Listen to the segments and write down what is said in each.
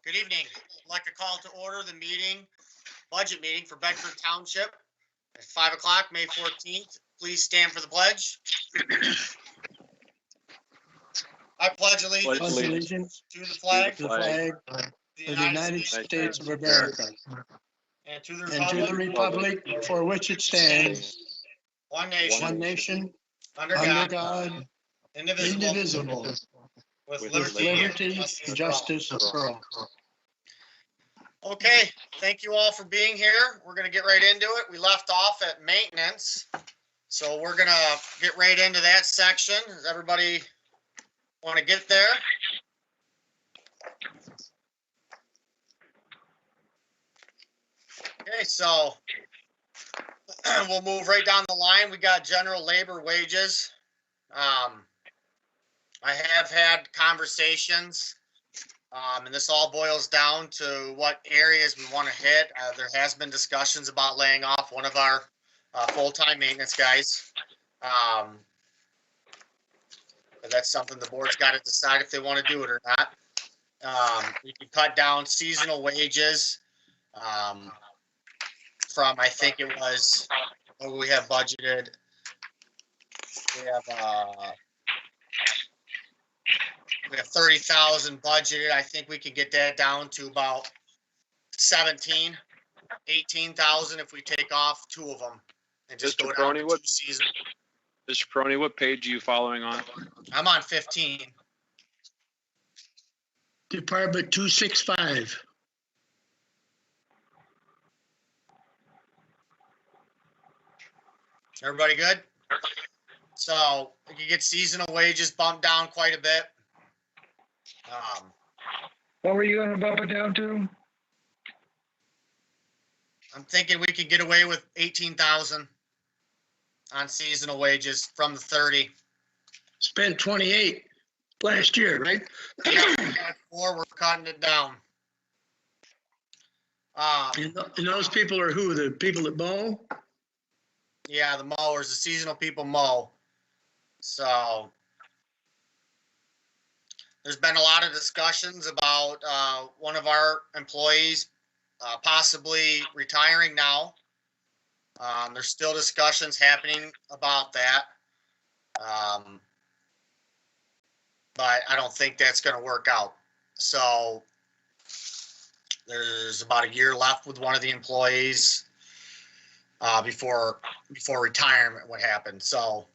Good evening. I'd like to call to order the budget meeting for Bedford Township at 5 o'clock, May 14th. Please stand for the pledge. I pledge allegiance to the flag of the United States of America and to and to the republic for which it stands, one one nation, under under God, God, indivisible, with liberty and justice for all. Okay, thank you all for being here. We're going to get right into it. We left off at maintenance, so we're going to get right into that section. Does everybody want to get there? Okay, so we'll move right down the line. We got general labor wages. I have had conversations, and this all boils down to what areas we want to hit. There has been discussions about laying off one of our full-time maintenance guys. But that's something the board's got to decide if they want to do it or not. We can cut down seasonal wages from, I think it was, what we have budgeted. We have 30,000 budgeted. I think we can get that down to about 18,000 if we take off two of them and just Mr. go down to Crony, two seasons. Mr. Peroni, what page are you following on? I'm on 15. Department 265. Everybody good? So we can get seasonal wages bumped down quite a bit. What were you gonna bump it down to? I'm thinking we could get away with 18,000 on seasonal wages from the 30. Spent 28 last year, right? Or we're cutting it down. And those people are who? The people that mow? Yeah, the mowers, the seasonal people mow. So there's been a lot of discussions about one of our employees possibly retiring now. There's still discussions happening about that. But I don't think that's going to work out. So there's about a year left with one of the employees before retirement would happen. So,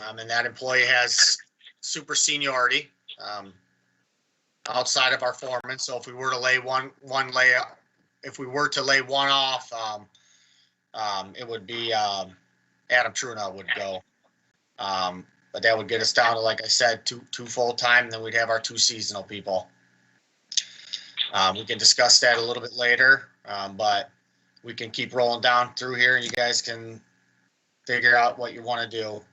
and that employee has super seniority outside of our foreman. So if we were to lay one off, it would be Adam Truna would go. But that would get us down to, like I said, two full-time, and then we'd have our two seasonal people. We can discuss that a little bit later, but we can keep rolling down through here, and you guys can figure out what you want to do.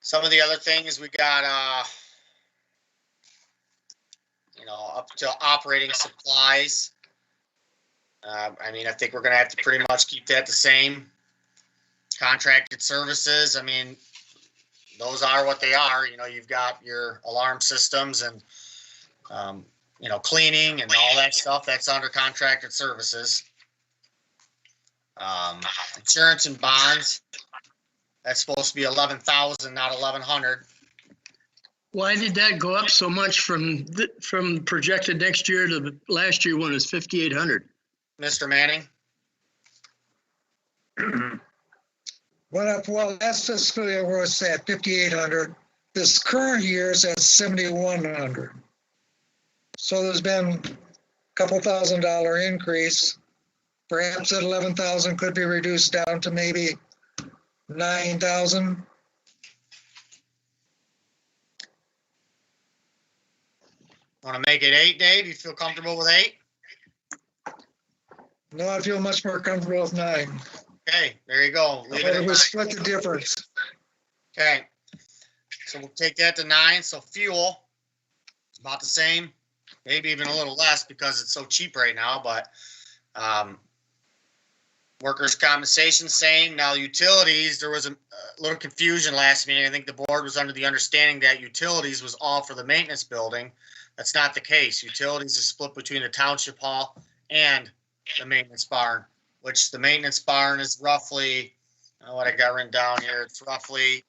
Some of the other things we got, up to operating supplies. I think we're going to have to pretty much keep that the same. Contracted services, those are what they are. You've got your alarm systems and, cleaning and all that stuff. That's under contracted services. Insurance and bonds. That's supposed to be 11,000, not 1,100. Why did that go up so much from projected next year to the last year when it was 5,800? Mr. Manning? Went up, well, last fiscal year was at 5,800. This current year is at 7,100. So there's been a couple $1,000 increase. Perhaps that 11,000 could be reduced down to maybe 9,000. Want to make it 8, Dave? You feel comfortable with 8? No, I feel much more comfortable with 9. Okay, there you go. Leave it But at it was 9. split the difference. Okay, so we'll take that to 9. So fuel, it's about the same, maybe even a little less because it's so cheap right now. But Workers' compensation, same. Now utilities, there was a little confusion last meeting. I think the board was under the understanding that utilities was all for the maintenance building. That's not the case. Utilities is split between the township hall and the maintenance barn, which the maintenance barn is roughly, what I got written down here, it's roughly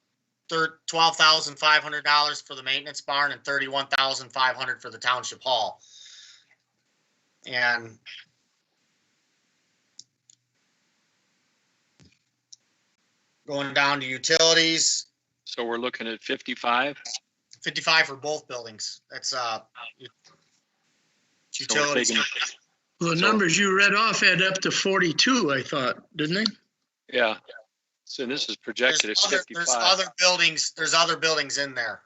$12,500 for the maintenance barn and $31,500 for the township hall. And going down to utilities, So we're looking at 55. 55 for both buildings. That's So we're utilities. taking, Well, the So- numbers you read off add up to 42, I thought, didn't they? yeah. So this is projected at There's 55. other buildings. There's other buildings in there,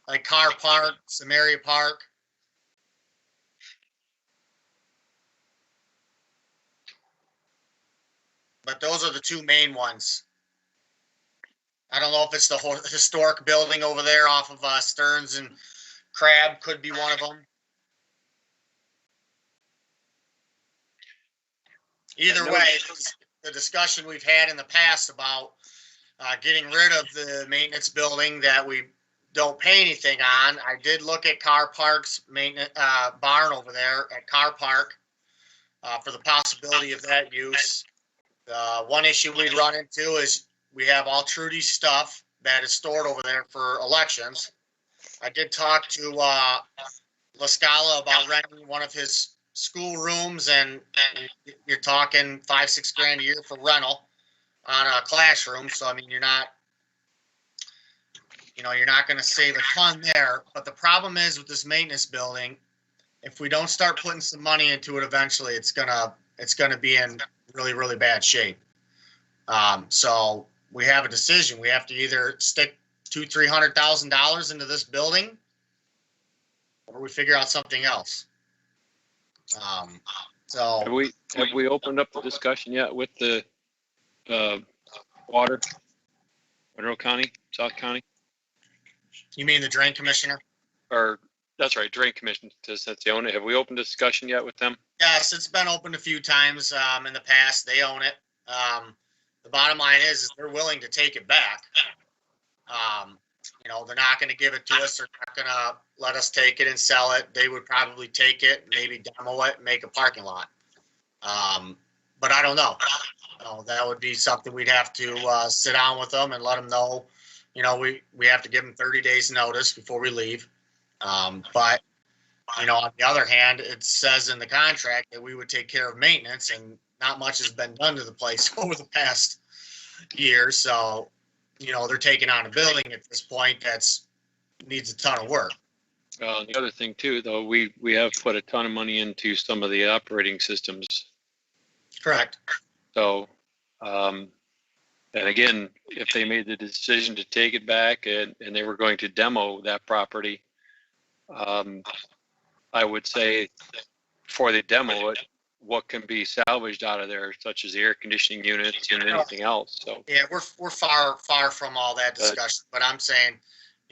like Car Park, Samaria Park. But those are the two main ones. I don't know if it's the historic building over there off of Stearns and Crab, could be one of them. Either way, the discussion we've had in the past about getting rid of the maintenance building that we don't pay anything on. I did look at Car Park's maintenance barn over there at Car Park for the possibility of that use. One issue we run into is we have all Trudy's stuff that is stored over there for elections. I did talk to La Scala about renting one of his school rooms, and you're talking $5-6 grand a year for rental on a classroom. So I mean, you're not going to save a ton there. But the problem is with this maintenance building, if we don't start putting some money into it, eventually it's gonna be in really, really bad shape. So we have a decision. We have to either stick $200,000-$300,000 into this building, or we figure out something else. So Have we opened up the discussion yet with the water? Monroe County, South County, you mean the drain commissioner? or that's right, Drain Commission, since they own it. Have we opened discussion yet with them? Yes, it's been opened a few times in the past. They own it. The bottom line is they're willing to take it back. They're not going to give it to us. They're not going to let us take it and sell it. They would probably take it, maybe demo it, and make a parking lot. But I don't know. That would be something we'd have to sit down with them and let them know. We have to give them 30 days notice before we leave. But on the other hand, it says in the contract that we would take care of maintenance, and not much has been done to the place over the past year. So, they're taking on a building at this point that's needs a ton of work. The other thing too, though, we have put a ton of money into some of the operating systems. Correct. So, and again, if they made the decision to take it back and they were going to demo that property, I would say before they demo it, what can be salvaged out of there, such as the air conditioning units and anything else. So Yeah, we're far from all that discussion, but I'm saying,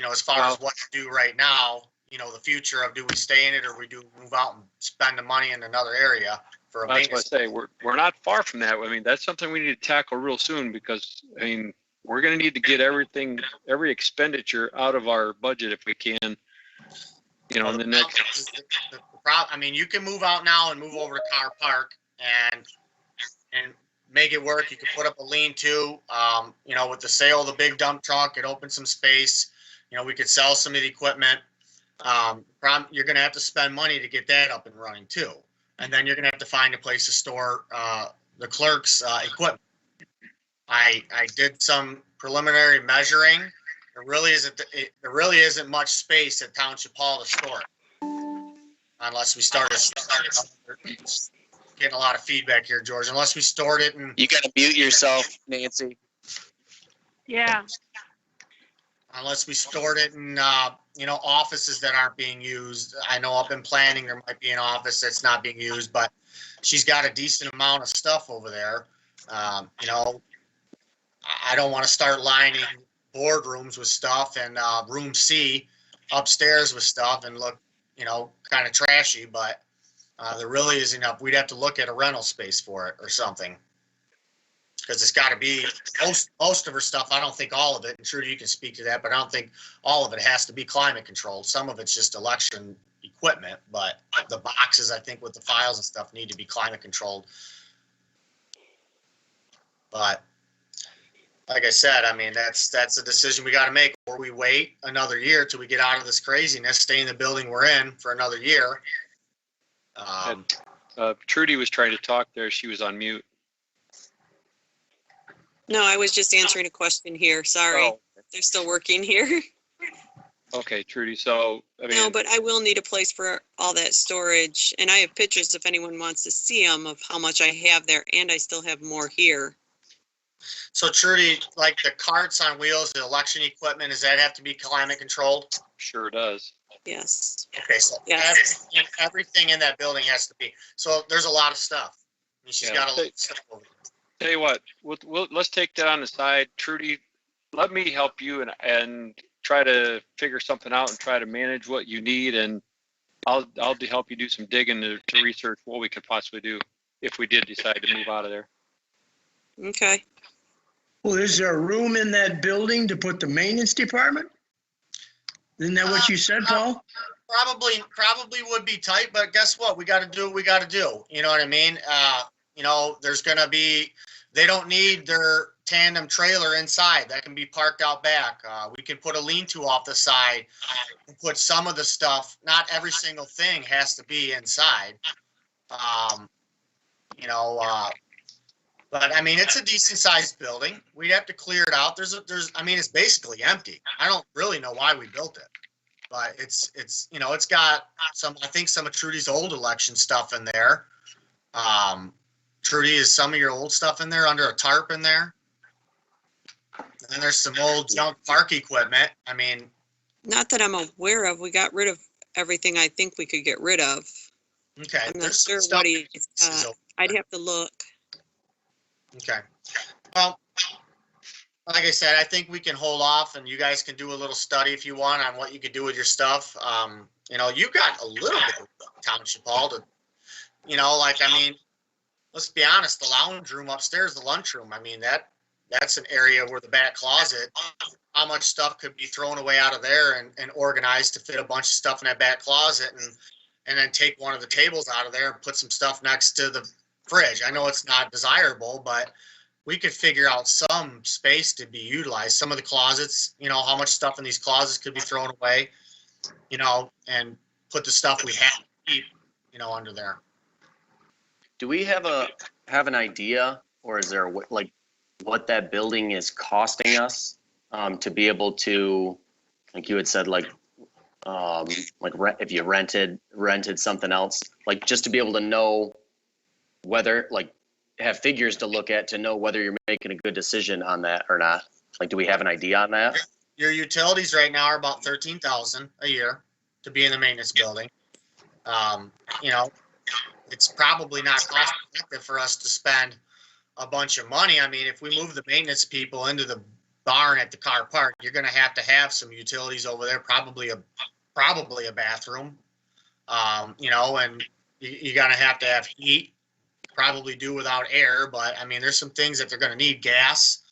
as far as what to do right now, the future of do we stay in it or we do move out and spend the money in another area for a that's what I maintenance. say. We're not far from that. I mean, that's something we need to tackle real soon, because we're going to need to get every expenditure out of our budget if we can. In the next. The problem, you can move out now and move over to Car Park and make it work. You could put up a lean-to, with the sale of the big dump truck, it opens some space. We could sell some of the equipment. You're going to have to spend money to get that up and running too. And then you're going to have to find a place to store the clerk's equipment. I did some preliminary measuring. There really isn't much space at Township Hall to store it. Unless we started getting a lot of feedback here, George. Unless we stored it and You gotta mute yourself, Nancy. Yeah, unless we stored it in offices that aren't being used. I know up in planning there might be an office that's not being used, but she's got a decent amount of stuff over there. I don't want to start lining boardrooms with stuff and room C upstairs with stuff and look kind of trashy, but there really isn't enough. We'd have to look at a rental space for it or something. Because it's got to be most of her stuff. I don't think all of it, and Trudy, you can speak to that, but I don't think all of it has to be climate controlled. Some of it's just election equipment, but the boxes, I think, with the files and stuff need to be climate controlled. But like I said, I mean, that's a decision we got to make, or we wait another year till we get out of this craziness, stay in the building we're in for another year. Trudy was trying to talk there. She was on mute. No, I was just answering a question here. Sorry. Oh, They're still working here. okay, Trudy. So, I mean, No, but I will need a place for all that storage. And I have pictures if anyone wants to see them of how much I have there, and I still have more here. So Trudy, like the carts on wheels, the election equipment, does that have to be climate controlled? sure does. Yes. Okay, so Yes. everything in that building has to be. So there's a lot of stuff. I mean, she's Yeah. got a lot of stuff over there. Tell you what, let's take that on the side. Trudy, let me help you and try to figure something out and try to manage what you need. And I'll help you do some digging to research what we could possibly do if we did decide to move out of there. Okay. Well, is there room in that building to put the maintenance department? Isn't that what you said, Paul? Probably would be tight, but guess what? We got to do what we got to do. You know what I mean? You know, there's going to be, they don't need their tandem trailer inside. That can be parked out back. We can put a lean-to off the side and put some of the stuff, not every single thing has to be inside. You know, but I mean, it's a decent sized building. We'd have to clear it out. I mean, it's basically empty. I don't really know why we built it, but it's, you know, it's got I think some of Trudy's old election stuff in there. Trudy, is some of your old stuff in there under a tarp in there? And then there's some old junk park equipment. I mean, Not that I'm aware of. We got rid of everything I think we could get rid of. okay. I'm not there's some sure stuff what he's is got. over I'd there. have to look. Okay. Well, like I said, I think we can hold off and you guys can do a little study if you want on what you could do with your stuff. You know, you got a little bit of township hall to, you know, like, I mean, let's be honest, the lounge room upstairs, the lunchroom, I mean, that's an area where the back closet, how much stuff could be thrown away out of there and organized to fit a bunch of stuff in that back closet and then take one of the tables out of there and put some stuff next to the fridge. I know it's not desirable, but we could figure out some space to be utilized. Some of the closets, you know, how much stuff in these closets could be thrown away, you know, and put the stuff we have to keep, you know, under there. Do we have an idea, or is there like what that building is costing us to be able to, like you had said, like if you rented something else, like just to be able to know whether, like, have figures to look at to know whether you're making a good decision on that or not? Like, do we have an idea on that? Your utilities right now are about $13,000 a year to be in the maintenance building. You know, it's probably not cost effective for us to spend a bunch of money. I mean, if we move the maintenance people into the barn at the car park, you're going to have some utilities over there, probably a bathroom. You know, and you're going to have heat, probably do without air, but I mean, there's some things that they're going to need. Gas.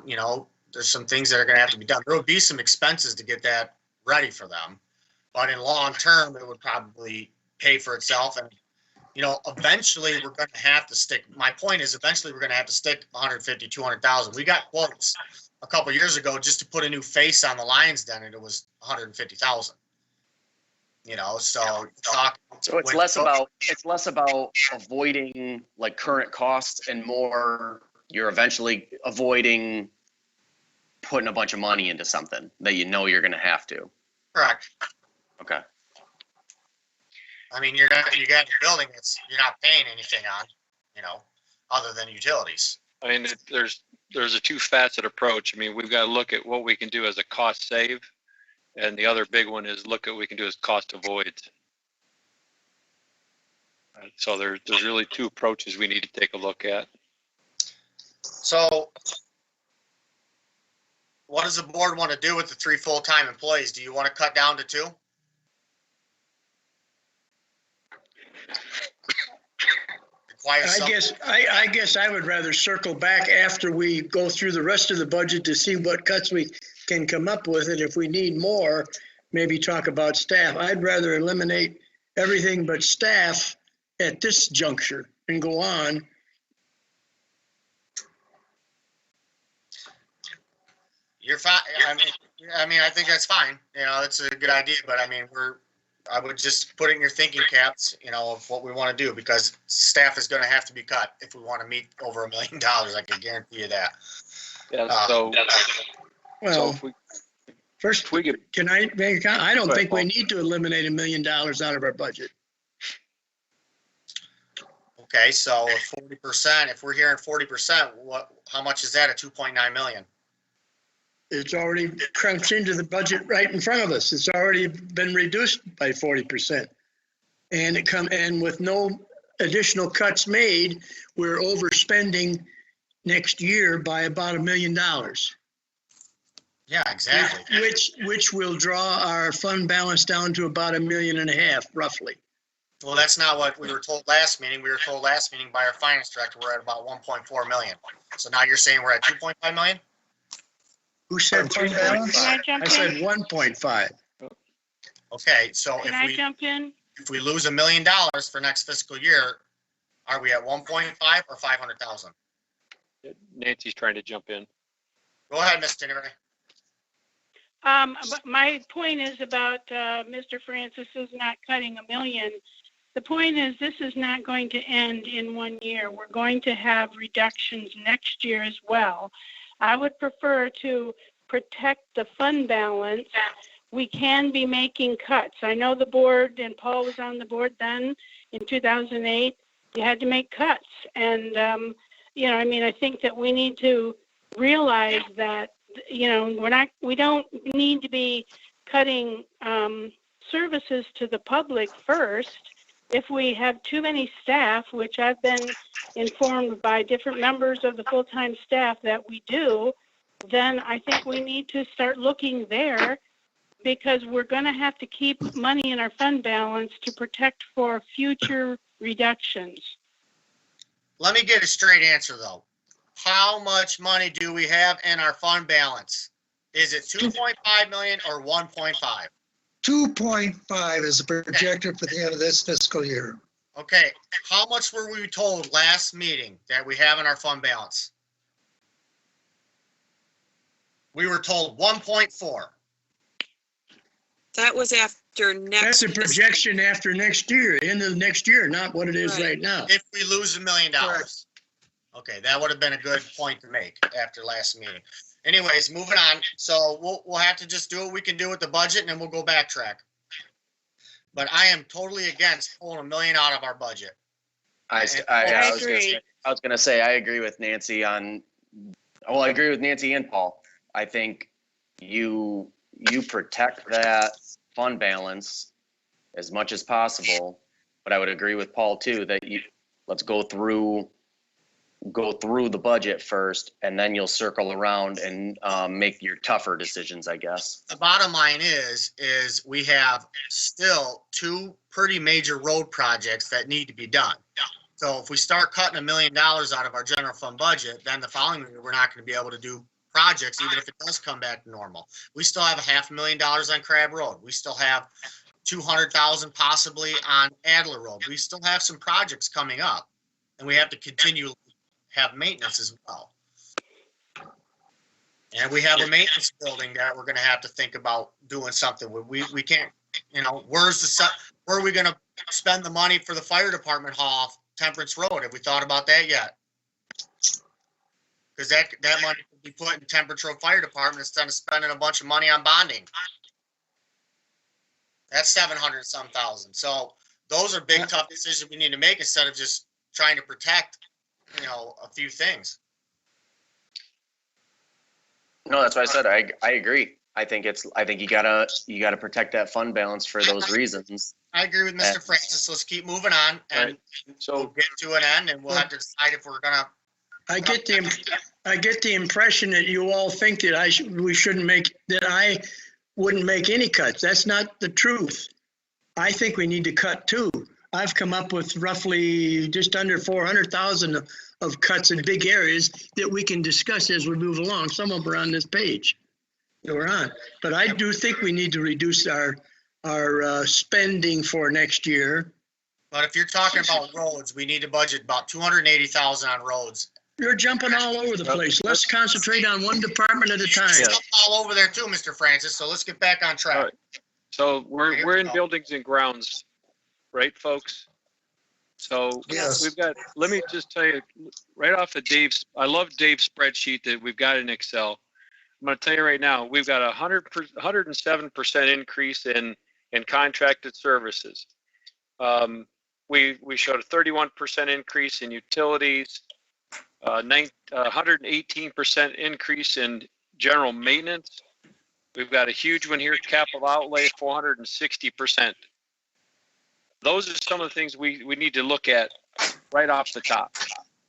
You know, there's some things that are going to have to be done. There will be some expenses to get that ready for them, but in long term, it would probably pay for itself. And, you know, eventually we're going to have to stick, my point is eventually we're going to have to stick 150, 200,000. We got quotes a couple years ago just to put a new face on the Lions Den, and it was 150,000. You know, so it's less about avoiding like current costs and more you're eventually avoiding putting a bunch of money into something that you know you're going to have to. Correct. Okay. I mean, you got a building you're not paying anything on, you know, other than utilities. I mean, there's a two-facet approach. I mean, we've got to look at what we can do as a cost save, and the other big one is look at what we can do as cost avoid. So there's really two approaches we need to take a look at. So what does the board want to do with the 3 full-time employees? Do you want to cut down to 2? requires some. I guess I would rather circle back after we go through the rest of the budget to see what cuts we can come up with. And if we need more, maybe talk about staff. I'd rather eliminate everything but staff at this juncture and go on. You're fine. I mean, I think that's fine. You know, it's a good idea, but I mean, I would just put it in your thinking caps, you know, of what we want to do, because staff is going to have to be cut if we want to meet over $1 million. I can guarantee you that. Yeah, so Well, if we, first, if we get, can I make a comment? I don't Go ahead, think we Paul. need to eliminate $1 million out of our budget. Okay, so 40%, if we're hearing 40%, how much is that at 2.9 million? It's already crunched into the budget right in front of us. It's already been reduced by 40%. And with no additional cuts made, we're overspending next year by about $1 million. Yeah, exactly. Which will draw our fund balance down to about $1.5 million, roughly. Well, that's not what we were told last meeting. We were told last meeting by our finance director, we're at about 1.4 million. So now you're saying we're at 2.5 million? Who said Fund 3.5? balance? Can I jump I said in? 1.5. Okay, so Can I jump in? if we lose $1 million for next fiscal year, are we at 1.5 or 500,000? Nancy's trying to jump in. Go ahead, Ms. Tinnery. But my point is about Mr. Francis is not cutting $1 million. The point is, this is not going to end in 1 year. We're going to have reductions next year as well. I would prefer to protect the fund balance. We can be making cuts. I know the board, and Paul was on the board then in 2008. You had to make cuts. And, I think that we need to realize that, we don't need to be cutting services to the public first. If we have too many staff, which I've been informed by different members of the full-time staff that we do, then I think we need to start looking there, because we're going to have to keep money in our fund balance to protect for future reductions. Let me get a straight answer though. How much money do we have in our fund balance? Is it 2.5 million or 1.5? 2.5 is the projected for the end of this fiscal year. Okay, how much were we told last meeting that we have in our fund balance? We were told 1.4. That was after next. That's a projection after next year, end of next year, not what it is Right. right now. If we lose $1 million. Correct. Okay, that would have been a good point to make after last meeting. Anyways, moving on. So we'll have to just do what we can do with the budget, and then we'll go backtrack. But I am totally against pulling $1 million out of our budget. I was gonna say, I agree with Nancy I agree with Nancy and Paul. I think you protect that fund balance as much as possible, but I would agree with Paul too, that let's go through the budget first, and then you'll circle around and make your tougher decisions, I guess. The bottom line is we have still two pretty major road projects that need to be done. So if we start cutting $1 million out of our general fund budget, then the following year, we're not going to be able to do projects, even if it does come back to normal. We still have $500,000 on Crab Road. We still have 200,000 possibly on Adler Road. We still have some projects coming up, and we have to continue have maintenance as well. And we have a maintenance building that we're going to have to think about doing something with. We can't, where are we going to spend the money for the fire department hall off Temperance Road? Have we thought about that yet? Because that money could be put in Temperance Road Fire Department instead of spending a bunch of money on bonding. That's 700 some thousand. So those are big, tough decisions we need to make instead of just trying to protect a few things. No, that's why I said I agree. I think you gotta protect that fund balance for those reasons. I agree with Mr. Francis. Let's keep moving on and So we'll get to an end, and we'll have to decide if we're gonna. I get the impression that you all think that I wouldn't make any cuts. That's not the truth. I think we need to cut too. I've come up with roughly just under 400,000 of cuts in big areas that we can discuss as we move along. Some of them are on this page that we're on. But I do think we need to reduce our spending for next year. But if you're talking about roads, we need to budget about 280,000 on roads. You're jumping all over the place. Let's concentrate on one department at a time. Stuff all over there too, Mr. Francis, so let's get back on track. All right. So we're in buildings and grounds, right, folks? So Yes. we've got, let me just tell you, right off of Dave's, I love Dave's spreadsheet that we've got in Excel. I'm going to tell you right now, we've got 107% increase in contracted services. We showed a 31% increase in utilities, 118% increase in general maintenance. We've got a huge one here, capital outlay, 460%. Those are some of the things we need to look at right off the top.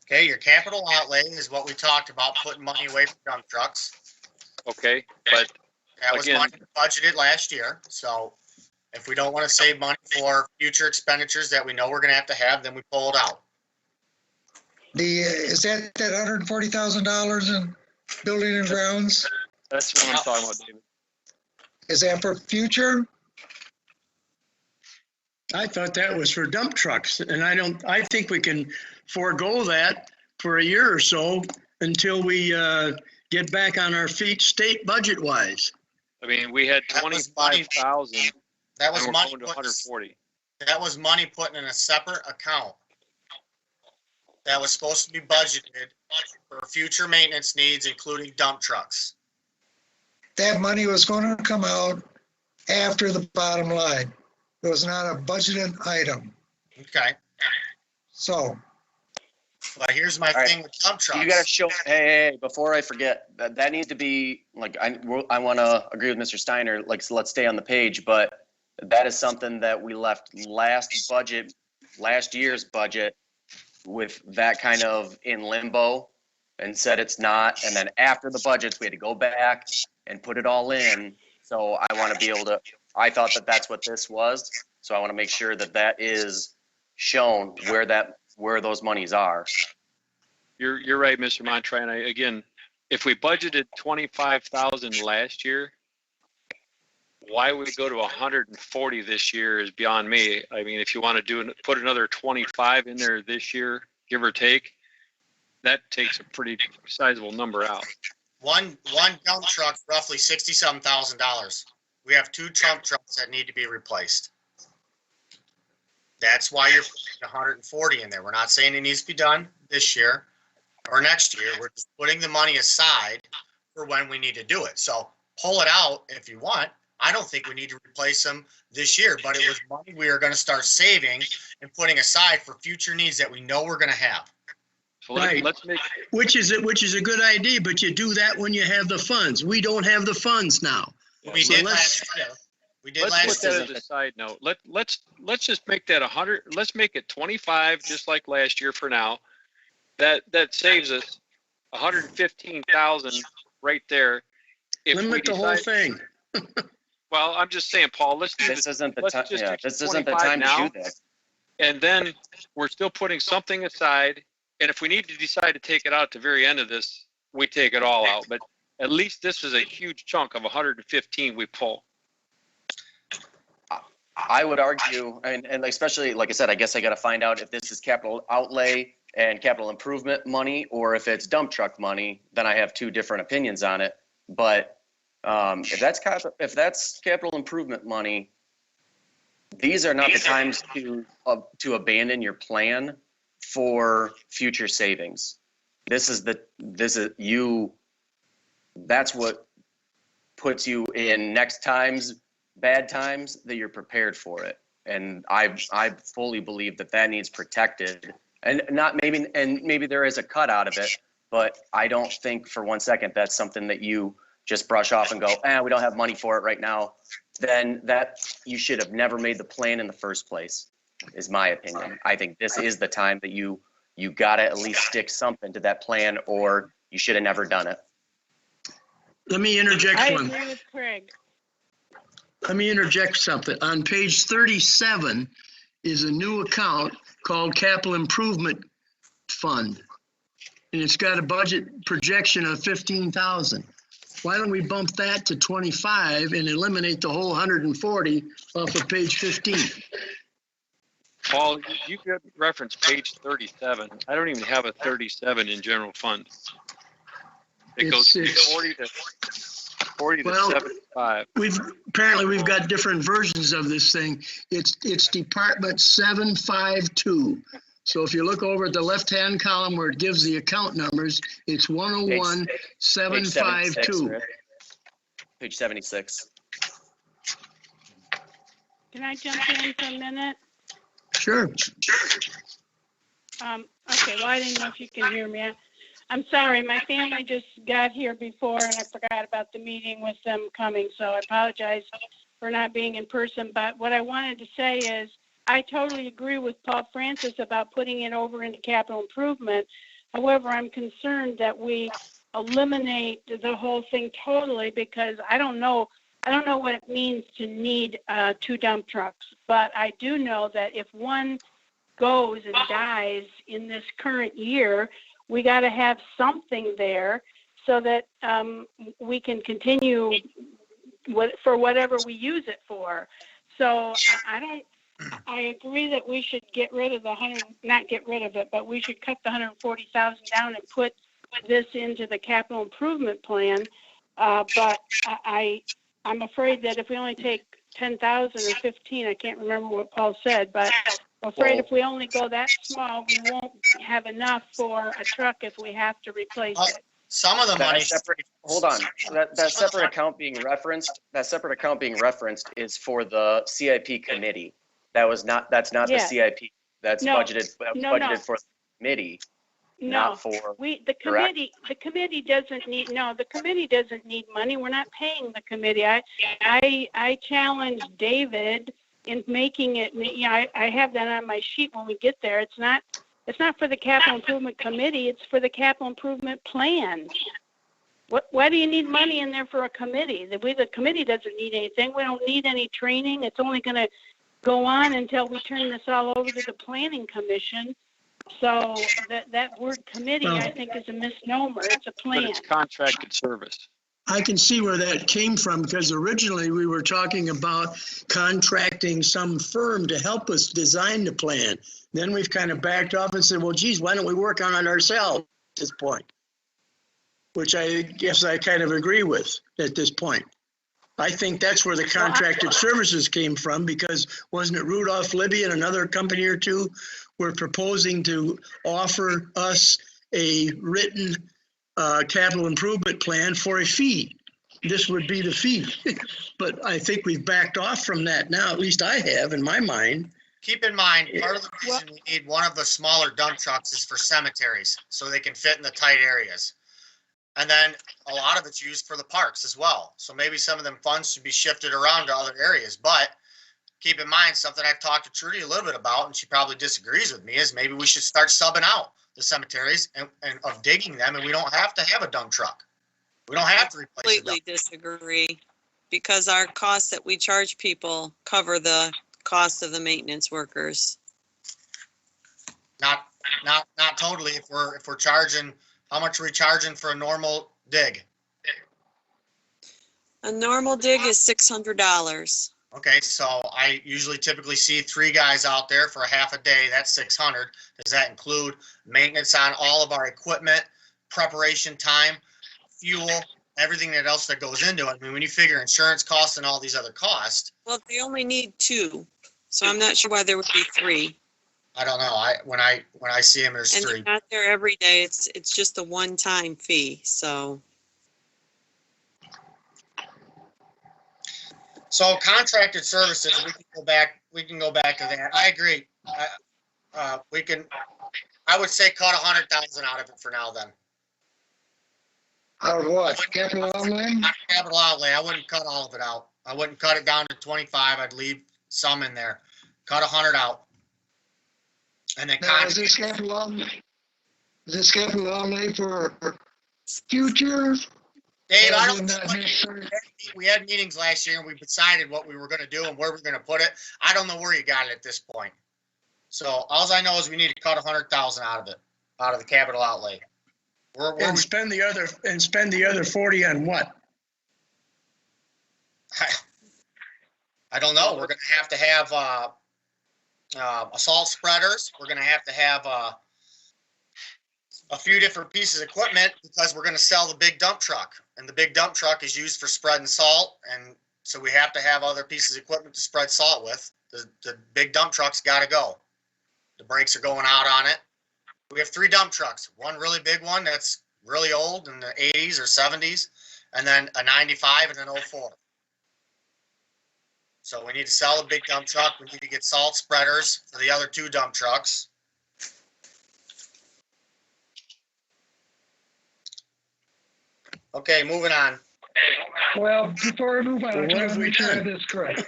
Okay, your capital outlay is what we talked about, putting money away from dump trucks. Okay, but That was Again- money budgeted last year, so if we don't want to save money for future expenditures that we know we're gonna have to have, then we pull it out. Is that $140,000 in building and grounds? that's what I'm talking about, David. Is that for future? I thought that was for dump trucks, and I think we can forego that for a year or so until we get back on our feet state budget wise. I mean, we had That was money- 25,000 That was and we're money going to put, 140. that was money put in a separate account. That was supposed to be budgeted for future maintenance needs, including dump trucks. That money was going to come out after the bottom line. It was not a budgeted item. Okay, So but here's my right. thing with dump trucks. You gotta show, hey, before I forget, that needs to be, like, I want to agree with Mr. Steiner, like, so let's stay on the page, but that is something that we left last year's budget with that kind of in limbo and said it's not. And then after the budgets, we had to go back and put it all in. So I want to be able to, I thought that that's what this was. So I want to make sure that that is shown where those monies are. You're right, Mr. Montre. And again, if we budgeted 25,000 last year, why would we go to 140 this year is beyond me. I mean, if you want to put another 25 in there this year, give or take, that takes a pretty sizable number out. One dump truck, roughly $67,000. We have 2 dump trucks that need to be replaced. That's why you're putting 140 in there. We're not saying it needs to be done this year or next year. We're just putting the money aside for when we need to do it. So pull it out if you want. I don't think we need to replace them this year, but it was money we are going to start saving and putting aside for future needs that we know we're going to have. So Right. let's make, Which is a good idea, but you do that when you have the funds. We don't have the funds now. We So did let's- last year. We did let's last put year. that as a side note. Let's just make that 100. Let's make it 25, just like last year for now. That saves us 115,000 right there. If we Limit the whole decide- thing. Well, I'm just saying, Paul. Let's do This isn't the let's time, just yeah, do this isn't the 25 time to now. do that. And then we're still putting something aside. And if we need to decide to take it out at the very end of this, we take it all out. But at least this is a huge chunk of 115 we pull. I would argue, and especially, like I said, I guess I got to find out if this is capital outlay and capital improvement money, or if it's dump truck money, then I have 2 different opinions on it. But if that's capital improvement money, these are not the times to abandon your plan for future savings. That's what puts you in next time's bad times, that you're prepared for it. And I fully believe that needs protected, and maybe there is a cut out of it, but I don't think for one second that's something that you just brush off and go, we don't have money for it right now. Then that you should have never made the plan in the first place, is my opinion. I think this is the time that you gotta at least stick something to that plan, or you should have never done it. Let me interject I one. agree with Craig. Let me interject something. On page 37, is a new account called Capital Improvement Fund. And it's got a budget projection of 15,000. Why don't we bump that to 25 and eliminate the whole 140 off of page 15? Paul, you could reference page 37. I don't even have a 37 in general fund. It goes from 40 to Well, 75. We've got different versions of this thing. It's Department 752. So if you look over at the left-hand column where it gives the account numbers, it's 101 752. Page 76. Can I jump in for a minute? Sure. Okay, well, I didn't know if you can hear me. I'm sorry, my family just got here before and I forgot about the meeting with them coming, so I apologize for not being in person. But what I wanted to say is I totally agree with Paul Francis about putting it over into capital improvement. However, I'm concerned that we eliminate the whole thing totally because I don't know what it means to need 2 dump trucks. But I do know that if one goes and dies in this current year, we got to have something there so that we can continue for whatever we use it for. So I agree that we should get rid of not get rid of it, but we should cut the 140,000 down and put this into the capital improvement plan. But I'm afraid that if we only take 10,000 or 15, I can't remember what Paul said, but I'm afraid if we only go that small, we won't have enough for a truck if we have to replace it. Some of the money. Hold on. That separate account being referenced is for the CIP committee. That's not the CIP. That's budgeted for the committee. No, not for the committee doesn't need money. We're not paying the committee. I challenge David in making it, I have that on my sheet when we get there. It's not for the capital improvement committee, it's for the capital improvement plan. Why do you need money in there for a committee? The committee doesn't need anything. We don't need any training. It's only going to go on until we turn this all over to the planning commission. So that word committee, I think, is a misnomer. It's a plan. But it's contracted service. I can see where that came from because originally we were talking about contracting some firm to help us design the plan. Then we've kind of backed off and said, well, geez, why don't we work on it ourselves at this point? Which I guess I kind of agree with at this point. I think that's where the contracted services came from because wasn't it Rudolph Libby and another company or two were proposing to offer us a written capital improvement plan for a fee. This would be the fee. But I think we've backed off from that now, at least I have in my mind. Keep in mind, part of the reason we need one of the smaller dump trucks is for cemeteries, so they can fit in the tight areas. And then a lot of it's used for the parks as well. So maybe some of them funds should be shifted around to other areas. But keep in mind, something I've talked to Trudy a little bit about, and she probably disagrees with me, is maybe we should start subbing out the cemeteries and of digging them, and we don't have to have a dump truck. We don't have to replace it. Completely disagree, because our costs that we charge people cover the cost of the maintenance workers. Not totally. If we're charging, how much are we charging for a normal dig? A normal dig is $600. Okay, so I usually typically see 3 guys out there for a half a day. That's 600. Does that include maintenance on all of our equipment, preparation time, fuel, everything else that goes into it? I mean, when you figure insurance costs and all these other costs. Well, they only need 2, so I'm not sure why there would be 3. I don't know. When I see them, there's And 3. they're not there every day. It's just a one-time fee. So contracted services, we can go back to that. I agree. I would say cut 100,000 out of it for now then. Out of what? Capital outlay? Capital outlay. I wouldn't cut all of it out. I wouldn't cut it down to 25. I'd leave some in there. Cut 100 out. And then Now, is this capital outlay for future? Dave, I Or don't not necessary? we had meetings last year and we decided what we were going to do and where we're going to put it. I don't know where you got it at this point. So all I know is we need to cut 100,000 out of it, out of the capital outlay. And spend the other 40 on what? I don't know. We're gonna have assault spreaders. We're gonna have a few different pieces of equipment because we're gonna sell the big dump truck, and the big dump truck is used for spreading salt, and so we have to have other pieces of equipment to spread salt with. The big dump truck's got to go. The brakes are going out on it. We have 3 dump trucks. One really big one that's really old in the 80s or 70s, and then a 95 and an 04. So we need to sell a big dump truck. We need to get salt spreaders for the other 2 dump trucks. Okay, moving on. Well, before I move on, I Well, what want have to we make sure I have done? this correct.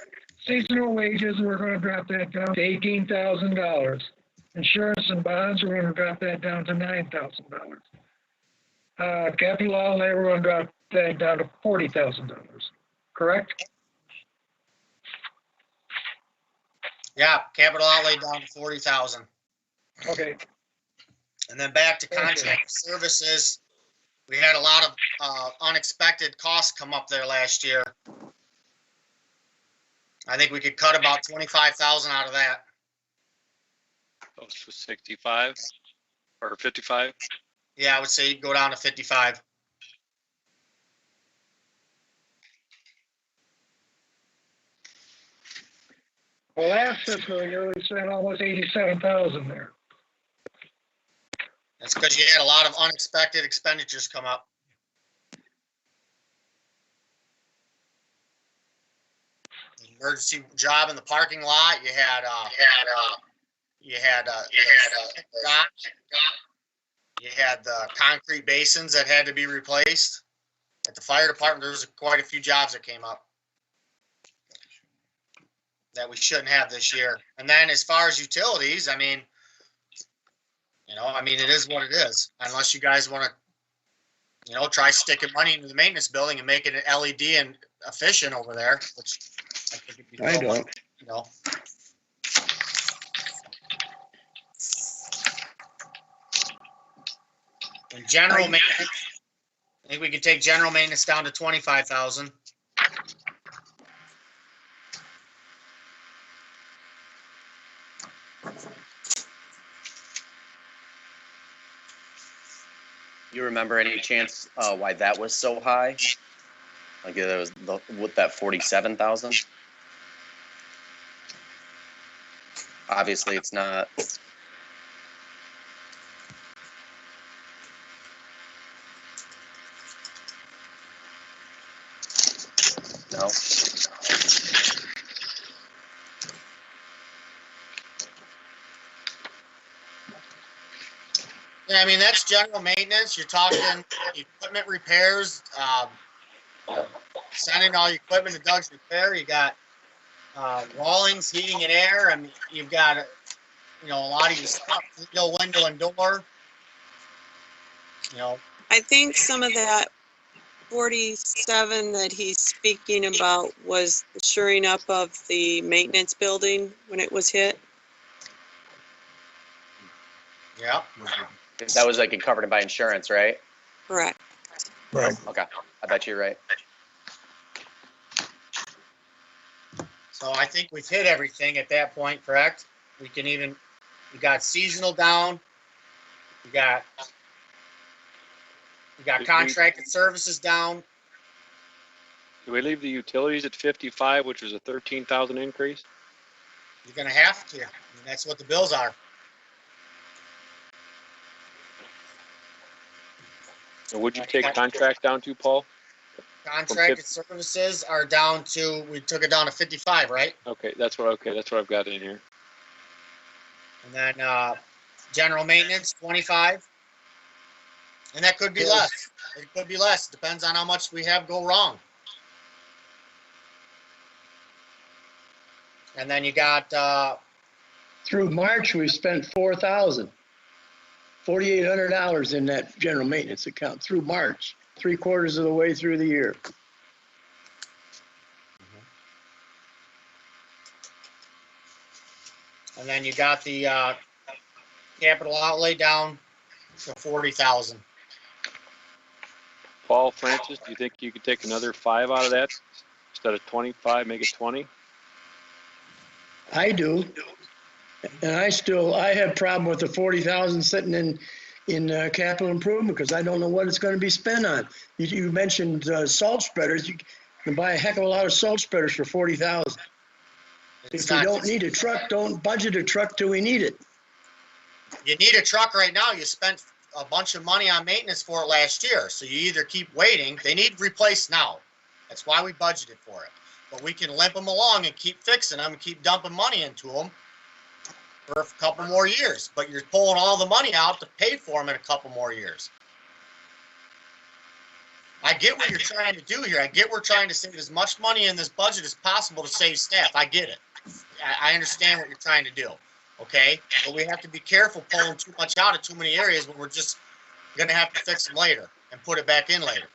Seasonal wages, we're gonna drop that down to $18,000. Insurance and bonds, we're gonna drop that down to $9,000. Capital outlay, we're gonna drop that down to $40,000, correct? Yeah, capital outlay down to 40,000. Okay, And then back to Okay. contract services. We had a lot of unexpected costs come up there last year. I think we could cut about 25,000 out of that. Goes to 65 or 55. Yeah, I would say go down to 55. well, last fiscal year, we spent almost 87,000 there. That's because you had a lot of unexpected expenditures come up. Emergency job in the parking lot. You had the concrete basins that had to be replaced. At the fire department, there was quite a few jobs that came up that we shouldn't have this year. And then as far as utilities, I mean, it is what it is. Unless you guys want to, try sticking money into the maintenance building and making it LED and efficient over there, which I think it'd be. I don't. And general maintenance, I think we could take general maintenance down to 25,000. You remember any chance why that was so high? Like it was with that 47,000? Obviously, it's not. No. Yeah, I mean, that's general maintenance. You're talking equipment repairs, sending all your equipment to Doug's Repair. You got Rawlings, heating and air. I mean, you've got, a lot of your stuff, window and door. I think some of that 47 that he's speaking about was the shoring up of the maintenance building when it was hit. Yeah. That was like covered by insurance, right? Correct. Right. Okay, I bet you're right. So I think we've hit everything at that point, correct? We got seasonal down. We got contracted services down. Do we leave the utilities at 55, which was a 13,000 increase? You're gonna have to. I mean, that's what the bills are. So would you take contract down to, Paul? Contracted services are down to, we took it down to 55, right? Okay, that's what I've got in here. And then general maintenance, 25. And that could be less. It could be less. Depends on how much we have go wrong. And then you got Through March, we spent $4,800 in that general maintenance account through March, 3/4 of the way through the year. And then you got the, capital outlay down to 40,000. Paul, Francis, do you think you could take another 5 out of that instead of 25, make it 20? I do. And I have problem with the 40,000 sitting in capital improvement because I don't know what it's going to be spent on. You mentioned salt spreaders. You can buy a heck of a lot of salt spreaders for 40,000. If you don't need a truck, don't budget a truck till we need it. You need a truck right now. You spent a bunch of money on maintenance for it last year. So you either keep waiting. They need replaced now. That's why we budgeted for it. But we can limp them along and keep fixing them and keep dumping money into them for a couple more years. But you're pulling all the money out to pay for them in a couple more years. I get what you're trying to do here. I get we're trying to save as much money in this budget as possible to save staff. I get it. I understand what you're trying to do. Okay? But we have to be careful pulling too much out of too many areas when we're just going to have to fix them later and put it back in later.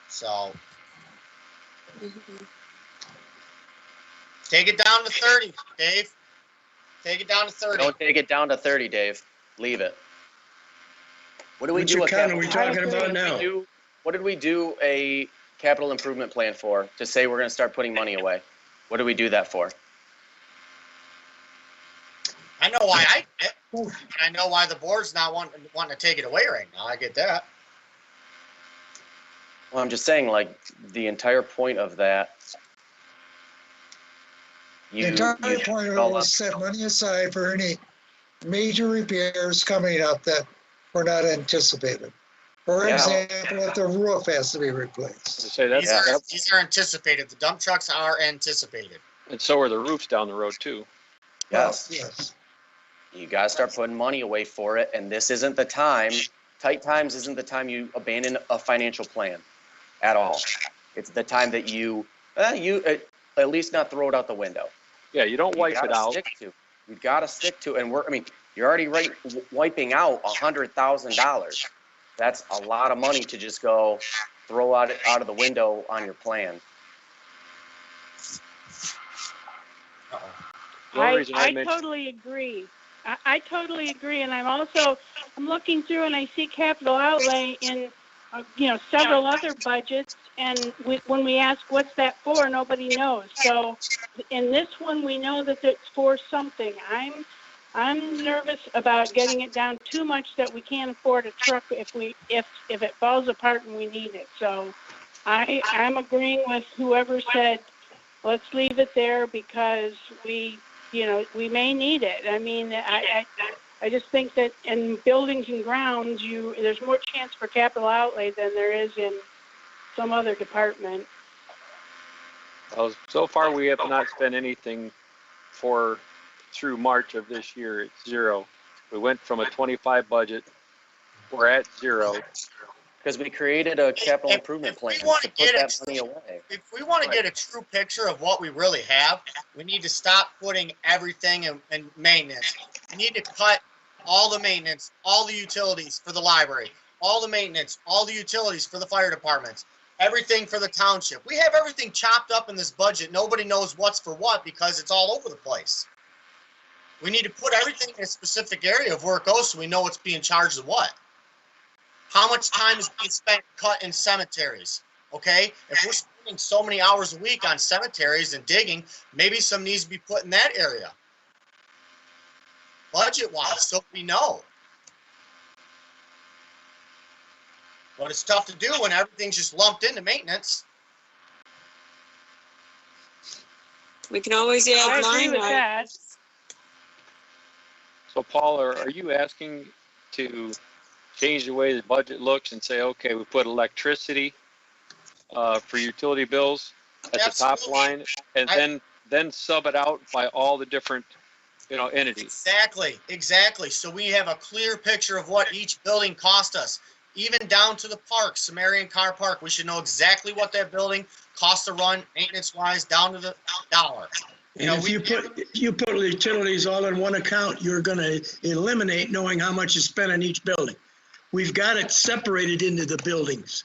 So take it down to 30, Dave. Take it down to 30. Don't take it down to 30, Dave. Leave it. What do we Which do? account are we talking about now? What did we do a capital improvement plan for? To say we're going to start putting money away. What do we do that for? I know why I did it. I know why the board's not wanting to take it away right now. I get that. Well, I'm just saying, like, the entire point of that. The entire point of it was set money aside for any major repairs coming up that were not anticipated. For example, if the roof has to be replaced. To say that, These are anticipated. The dump trucks are anticipated. and so are the roofs down the road too. Yes. Yes. You got to start putting money away for it, and this isn't the time. Tight times isn't the time you abandon a financial plan at all. It's the time that you at least not throw it out the window. Yeah, you don't wipe it out. You got to stick to, and you're already wiping out $100,000. That's a lot of money to just go throw out of the window on your plan. The only reason I mentioned- totally agree. I totally agree, and I'm looking through and I see capital outlay in, several other budgets, and when we ask what's that for, nobody knows. So in this one, we know that it's for something. I'm nervous about getting it down too much that we can't afford a truck if it falls apart and we need it. So I'm agreeing with whoever said, let's leave it there because we may need it. I mean, I just think that in buildings and grounds, there's more chance for capital outlay than there is in some other department. Well, so far we have not spent anything through March of this year. It's 0. We went from a 25 budget. We're at 0. Because we created a capital improvement plan to put that money away. If we want to get a true picture of what we really have, we need to stop putting everything in maintenance. We need to cut all the maintenance, all the utilities for the library, all the maintenance, all the utilities for the fire departments, everything for the township. We have everything chopped up in this budget. Nobody knows what's for what because it's all over the place. We need to put everything in a specific area of where it goes so we know what's being charged of what. How much time is being spent cutting cemeteries? Okay, if we're spending so many hours a week on cemeteries and digging, maybe some needs to be put in that area. Budget-wise, so we know. But it's tough to do when everything's just lumped into maintenance. We can always I add agree line with that. items. So Paul, are you asking to change the way the budget looks and say, okay, we put electricity for utility bills at the top line, and then sub it out by all the different entities? Exactly. So we have a clear picture of what each building cost us, even down to the park, Sumerian Car Park. We should know exactly what that building costs to run maintenance-wise down to the dollar. You know, And if you put utilities all in one account, you're gonna eliminate knowing how much is spent on each building. We've got it separated into the buildings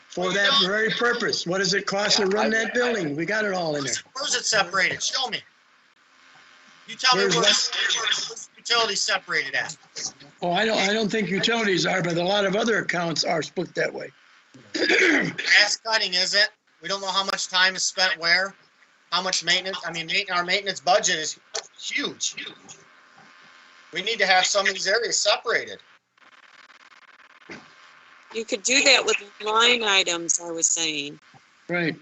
for that very purpose. What does it cost to run that building? We got it all in there. Where's it separated? Show me. You tell me Where's where's utilities separated at. Oh, I don't think utilities are, but a lot of other accounts are split that way. Gas cutting isn't. We don't know how much time is spent where, how much maintenance. I mean, our maintenance budget is huge. We need to have some of these areas separated. You could do that with line items, I was saying. Right.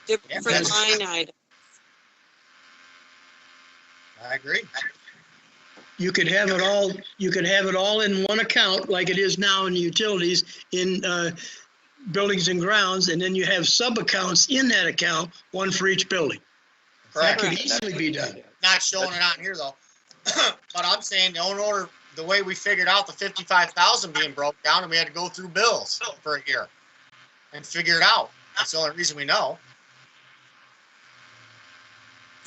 Different line items. I agree. You could have it all in one account like it is now in utilities in buildings and grounds, and then you have sub-accounts in that account, one for each building. That Correct. could easily be done. Not showing it on here though. But I'm saying in order, the way we figured out the 55,000 being broke down, and we had to go through bills for a year and figure it out. That's the only reason we know.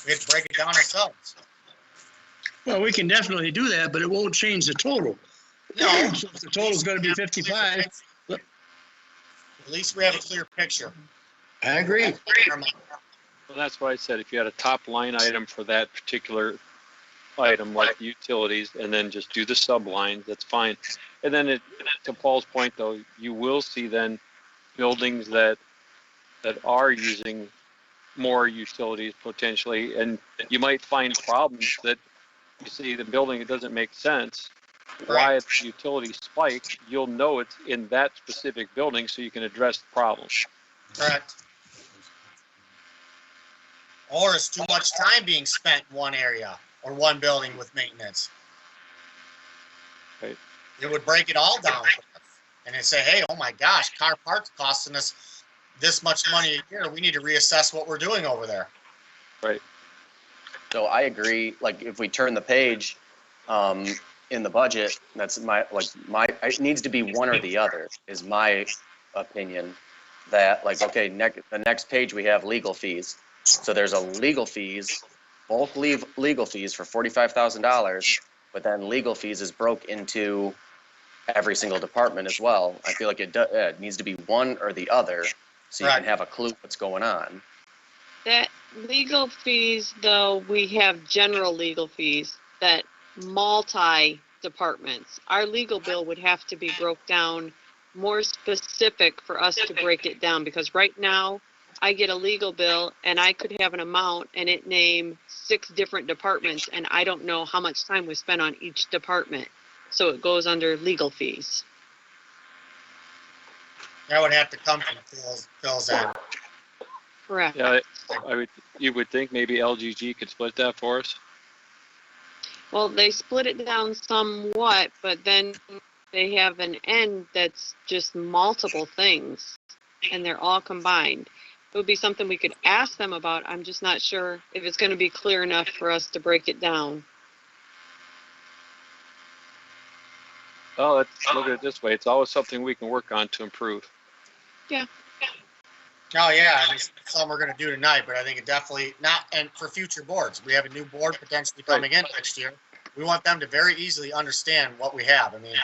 We had to break it down ourselves. Well, we can definitely do that, but it won't change the total. No. So if the total's gonna be 55, At least we have a clear picture. I agree. Well, that's why I said if you had a top line item for that particular item, like utilities, and then just do the sublines, that's fine. And then to Paul's point though, you will see then buildings that are using more utilities potentially, and you might find problems that you see the building, it doesn't make sense. Why it's utility spike, you'll know it's in that specific building so you can address the problem. Correct. Or is too much time being spent in one area or one building with maintenance. Right. It would break it all down and then say, hey, oh my gosh, car parts costing us this much money a year. We need to reassess what we're doing over there. Right. So I agree, like if we turn the page, in the budget, that's it needs to be one or the other, is my opinion. That like, okay, the next page we have legal fees. So there's a legal fees, both legal fees for $45,000, but then legal fees is broke into every single department as well. I feel like it needs to be one or the other, so you can have a clue what's going on. That legal fees, though, we have general legal fees that multi-departments. Our legal bill would have to be broke down more specific for us to break it down, because right now I get a legal bill and I could have an amount and it name 6 different departments, and I don't know how much time was spent on each department. So it goes under legal fees. That would have to come from Phil's end. Correct. Yeah, you would think maybe LGG could split that for us. Well, they split it down somewhat, but then they have an end that's just multiple things, and they're all combined. It would be something we could ask them about. I'm just not sure if it's going to be clear enough for us to break it down. Oh, let's look at it this way. It's always something we can work on to improve. Yeah. Oh, yeah, I mean, it's something we're gonna do tonight, but I think it definitely not, and for future boards, we have a new board potentially coming in next year. We want them to very easily understand what we have. I mean,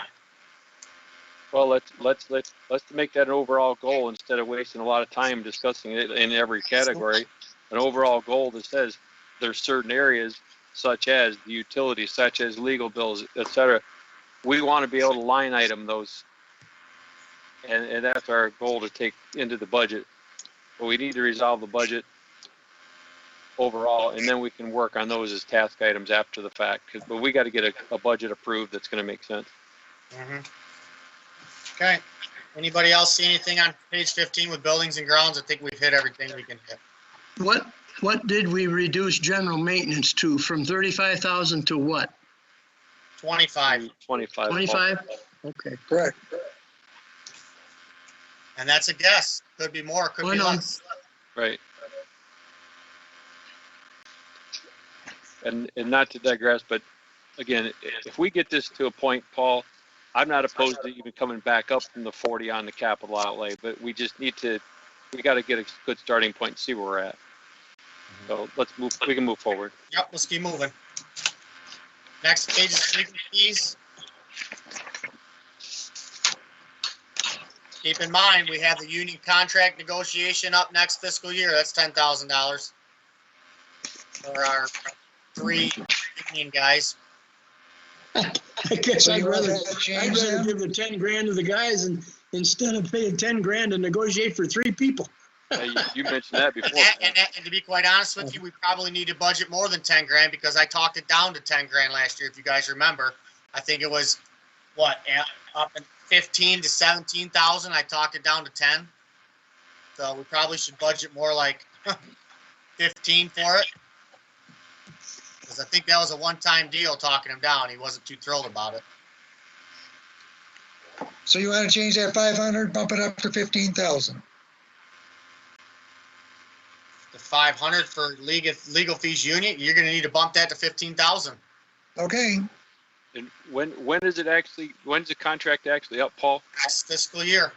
Well, let's make that an overall goal instead of wasting a lot of time discussing it in every category. An overall goal that says there's certain areas such as the utilities, such as legal bills, etc. We want to be able to line item those, and that's our goal to take into the budget. But we need to resolve the budget overall, and then we can work on those as task items after the fact. But we got to get a budget approved that's going to make sense. Okay. Anybody else see anything on page 15 with buildings and grounds? I think we've hit everything we can hit. What did we reduce general maintenance to, from 35,000 to what? 25. 25. 25? Okay, correct. And that's a guess. Could be more, could be less. Right. And not to digress, but again, if we get this to a point, Paul, I'm not opposed to even coming back up from the 40 on the capital outlay, but we just need to, we got to get a good starting point and see where we're at. So let's move, we can move forward. Yep, let's keep moving. Next page is legal fees. Keep in mind, we have the union contract negotiation up next fiscal year. That's $10,000 for our 3 union guys. I guess So I'd you want rather, that I'd changed rather then? give the 10 grand to the guys and instead of paying 10 grand to negotiate for 3 people. You mentioned that before. And to be quite honest with you, we probably need to budget more than 10 grand because I talked it down to 10 grand last year. If you guys remember, I think it was up in 15 to 17,000. I talked it down to 10. So we probably should budget more like 15 for it. Because I think that was a one-time deal talking him down. He wasn't too thrilled about it. So you want to change that 500, bump it up to 15,000? The 500 for legal fees union, you're going to need to bump that to 15,000. Okay, And when is it actually, when's the contract actually up, Paul? Next fiscal year.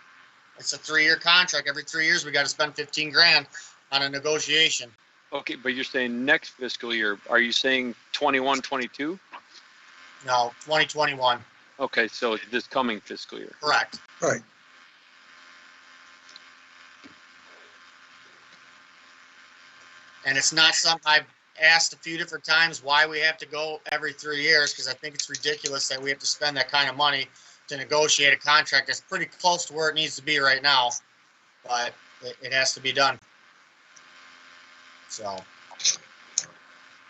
It's a 3-year contract. Every 3 years, we got to spend 15 grand on a negotiation. Okay, but you're saying next fiscal year. Are you saying 21, 22? No, 2021. Okay, so it's this coming fiscal year. Correct. right. And it's not something I've asked a few different times why we have to go every 3 years, because I think it's ridiculous that we have to spend that kind of money to negotiate a contract that's pretty close to where it needs to be right now. But it has to be done. So.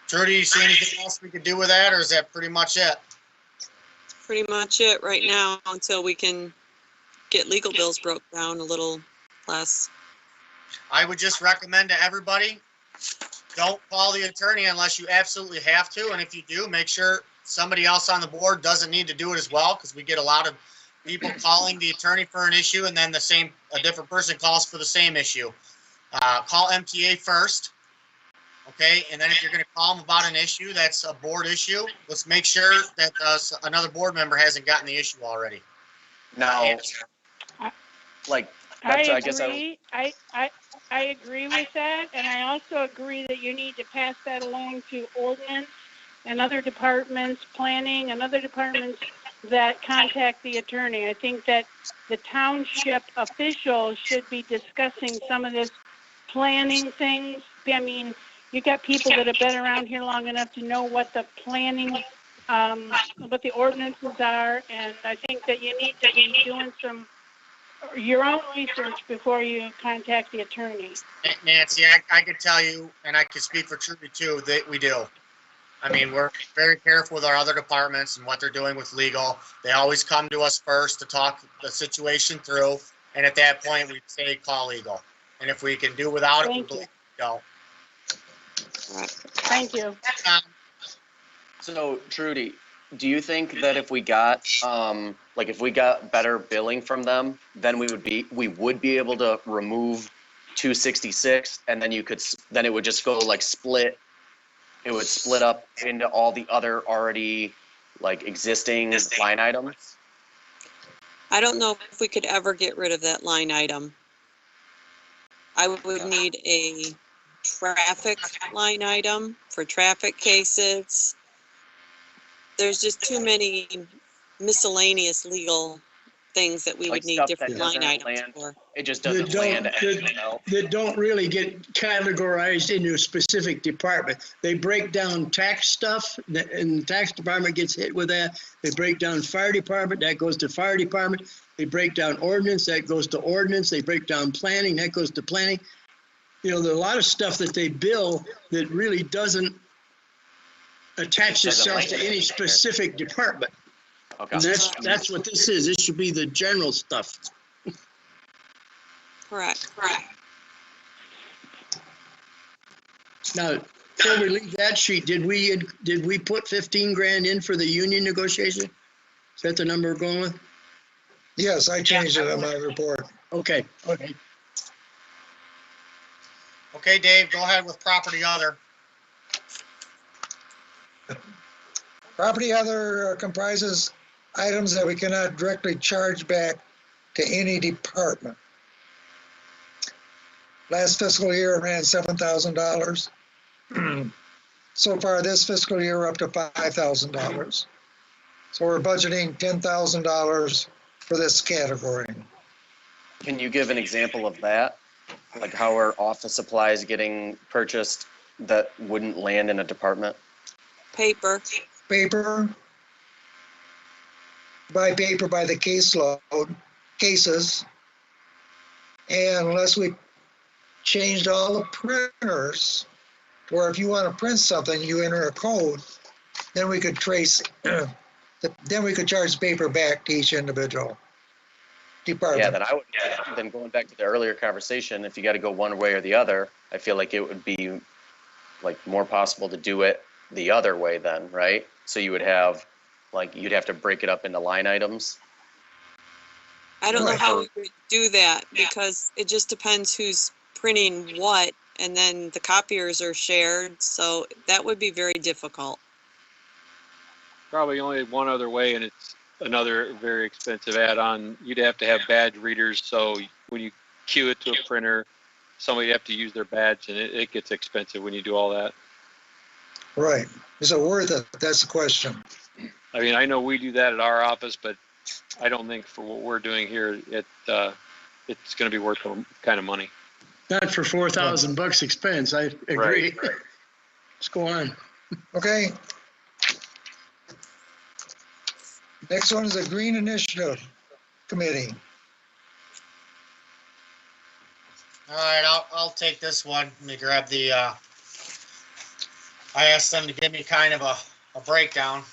Trudy, you see anything else we could do with that, or is that pretty much it? Pretty much it right now until we can get legal bills broke down a little less. I would just recommend to everybody, don't call the attorney unless you absolutely have to. And if you do, make sure somebody else on the board doesn't need to do it as well, because we get a lot of people calling the attorney for an issue and then a different person calls for the same issue. Call MTA first. Okay, and then if you're going to call them about an issue that's a board issue, let's make sure that another board member hasn't gotten the issue already. Now, like, that's, I guess agree. I agree with that, and I also agree that you need to pass that along to ordinance and other departments, planning and other departments that contact the attorney. I think that the township officials should be discussing some of this planning things. I mean, you got people that have been around here long enough to know what the planning, what the ordinances are, and I think that you need to be doing your own research before you contact the attorney. Nancy, I could tell you, and I could speak for Trudy too, that we do. I mean, we're very careful with our other departments and what they're doing with legal. They always come to us first to talk the situation through, and at that point, we say call legal. And if we can do without it, we Thank you. go. Thank you. so Trudy, do you think that if we got, like if we got better billing from them, then we would be able to remove 266 and then then it would just go like split. It would split up into all the other already like existing line items? I don't know if we could ever get rid of that line item. I would need a traffic line item for traffic cases. There's just too many miscellaneous legal things that we Like would need stuff different that line doesn't items land. for. It just doesn't land anything else. That don't really get categorized into a specific department. They break down tax stuff, and the tax department gets hit with that. They break down fire department, that goes to fire department. They break down ordinance, that goes to ordinance. They break down planning, that goes to planning. You know, there's a lot of stuff that they bill that really doesn't attach itself to any specific department. Okay. And that's what this is. This should be the general stuff. Correct. Now, before we leave that sheet, did we put 15 grand in for the union negotiation? Is that the number we're going with? Yes, I changed it on my report. Okay. Okay, Dave, go ahead with property other. Property other comprises items that we cannot directly charge back to any department. Last fiscal year, it ran $7,000. So far this fiscal year, we're up to $5,000. So we're budgeting $10,000 for this category. Can you give an example of that? Like how are office supplies getting purchased that wouldn't land in a department? Paper. Paper, buy paper by the cases. And unless we changed all the printers, where if you want to print something, you enter a code, then we could trace, then we could charge the paper back to each individual department. Yeah, then going back to the earlier conversation, if you got to go one way or the other, I feel like it would be like more possible to do it the other way then, right? So you would have, like, you'd have to break it up into line items. I don't know Right. how we would do that because it just depends who's printing what, and then the copiers are shared, so that would be very difficult. Probably only one other way, and it's another very expensive add-on. You'd have to have badge readers, so when you queue it to a printer, somebody have to use their badge, and it gets expensive when you do all that. Right. Is it worth it? That's the question. I mean, I know we do that at our office, but I don't think for what we're doing here, it's going to be worth the kind of money. Not for $4,000 expense, I agree. Let's go on. Okay. Next one is the Green Initiative Committee. All right, I'll take this one. Let me grab the, I asked them to give me kind of a breakdown.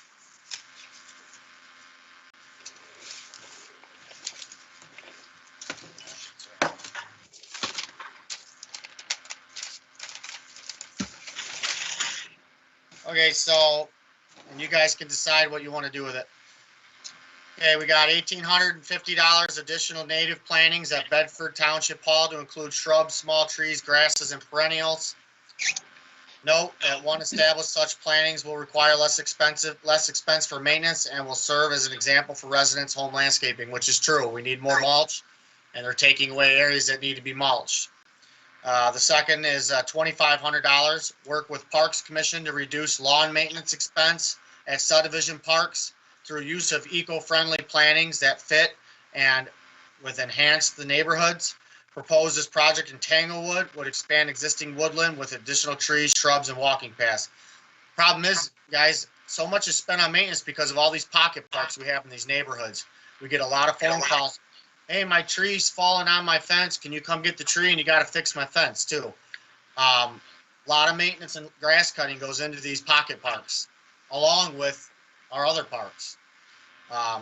Okay, so, and you guys can decide what you want to do with it. Okay, we got $1,850 additional native plantings at Bedford Township Hall to include shrubs, small trees, grasses, and perennials. Note that one established such plantings will require less expense for maintenance and will serve as an example for residents' home landscaping, which is true. We need more mulch, and they're taking away areas that need to be mulched. The second is $2,500. Work with Parks Commission to reduce lawn maintenance expense at subdivision parks through use of eco-friendly plantings that fit and with enhanced the neighborhoods. Proposed this project in Tanglewood would expand existing woodland with additional trees, shrubs, and walking paths. Problem is, guys, so much is spent on maintenance because of all these pocket parks we have in these neighborhoods. We get a lot of phone calls. Hey, my tree's falling on my fence. Can you come get the tree? And you got to fix my fence too. A lot of maintenance and grass cutting goes into these pocket parks, along with our other parks.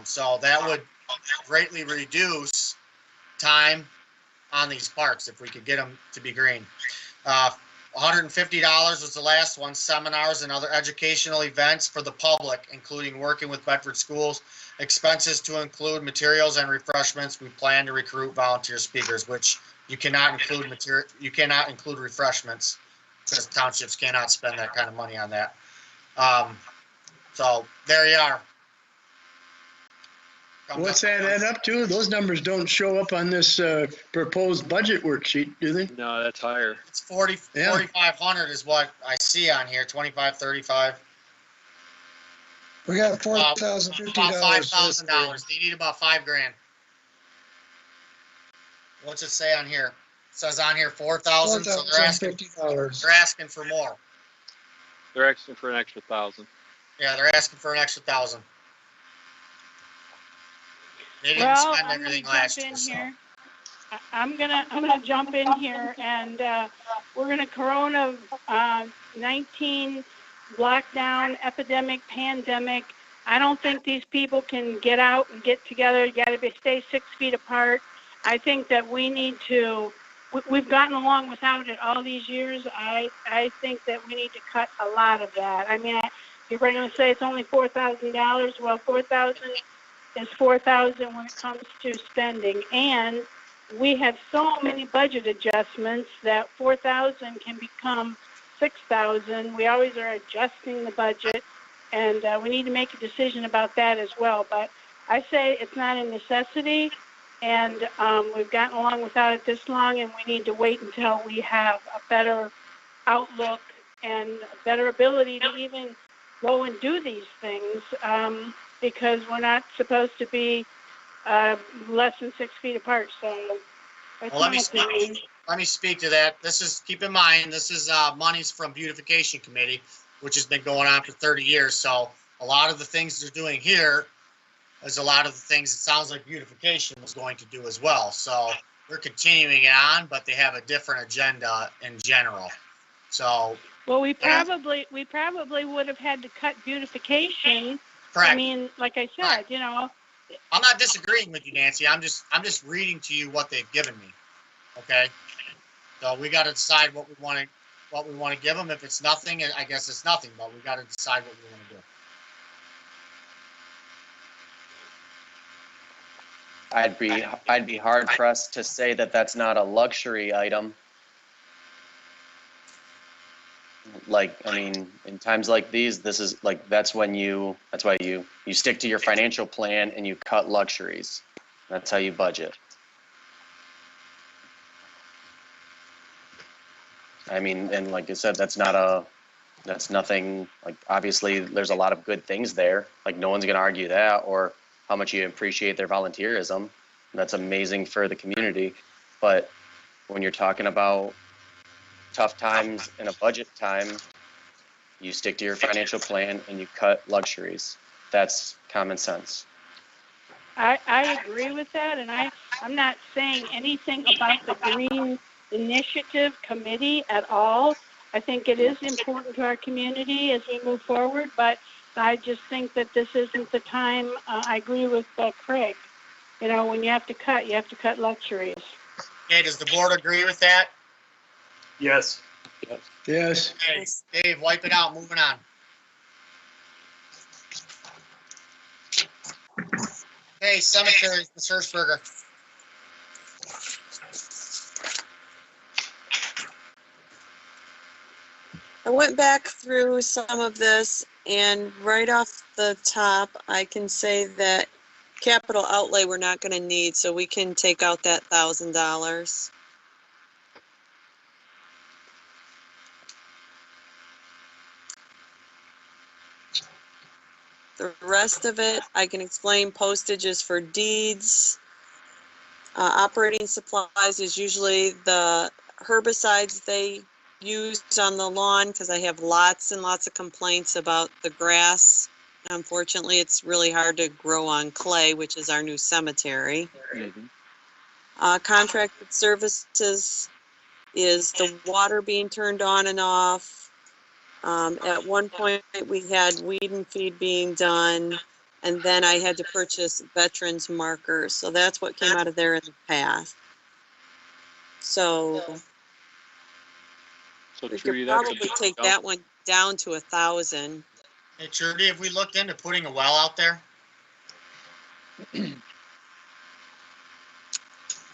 So that would greatly reduce time on these parks if we could get them to be green. $150 was the last one. Seminars and other educational events for the public, including working with Bedford schools. Expenses to include materials and refreshments. We plan to recruit volunteer speakers, which you cannot include refreshments because townships cannot spend that kind of money on that. So there you are. What's that add up to? Those numbers don't show up on this proposed budget worksheet, do they? No, that's higher. It's 4,500 is what I see on here. 2535. We got About $4,050. $5,000. They need about $5,000. What's it say on here? It says on here 4,000. So $4,050. they're asking for more. They're asking for an extra 1,000. Yeah, they're asking for an extra 1,000. They didn't Well, spend I'm gonna everything jump last in year. So. here. I'm gonna jump in here, and we're gonna Corona-19 lockdown, epidemic, pandemic. I don't think these people can get out and get together. You got to stay 6 feet apart. I think that we need to. We've gotten along without it all these years. I think that we need to cut a lot of that. I mean, you're going to say it's only $4,000. Well, 4,000 is 4,000 when it comes to spending, and we have so many budget adjustments that 4,000 can become 6,000. We always are adjusting the budget, and we need to make a decision about that as well. But I say it's not a necessity, and we've gotten along without it this long, and we need to wait until we have a better outlook and better ability to even go and do these things, because we're not supposed to be less than 6 feet apart. So that's Well, let my me opinion. let me speak to that. This is, keep in mind, this is monies from Beautification Committee, which has been going on for 30 years. So a lot of the things they're doing here is a lot of the things it sounds like Beautification was going to do as well. So they're continuing it on, but they have a different agenda in general. So, Well, we probably would have had to cut beautification. correct. I mean, like I said, you know, I'm not disagreeing with you, Nancy. I'm just reading to you what they've given me. Okay. So we got to decide what we want to give them. If it's nothing, I guess it's nothing, but we got to decide what we want to do. I'd be hard pressed to say that that's not a luxury item. Like, I mean, in times like these, this is like, that's why you stick to your financial plan and you cut luxuries. That's how you budget. I mean, and like I said, that's nothing, like, obviously there's a lot of good things there. Like, no one's going to argue that, or how much you appreciate their volunteerism. That's amazing for the community. But when you're talking about tough times in a budget time, you stick to your financial plan and you cut luxuries. That's common sense. I agree with that, and I'm not saying anything about the Green Initiative Committee at all. I think it is important to our community as we move forward, but I just think that this isn't the time. I agree with Craig. You know, when you have to cut luxuries. Okay, does the board agree with that? Yes. Yes. Okay, Dave, wipe it out. Moving on. Hey, cemeteries, Ms. Hirschberger. I went back through some of this, and right off the top, I can say that capital outlay we're not going to need, so we can take out that $1,000. The rest of it, I can explain. Postages for deeds. Operating supplies is usually the herbicides they use on the lawn, because I have lots and lots of complaints about the grass. Unfortunately, it's really hard to grow on clay, which is our new cemetery. Contracted services is the water being turned on and off. At one point, we had weed and feed being done, and then I had to purchase veterans markers. So that's what came out of there in the past. So we Trudy, could that probably take that one down to 1,000. Hey, Trudy, have we looked into putting a well out there?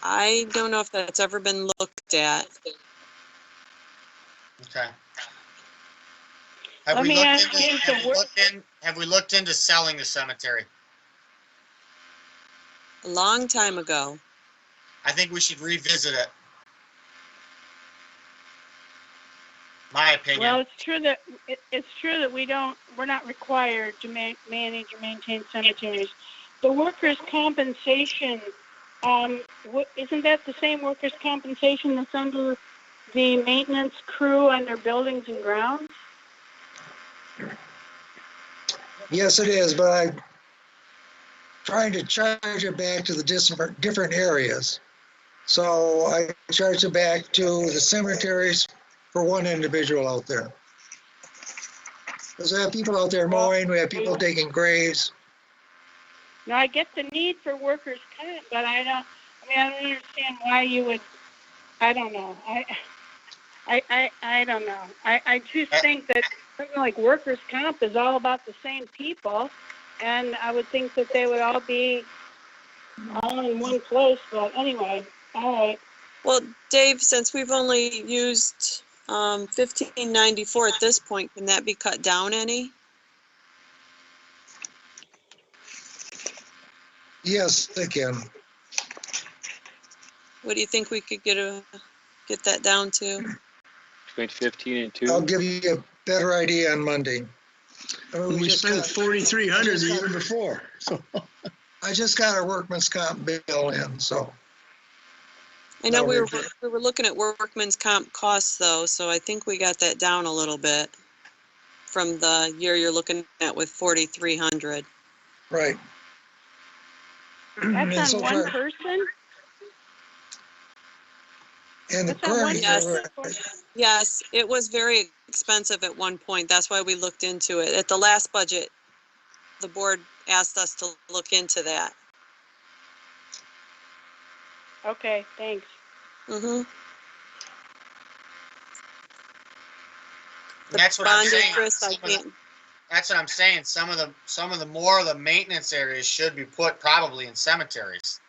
I don't know if that's ever been looked at. Okay. Let me ask you, Have we looked into selling the cemetery? A long time ago. I think we should revisit it. My opinion. Well, it's true that we're not required to manage or maintain cemeteries. The workers' compensation, isn't that the same workers' compensation that's under the maintenance crew under buildings and grounds? Yes, it is, but I'm trying to charge it back to the different areas. So I charge it back to the cemeteries for one individual out there. Because we have people out there mowing, we have people digging graves. Now, I get the need for workers' comp, but I don't understand why you would, I don't know. I don't know. I just think that something like workers' comp is all about the same people, and I would think that they would all be all in one place, but anyway, all right. Well, Dave, since we've only used 1594 at this point, can that be cut down any? Yes, they can. What do you think we could get that down to? between 15 and I'll 2. give you a better idea on Monday. We just spent got- 4,300 the year before, so. I just got a workman's comp bill in, so. I know No, we were looking at workman's comp costs though, so I think we got that down a little bit from the year you're looking at with 4,300. Right. And That's so on one far- person? In the That's on one current Yes. year, Yes, it was very expensive at one point. That's why we looked into it. At the last budget, the board asked us to look into that. Okay, thanks. Mm-hmm. And that's what I'm Bond saying. interest, I Some of the- can't, That's what I'm saying. Some of the more of the maintenance areas should be put probably in cemeteries.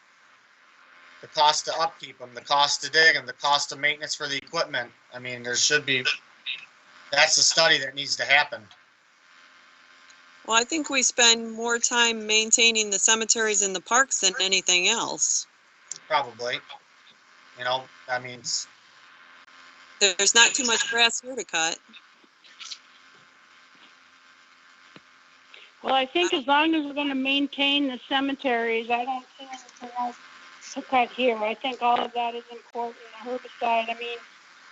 The cost to upkeep them, the cost to dig them, the cost of maintenance for the equipment. I mean, there should be, that's the study that needs to happen, well, I think we spend more time maintaining the cemeteries and the parks than anything else. probably. You know, I mean, There's not too much grass here to cut. Well, I think as long as we're gonna maintain the cemeteries, I don't see anything else to cut here. I think all of that is important. Herbicide, I mean,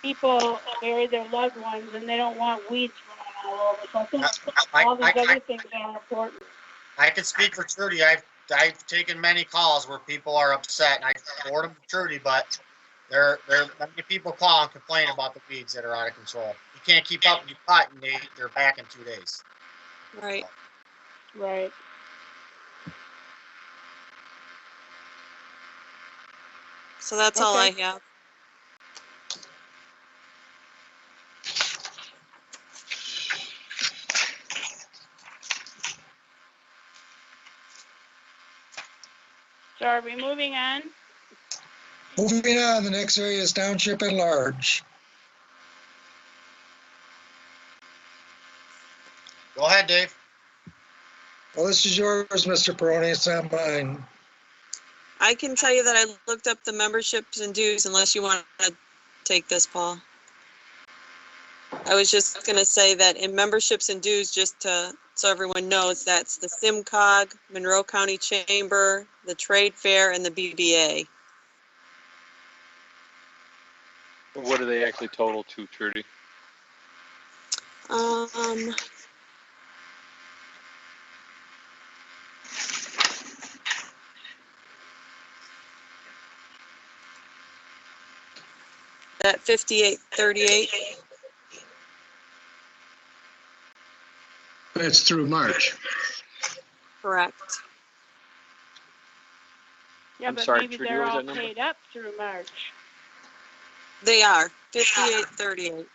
people bury their loved ones and they don't want weeds growing all over. So I think all these other things are important. I can speak for Trudy. I've taken many calls where people are upset, and I forward them to Trudy, but there many people call and complain about the weeds that are out of control. You can't keep up with your cut, and they're back in 2 days. Right. Right. So that's all I Okay. have. So are we moving on? moving on, the next area is township at large. Go ahead, Dave. Well, this is yours, Mr. Peroni, it's not mine. I can tell you that I looked up the memberships and dues unless you want to take this, Paul. I was just going to say that in memberships and dues, so everyone knows, that's the SimCog, Monroe County Chamber, the Trade Fair, and the BBA. What do they actually total to, Trudy? That 5838. That's through March. Correct. Yeah, I'm but sorry, maybe Trudy, they're what was all that number? paid up through March. They are 5838.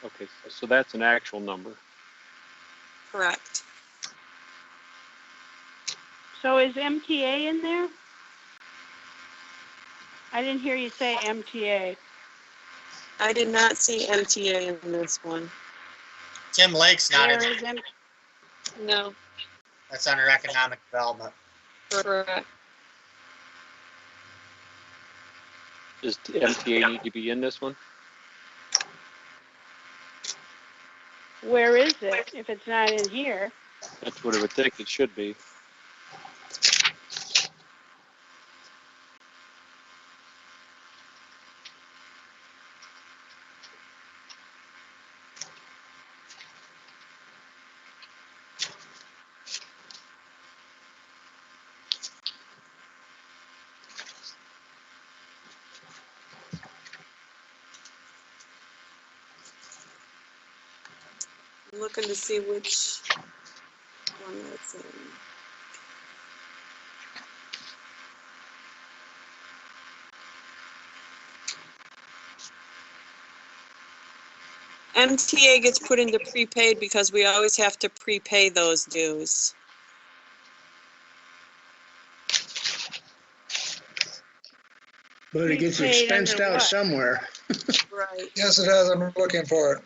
Okay, so that's an actual number. Correct. So is MTA in there? I didn't hear you say MTA. I did not see MTA in this one. Tim Lake's not in Where it. is M- No, That's under economic development. correct. Does MTA need to be in this one? Where is it if it's not in here? That's what I would think it should be. I'm looking to see which one that's in. MTA gets put into prepaid because we always have to prepay those dues. But it gets Prepaid expensed under out what? somewhere. Right. Yes, it has, I'm looking for it.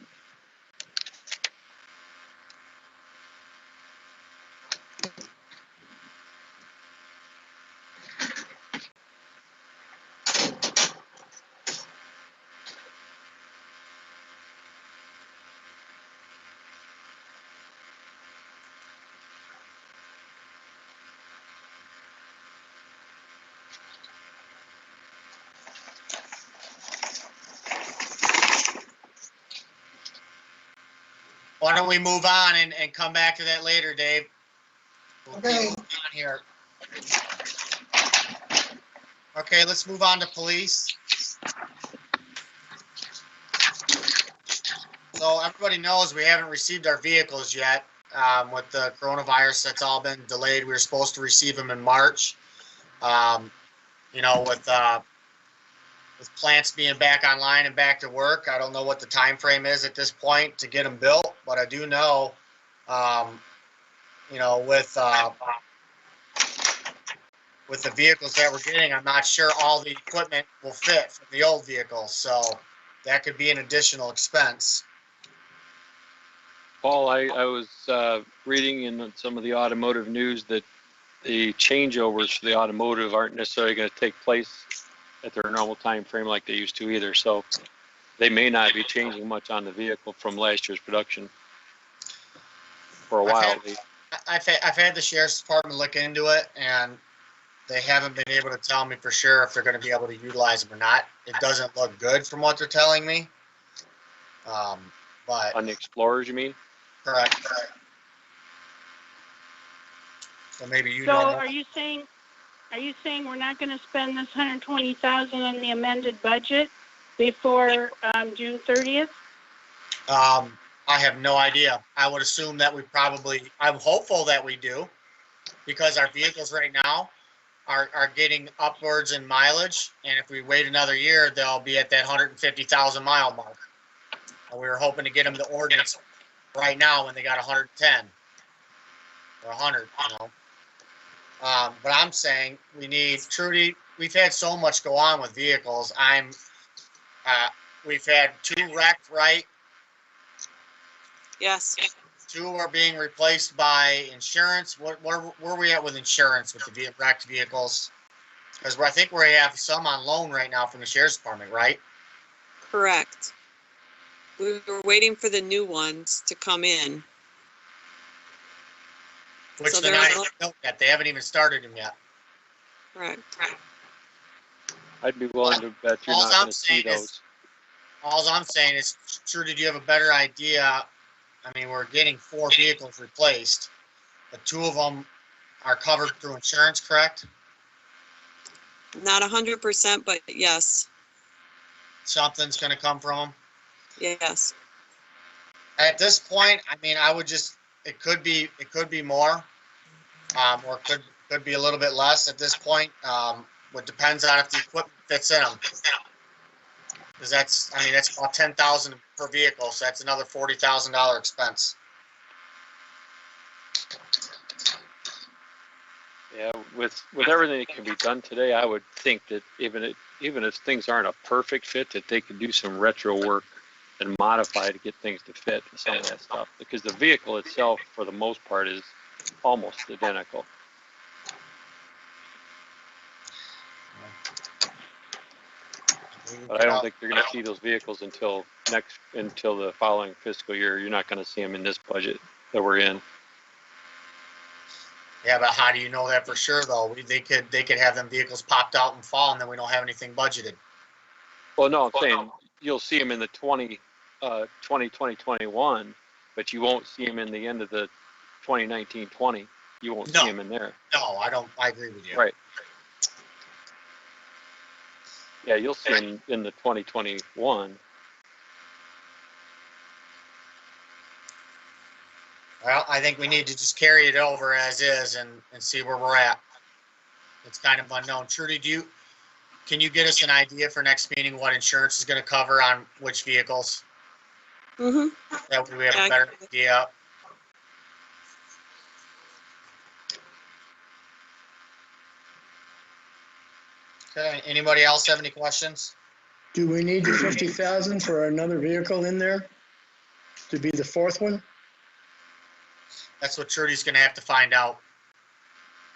Why don't we move on and come back to that later, Dave? We'll keep Okay. moving on here. Okay, let's move on to police. So everybody knows we haven't received our vehicles yet. With the coronavirus, that's all been delayed. We were supposed to receive them in March. You know, with plants being back online and back to work, I don't know what the time frame is at this point to get them built, but I do know, you know, with the vehicles that we're getting, I'm not sure all the equipment will fit from the old vehicles, so that could be an additional expense. Paul, I was reading in some of the automotive news that the changeovers for the automotive aren't necessarily going to take place at their normal time frame like they used to either. So they may not be changing much on the vehicle from last year's production for a while. I've had the sheriff's department look into it, and they haven't been able to tell me for sure if they're going to be able to utilize them or not. It doesn't look good from what they're telling me. But On the Explorers, you mean? correct. So maybe you So know. are you saying we're not going to spend this 120,000 in the amended budget before June 30th? I have no idea. I would assume that I'm hopeful that we do, because our vehicles right now are getting upwards in mileage, and if we wait another year, they'll be at that 150,000 mile mark. And we were hoping to get them the ordinance right now when they got 110 or 100, you know. But I'm saying we need, Trudy, we've had so much go on with vehicles. We've had 2 wrecked, right? Yes. 2 are being replaced by insurance. Where we at with insurance with the wrecked vehicles? Because I think we have some on loan right now from the sheriff's department, right? Correct. We were waiting for the new ones to come in. Which So they're they're not on- even built yet. They haven't even started them yet. Correct. I'd be willing to bet you're All not I'm going to see saying is- those. All I'm saying is, Trudy, do you have a better idea? I mean, we're getting 4 vehicles replaced, but 2 of them are covered through insurance, correct? Not 100%, but yes. Something's going to come from them. Yes. At this point, I mean, I would just, it could be more, or it could be a little bit less at this point. What depends on if the equipment fits in them. Because that's about 10,000 per vehicle, so that's another $40,000 expense. Yeah, with everything that can be done today, I would think that even if things aren't a perfect fit, that they could do some retro work and modify to get things to fit and some of that stuff. Because the vehicle itself, for the most part, is almost identical. But I don't think they're going to see those vehicles until the following fiscal year. You're not going to see them in this budget that we're in. Yeah, but how do you know that for sure, though? They could have them vehicles popped out in fall, and then we don't have anything budgeted. Well, no, I'm saying you'll see them in the 2021, but you won't see them in the end of the 2019-20. You won't see them in there. No, I don't. I agree with you. Right. Yeah, you'll see them in the 2021. Well, I think we need to just carry it over as is and see where we're at. It's kind of unknown. Trudy, can you get us an idea for next meeting what insurance is going to cover on which vehicles? Mm-hmm. That way we have a better idea. Okay, anybody else have any questions? Do we need the 50,000 for another vehicle in there to be the 4th one? That's what Trudy's going to have to find out.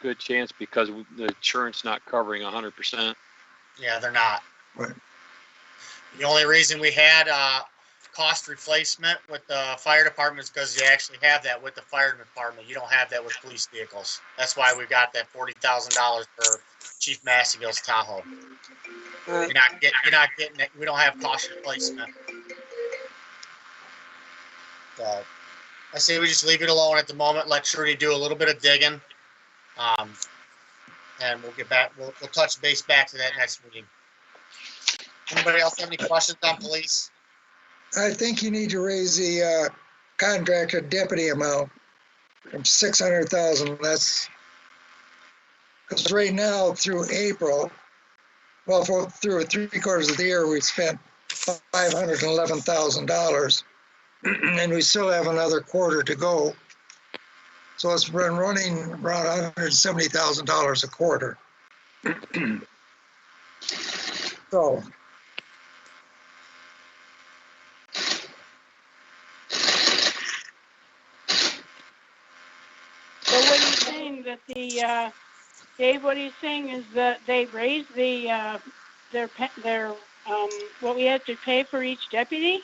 Good chance because the insurance not covering 100%. Yeah, they're not. Right. The only reason we had cost replacement with the fire department is because you actually have that with the fire department. You don't have that with police vehicles. That's why we got that $40,000 for Chief Massagill's Tahoe. Right. You're not getting it. We don't have cost replacement. So I say we just leave it alone at the moment, let Trudy do a little bit of digging. And we'll get back, we'll touch base back to that next meeting. Anybody else have any questions on police? I think you need to raise the contracted deputy amount from 600,000. That's because right now through April, well, through 3/4 of the year, we've spent $511,000, and we still have another quarter to go. So it's been running around $170,000 a quarter. So. So what he's saying that the, Dave, what he's saying is that they raised the, their, what we had to pay for each deputy?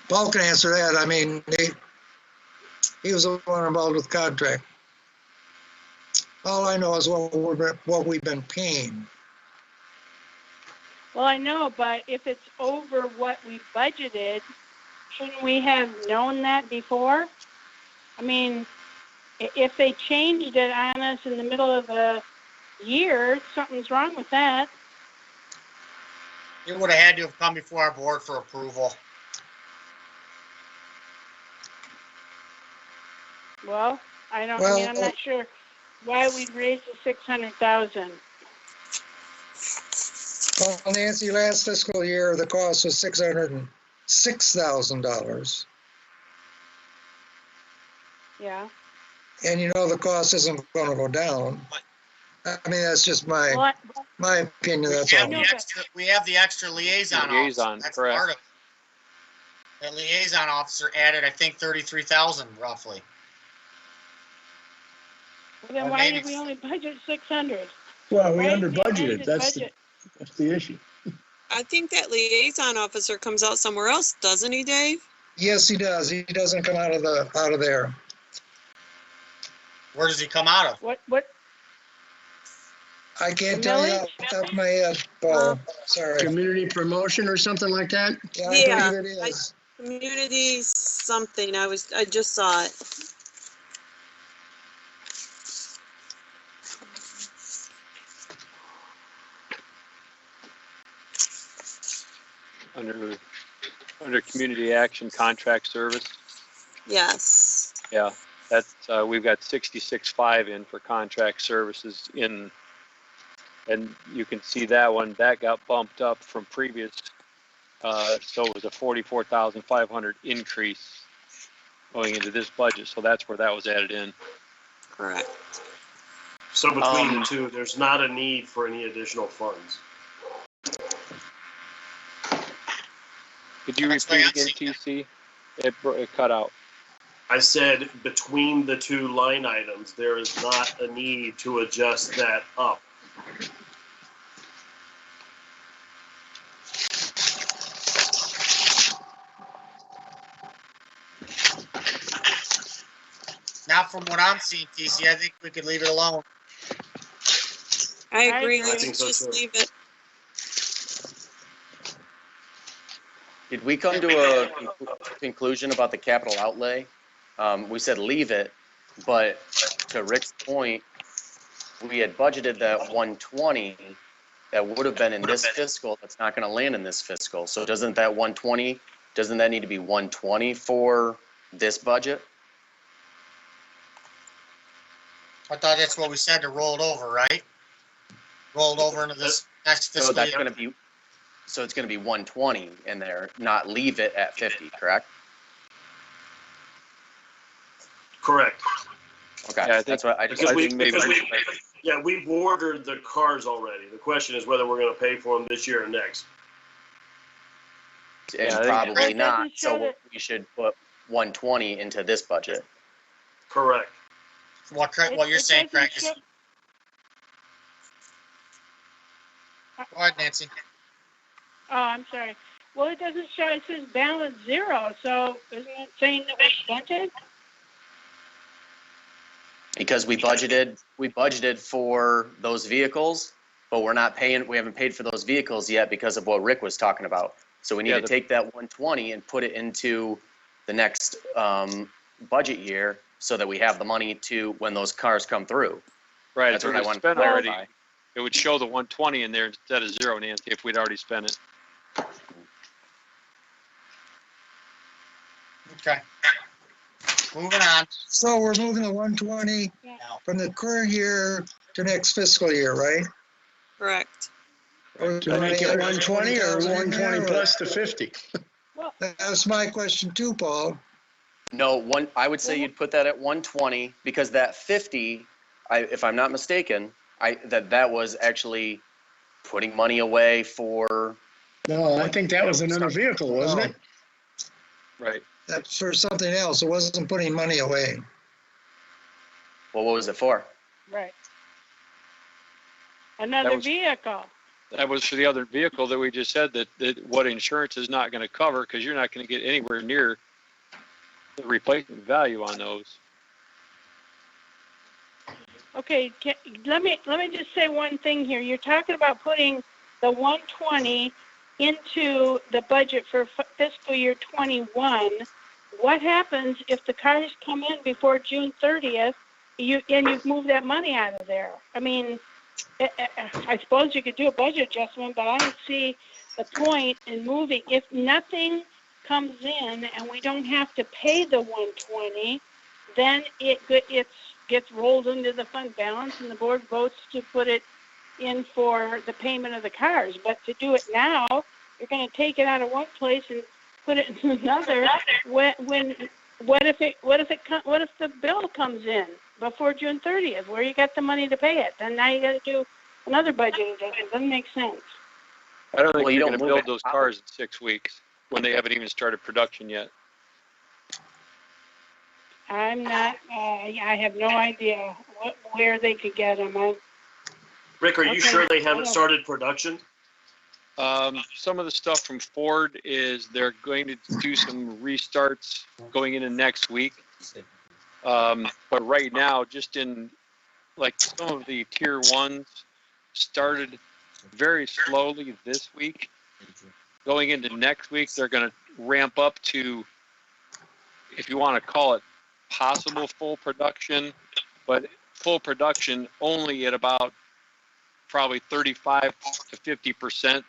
Paul can answer that. I mean, he was the one involved with the contract. All I know is what we've been paying. Well, I know, but if it's over what we budgeted, shouldn't we have known that before? I mean, if they changed it on us in the middle of the year, something's wrong with that. It would have had to have come before our board for approval. Well, I don't, I Well, mean, I'm not sure why we'd raise the 600,000. Well, Nancy, last fiscal year, the cost was $606,000. Yeah. And you know the cost isn't going to go down. I mean, that's just my opinion. That's all. We have the extra liaison officer. That's correct. part of it. That liaison officer added, I think, 33,000 roughly. Well, then why did we only budget 600? Well, we Why is under the budgeted. amended That's budget? the issue. I think that liaison officer comes out somewhere else, doesn't he, Dave? Yes, he does. He doesn't come out of there. Where does he come out of? What? I can't tell you off the top of my head, Paul. Sorry. Community promotion or something like that? Yeah, I Yeah, believe it is. Community something. I just saw it. Under community action contract service. Yes. Yeah, that's, we've got 66.5 in for contract services in, and you can see that one, that got bumped up from previous. So it was a 44,500 increase going into this budget. So that's where that was added in. Correct. So between the two, there's not a need for any additional funds. Could you repeat again, TC? It cut out. I said between the two line items, there is not a need to adjust that up. Now, from what I'm seeing, TC, I think we could leave it alone. I agree. I Let's think so, just too. leave it. Did we come to a conclusion about the capital outlay? We said leave it, but to Rick's point, we had budgeted that 120 that would have been in this fiscal. That's not going to land in this fiscal. So doesn't that 120, doesn't that need to be 120 for this budget? I thought that's what we said to roll it over, right? Roll it over into this next So fiscal that's year. going to be, so it's going to be 120 in there, not leave it at 50, correct? Correct. Okay, Yeah, I think- that's what I just. Because maybe- we've ordered the cars already. The question is whether we're going to pay for them this year or next. And Yeah, I think- probably That not, doesn't show so that- we should put 120 into this budget. Correct. What you're saying, Craig, is, Show- go ahead, Nancy. Oh, I'm sorry. Well, it doesn't show, it says balance 0, so isn't it saying that we spent it? Because we budgeted for those vehicles, but we haven't paid for those vehicles yet because of what Rick was talking about. So we need Yeah, to take that 120 and put it into the next budget year so that we have the money to when those cars come through. Right, That's if what it I was want to spent already, clarify. it would show the 120 in there instead of 0, Nancy, if we'd already spent it. Okay. Moving on. So we're moving the 120 from the current year to next fiscal year, right? Correct. Or To make it 120 or 120,000 in 120 there, or- plus the 50? That's my question too, Paul. No, I would say you'd put that at 120 because that 50, if I'm not mistaken, that was actually putting money away for. No, I think that was another vehicle, wasn't it? Right. That's for something else. It wasn't putting money away. Well, what was it for? Right. Another was- vehicle. That was for the other vehicle that we just said that what insurance is not going to cover because you're not going to get anywhere near the replacement value on those. Okay, let me just say one thing here. You're talking about putting the 120 into the budget for fiscal year 21. What happens if the cars come in before June 30th, you've moved that money out of there? I mean, I suppose you could do a budget adjustment, but I don't see the point in moving. If nothing comes in and we don't have to pay the 120, then it gets rolled into the fund balance and the board votes to put it in for the payment of the cars. But to do it now, you're going to take it out of one place and put it in another. What if the bill comes in before June 30th, where you got the money to pay it? Then now you got to do another budget adjustment. Doesn't make sense. I don't think Well, you you're don't going to move build it those out. cars in 6 weeks when they haven't even started production yet. I'm not. I have no idea where they could get them. Rick, are you Okay. sure they haven't started production? Some of the stuff from Ford is they're going to do some restarts going into next week. But right now, just in like some of the tier ones started very slowly this week. Going into next week, they're going to ramp up to, if you want to call it possible full production, but full production only at about probably 35 to 50%,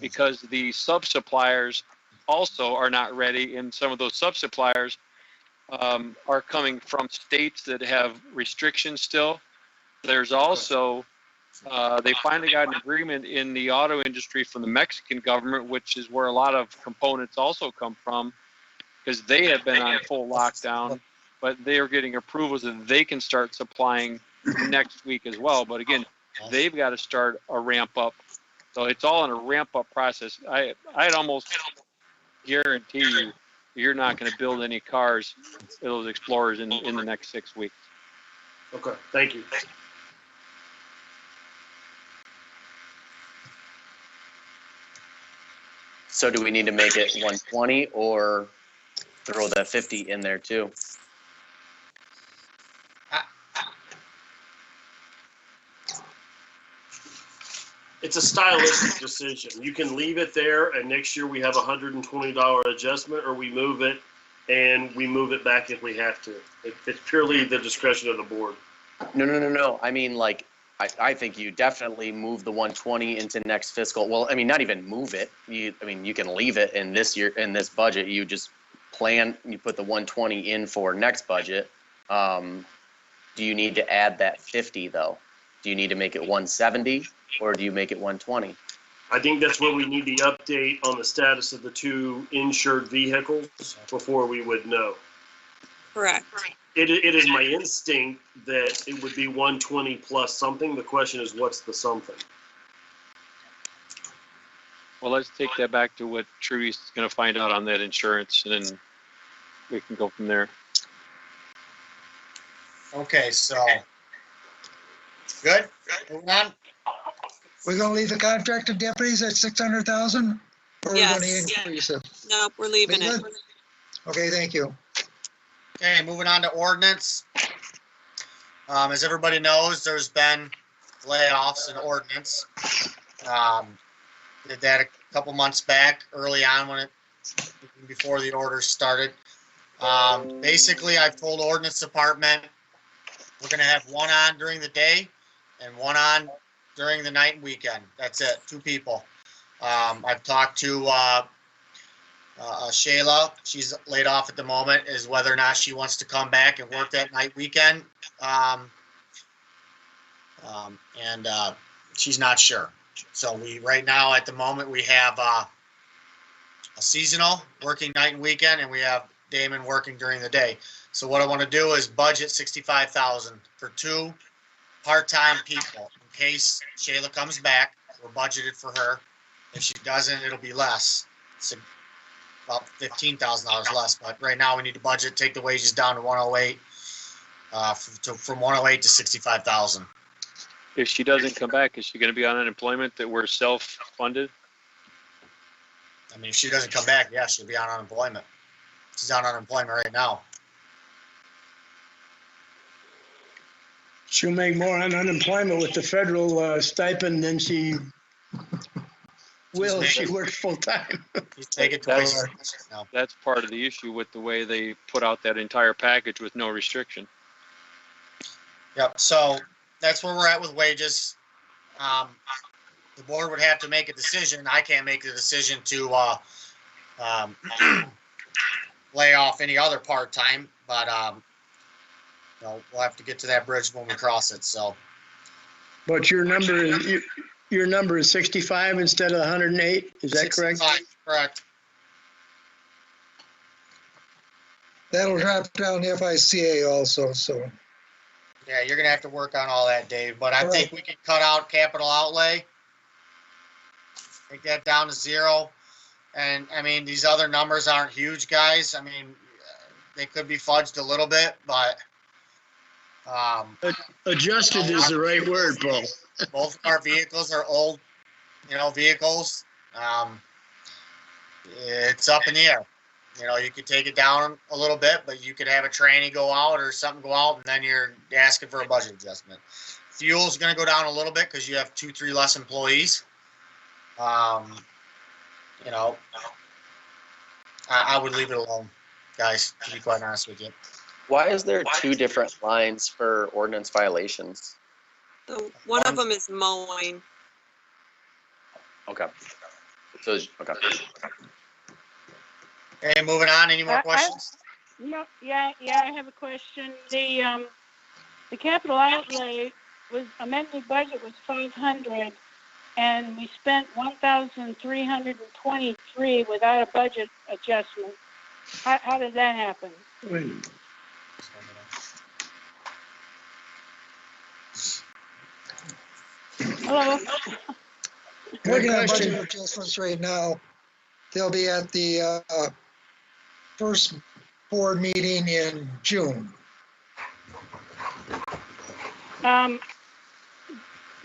because the sub-suppliers also are not ready, and some of those sub-suppliers are coming from states that have restrictions still. There's also, they finally got an agreement in the auto industry from the Mexican government, which is where a lot of components also come from, because they have been on full lockdown, but they are getting approvals that they can start supplying next week as well. But again, they've got to start a ramp up. So it's all in a ramp up process. I'd almost guarantee you, you're not going to build any cars, those Explorers, in the next 6 weeks. Okay, thank you. So do we need to make it 120 or throw that 50 in there too? It's a stylistic decision. You can leave it there and next year we have a $120 adjustment, or we move it and we move it back if we have to. It's purely the discretion of the board. No. I mean, like, I think you definitely move the 120 into next fiscal. Well, I mean, not even move it. You can leave it in this year, in this budget. You just you put the 120 in for next budget. Do you need to add that 50 though? Do you need to make it 170 or do you make it 120? I think that's where we need the update on the status of the two insured vehicles before we would know. Correct. It is my instinct that it would be 120 plus something. The question is, what's the something? Well, let's take that back to what Trudy's going to find out on that insurance, and then we can go from there. Okay, so. Good? Moving on? We're gonna leave the contracted deputies at 600,000? Or we're gonna Yes. increase it? Nope, we're leaving it. Leave Okay, thank you. Okay, moving on to ordinance. As everybody knows, there's been layoffs in ordinance. Did that couple months back, early on before the orders started. Basically, I've told ordinance department, we're gonna have one on during the day and one on during the night and weekend. That's it, 2 people. I've talked to, Shayla, she's laid off at the moment, is whether or not she wants to come back and work that night weekend. She's not sure. So right now, at the moment, we have, a seasonal working night and weekend, and we have Damon working during the day. So what I want to do is budget 65,000 for 2 part-time people. In case Shayla comes back, we're budgeted for her. If she doesn't, it'll be less. It's about $15,000 less, but right now we need to budget, take the wages down to 108, from 108 to 65,000. If she doesn't come back, is she gonna be on unemployment that we're self-funded? I mean, if she doesn't come back, yeah, she'll be on unemployment. She's on unemployment right now. She'll make more on unemployment with the federal stipend than she will if she works full-time. She's taking twice as much now. That's part of the issue with the way they put out that entire package with no restriction. Yep, so that's where we're at with wages. The board would have to make a decision. I can't make the decision to, lay off any other part-time, but, we'll have to get to that bridge when we cross it, so. But your number is 65 instead of 108, is that correct? 65, correct. That'll drop down the FICA also, so. Yeah, you're gonna have to work on all that, Dave, but I think we can cut out capital outlay. Take that down to 0. And I mean, these other numbers aren't huge, guys. I mean, they could be fudged a little bit, but, Adjusted is the right word, Paul. both of our vehicles are old, vehicles. It's up in the air. You could take it down a little bit, but you could have a tranny go out or something go out, and then you're asking for a budget adjustment. Fuel's gonna go down a little bit because you have 2-3 less employees. I would leave it alone, guys, to be quite honest with you. Why is there 2 different lines for ordinance violations? One of them is mowing. Okay. So, okay. Okay, moving on. Any more questions? No, yeah, I have a question. The capital outlay amended budget was 500, and we spent 1,323 without a budget adjustment. How did that happen? Hello? Looking at budget adjustments right now, they'll be at the first board meeting in June.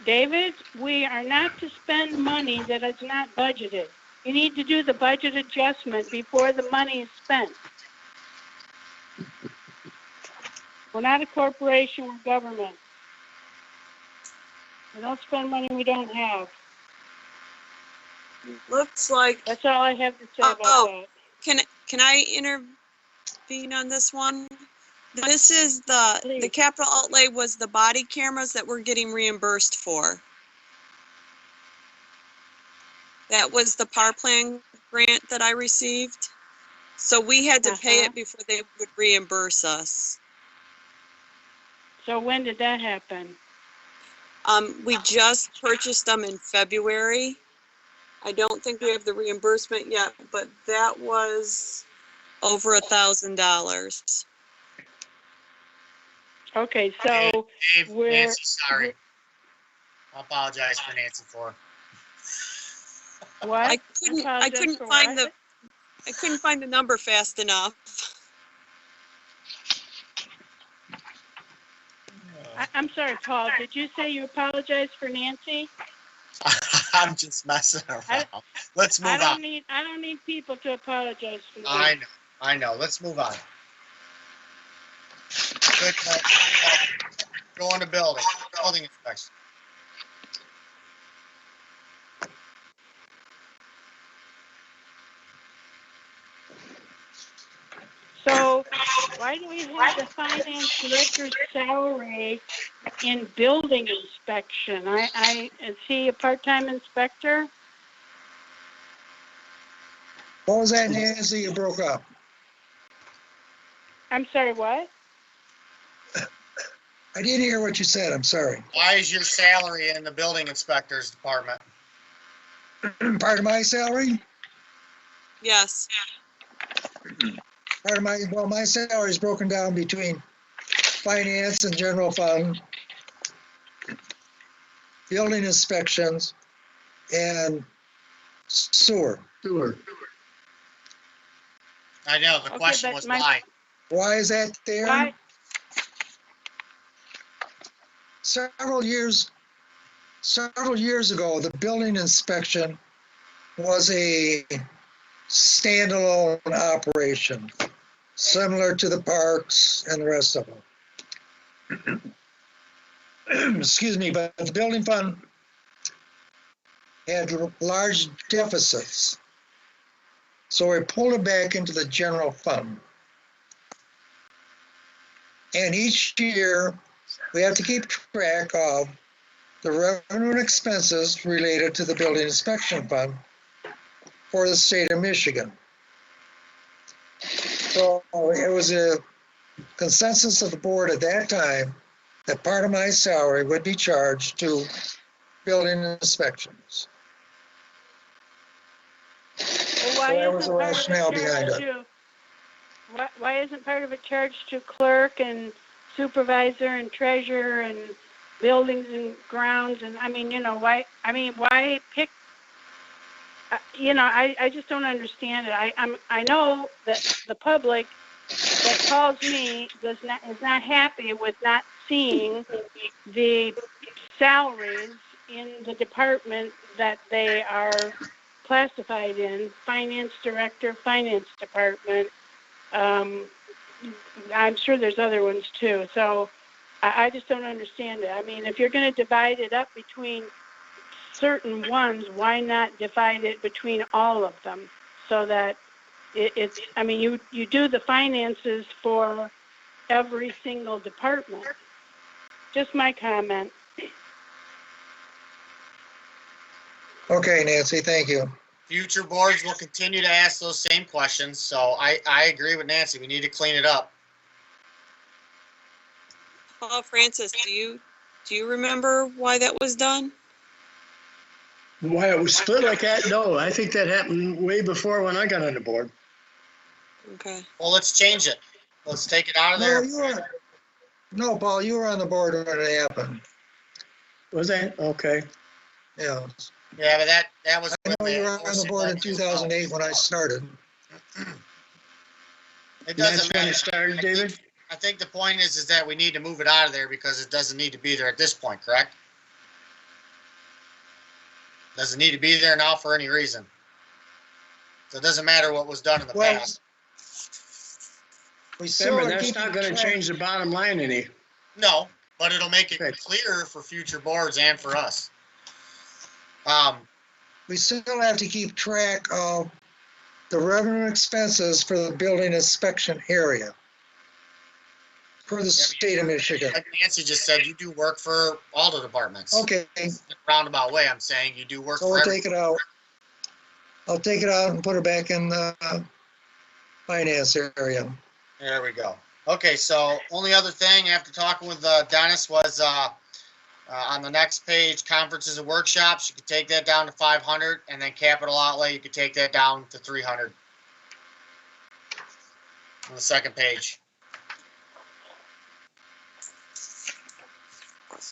David, we are not to spend money that is not budgeted. You need to do the budget adjustment before the money is spent. We're not a corporation, we're government. We don't spend money we don't have. Looks like, That's all I have to say about that. can I intervene on this one? This is the Please. capital outlay was the body cameras that we're getting reimbursed for. That was the power plan grant that I received. So we had to pay it before they would reimburse us. So when did that happen? We just purchased them in February. I don't think we have the reimbursement yet, but that was over $1,000. Okay, so Dave, we're- Nancy, sorry. I apologize for Nancy for. what? I couldn't for find what? I couldn't find the number fast enough. I'm sorry, Paul. Did you say you apologized for Nancy? I'm just messing around. Let's move I on. don't need people to apologize for me. I know. Let's move on. Good, go on to building inspection. Why do we have the finance director's salary in building inspection? Is he a part-time inspector? What was that, Nancy? You broke up. I'm sorry, what? I didn't hear what you said. I'm sorry. Why is your salary in the building inspector's department? Part of my salary? Yes. Part of my salary is broken down between finance and general fund, building inspections, and sewer. I know, the Okay, question but was my- why. Why is that there? Why? Several years ago, the building inspection was a standalone operation, similar to the parks and the rest of them. Excuse me, but the building fund had large deficits. So we pulled it back into the general fund. And each year, we have to keep track of the revenue and expenses related to the building inspection fund for the state of Michigan. So it was a consensus of the board at that time that part of my salary would be charged to building inspections. Well, why So that was isn't the part of it rationale behind charged it. to- Why isn't part of it charged to clerk and supervisor and treasurer and buildings and grounds? And I mean, why pick, I just don't understand it. I know that the public that calls me is not happy with not seeing the salaries in the department that they are classified in, finance director, finance department. I'm sure there's other ones too. So I just don't understand it. I mean, if you're going to divide it up between certain ones, why not divide it between all of them so that it's, I mean, you do the finances for every single department. Just my comment. Okay, Nancy, thank you. Future boards will continue to ask those same questions, so I agree with Nancy, we need to clean it up. Paul Francis, do you remember why that was done? Why it was split like that? No, I think that happened way before when I got on the board. Okay. Well, let's change it. Let's take it out of there. No, Paul, you were on the board when it happened. Was that? Okay. Yeah. Yeah, but that was. I know you were on the board in 2008 when I started. It That's doesn't when matter. it started, David? I think the point is that we need to move it out of there because it doesn't need to be there at this point, correct? Doesn't need to be there now for any reason. So it doesn't matter what was done in the Well, past. We still Remember, are that's keeping not gonna track. change the bottom line any. No, but it'll make it Okay. clearer for future boards and for us. We still have to keep track of the revenue and expenses for the building inspection area for the state of Michigan. Like Nancy just said, you do work for all the departments. Okay, In a roundabout way, I'm saying you do work so for we'll everyone. take it out. I'll take it out and put it back in the finance area. There we go. Okay, so only other thing after talking with Dennis was on the next page, conferences and workshops, you could take that down to 500, and then capital outlay, you could take that down to 300. On the second page.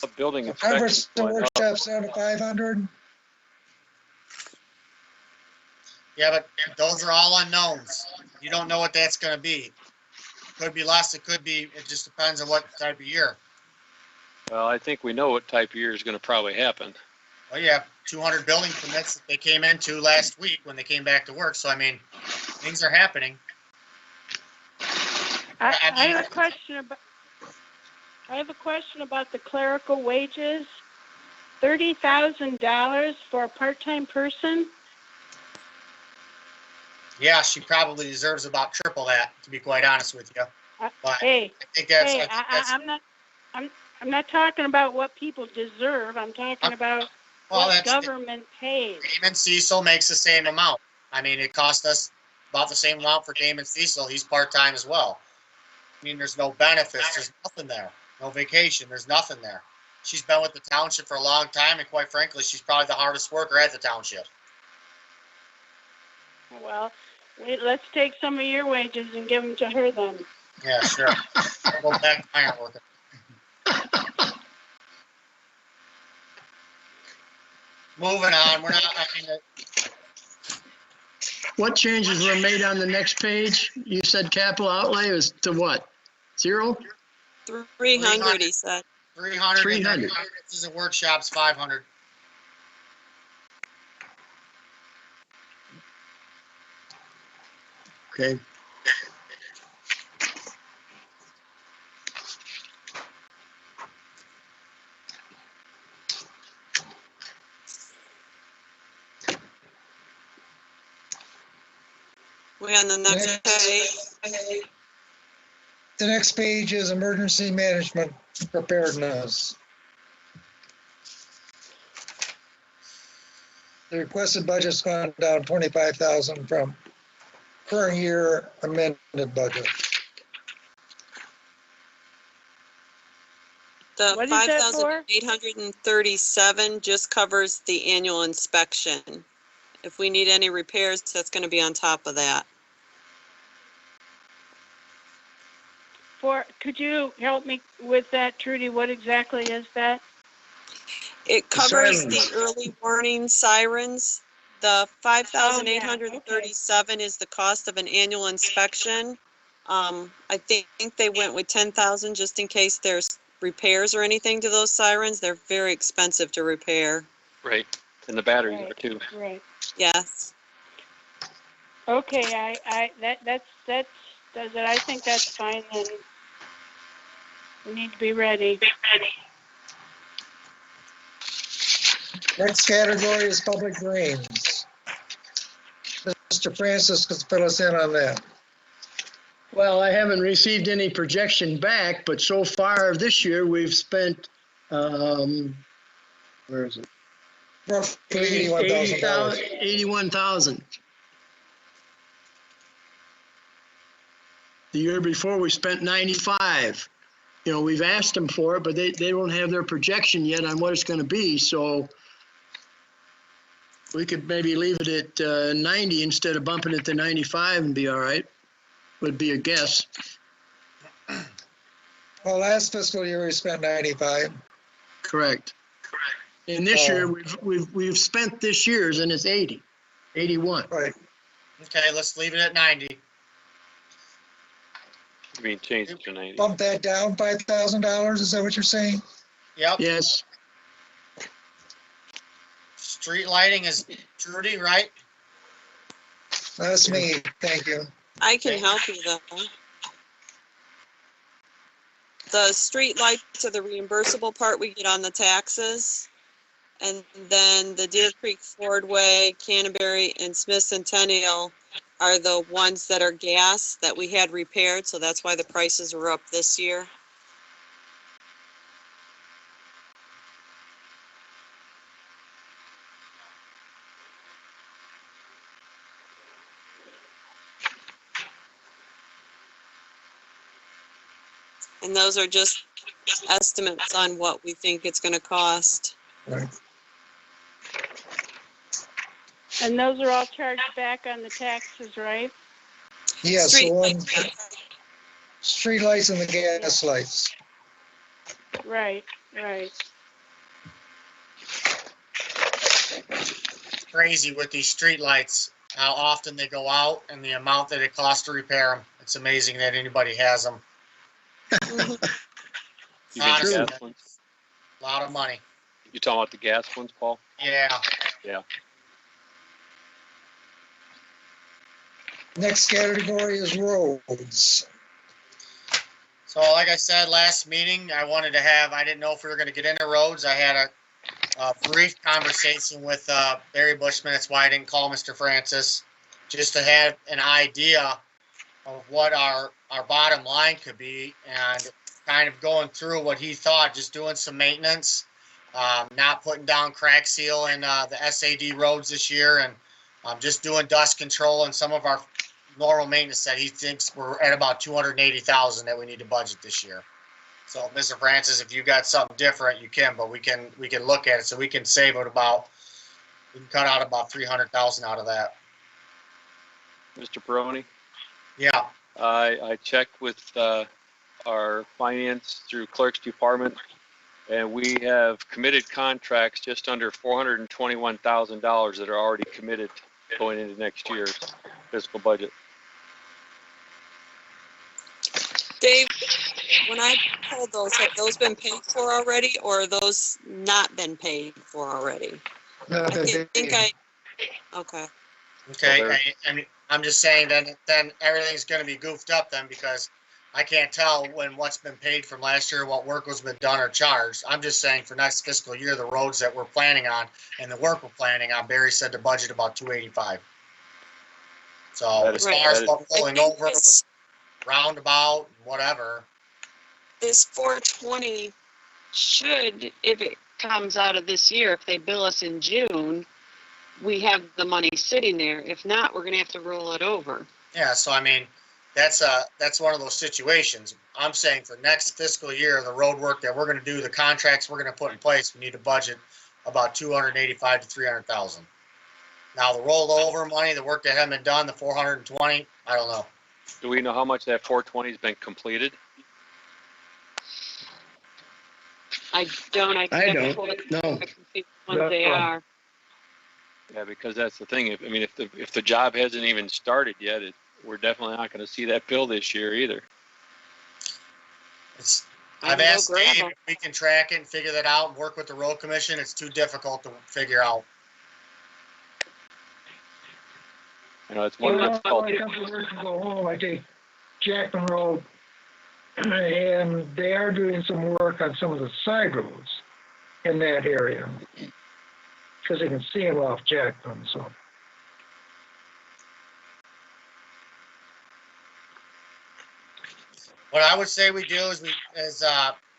A building Conference inspection. and workshops down to 500. Yeah, but those are all unknowns. You don't know what that's gonna be. Could be less, it could be, it just depends on what type of year. Well, I think we know what type of year is going to probably happen. Well, yeah, 200 building permits that they came into last week when they came back to work, so I mean, things are happening. I have a question about the clerical wages. $30,000 for a part-time person? Yeah, she probably deserves about triple that, to be quite honest with you. But Hey, I think that's, hey, I'm not talking about what people deserve. I'm talking about well, what that's, government pays. Damon Cecil makes the same amount. I mean, it cost us about the same amount for Damon Cecil. He's part-time as well. I mean, there's no benefits. There's nothing there. No vacation. There's nothing there. She's been with the township for a long time, and quite frankly, she's probably the hardest worker at the township. Well, let's take some of your wages and give them to her then. Yeah, sure. I'll go back to iron working. Moving on, we're not, I mean, What changes were made on the next page? You said capital outlay was to what? 0? 300, he said. 300. 300. This is a workshop's 500. Okay. We on the next page. The next page is emergency management preparedness. The requested budget's gone down 25,000 from current year amended budget. The What is that for? 5,837 just covers the annual inspection. If we need any repairs, that's going to be on top of that. Could you help me with that, Trudy? What exactly is that? It covers Sirens. the early warning sirens. The 5,837 is the cost of an annual inspection. I think they went with 10,000 just in case there's repairs or anything to those sirens. They're very expensive to repair. Right, and the batteries are too. Right. Yes. Okay, that does it. I think that's fine then. We need to be ready. Next category is public drains. Mr. Francis could fill us in on that. Well, I haven't received any projection back, but so far this year, we've spent, where is it? Roughly $81,000. 81,000. The year before, we spent 95. You know, we've asked them for it, but they don't have their projection yet on what it's gonna be, so we could maybe leave it at 90 instead of bumping it to 95 and be all right, would be a guess. Well, last fiscal year, we spent 95. Correct. And this year, we've spent this year's and it's 80, 81. Right. Okay, let's leave it at 90. I mean, change it to 90. Bump that down $5,000, is that what you're saying? Yep. Yes, Street lighting is Trudy, right? That's me, thank you. I can help you though. The street lights are the reimbursable part we get on the taxes. And then the Deer Creek Fordway, Canterbury, and Smith Centennial are the ones that are gas that we had repaired, so that's why the prices are up this year. And those are just estimates on what we think it's gonna cost. Right. And those are all charged back on the taxes, right? Yes, Street the one, lights. street lights and the gas lights. Right. Crazy with these street lights, how often they go out and the amount that it costs to repair them. It's amazing that anybody has them. Mhm. You mean Honestly, the gas ones? A lot of money. You talking about the gas ones, Paul? Yeah. Yeah. Next category is roads. So like I said, last meeting, I didn't know if we were gonna get into roads. I had a brief conversation with Barry Bushman. That's why I didn't call Mr. Francis, just to have an idea of what our bottom line could be, and kind of going through what he thought, just doing some maintenance, not putting down crack seal in the SAD roads this year, and just doing dust control and some of our normal maintenance that he thinks we're at about 280,000 that we need to budget this year. So, Mr. Francis, if you got something different, you can, but we can look at it, so we can save it we can cut out about 300,000 out of that. Mr. Peroni? Yeah. I checked with our finance through clerk's department, and we have committed contracts just under $421,000 that are already committed going into next year's fiscal budget. Dave, when I pulled those, have those been paid for already, or are those not been paid for already? Okay. Okay, So I mean, I'm just saying then everything's gonna be goofed up then, because I can't tell when what's been paid from last year, what work was been done or charged. I'm just saying for next fiscal year, the roads that we're planning on and the work we're planning on, Barry said the budget about 285. So That as is- far as that what is- we're rolling over, with roundabout, whatever, This 420, Should, if it comes out of this year, if they bill us in June, we have the money sitting there. If not, we're gonna have to roll it over. yeah, so I mean, that's one of those situations. I'm saying for next fiscal year, the road work that we're gonna do, the contracts we're gonna put in place, we need to budget about 285 to 300,000. Now, the rollover money, the work that hasn't been done, the 420, I don't know. Do we know how much that 420 has been completed? I don't. I don't, no. I can see what they are. Yeah, because that's the thing. If the job hasn't even started yet, we're definitely not going to see that bill this year either. I've I can go asked grab Dave them. if we can track it and figure that out and work with the road commission. It's too difficult to figure out. You know, it's more Well, difficult. I come to work and go home, I take Jackman Road, and they are doing some work on some of the side roads in that area. Because they can see them off Jackman, so. What I would say we do is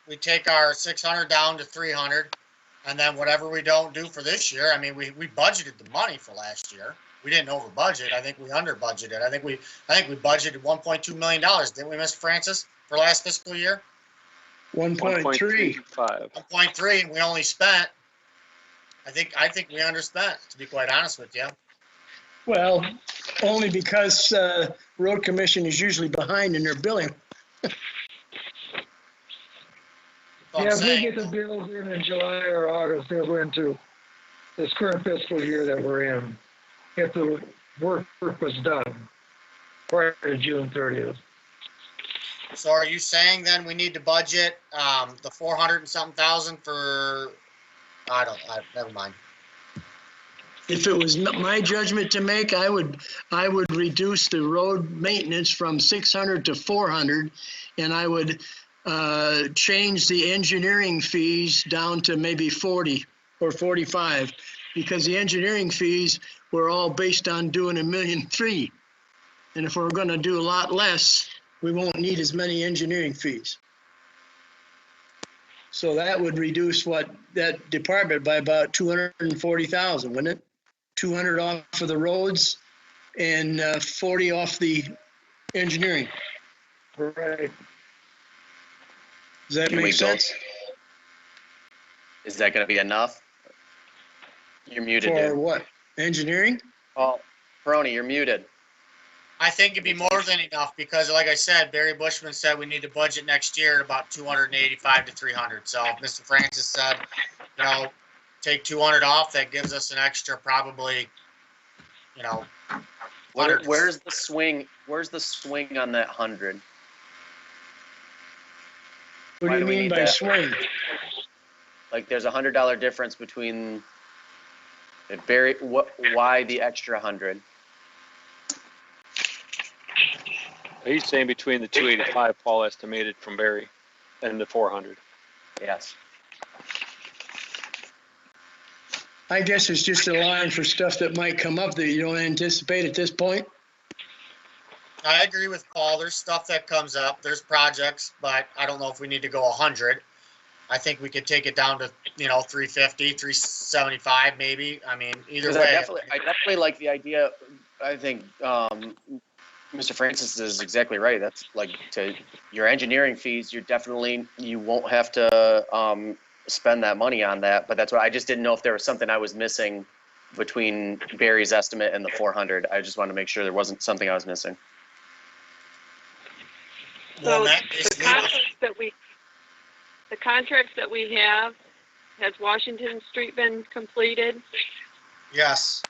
we take our 600 down to 300, and then whatever we don't do for this year, I mean, we budgeted the money for last year. We didn't over budget. I think we under budgeted. I think we budgeted $1.2 million, didn't we, Mr. Francis, for last fiscal year? 1.3. 1.35. 1.3, and we only spent, I think we underspent, to be quite honest with you. Well, only because road commission is usually behind in their billing. So I'm Yeah, if we saying, get the bills in July or August, they'll go into this current fiscal year that we're in, if the work was done prior to June 30th. so are you saying then we need to budget the 400 and something thousand for, never mind. If it was my judgment to make, I would reduce the road maintenance from 600 to 400, and I would change the engineering fees down to maybe 40 or 45, because the engineering fees were all based on doing $1.3 million. And if we're gonna do a lot less, we won't need as many engineering fees. So that would reduce that department by about 240,000, wouldn't it? 200 off for the roads and 40 off the engineering. Right. Does that Can we make go- sense? Is that gonna be enough? You're muted, For dude. what? Engineering? Oh, Peroni, you're muted. I think it'd be more than enough, because like I said, Barry Bushman said we need to budget next year at about 285 to 300. So Mr. Francis said, take 200 off, that gives us an extra probably, 100. Where's the swing? Where's the swing on that 100? What Why do you do we mean need by that? swing? Like, there's $100 difference between why the extra 100? He's saying between the 285 Paul estimated from Barry and the 400. Yes. I guess it's just a line for stuff that might come up that you don't anticipate at this point. I agree with Paul. There's stuff that comes up. There's projects, but I don't know if we need to go 100. I think we could take it down to, 350, 375 maybe. I mean, either 'Cause way. I definitely like the idea. I think Mr. Francis is exactly right. That's like to your engineering fees. You won't have to spend that money on that. But that's what I just didn't know if there was something I was missing between Barry's estimate and the 400. I just wanted to make sure there wasn't something I was missing. Well, So that the is contracts that we have, has Washington Street been completed? yes.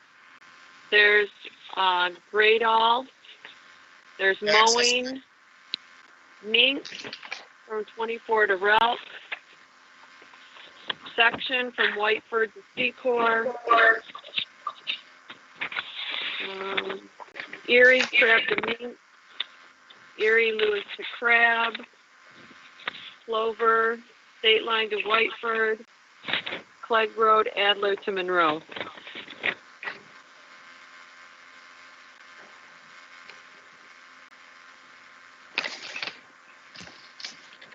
There's grade all, there's Access. mowing, mink from 24 to Ralph, section from Whiteford to Secor, Erie Crab to Mink, Erie Lewis to Crab, Clover, State Line to Whiteford, Clegg Road, Adler to Monroe.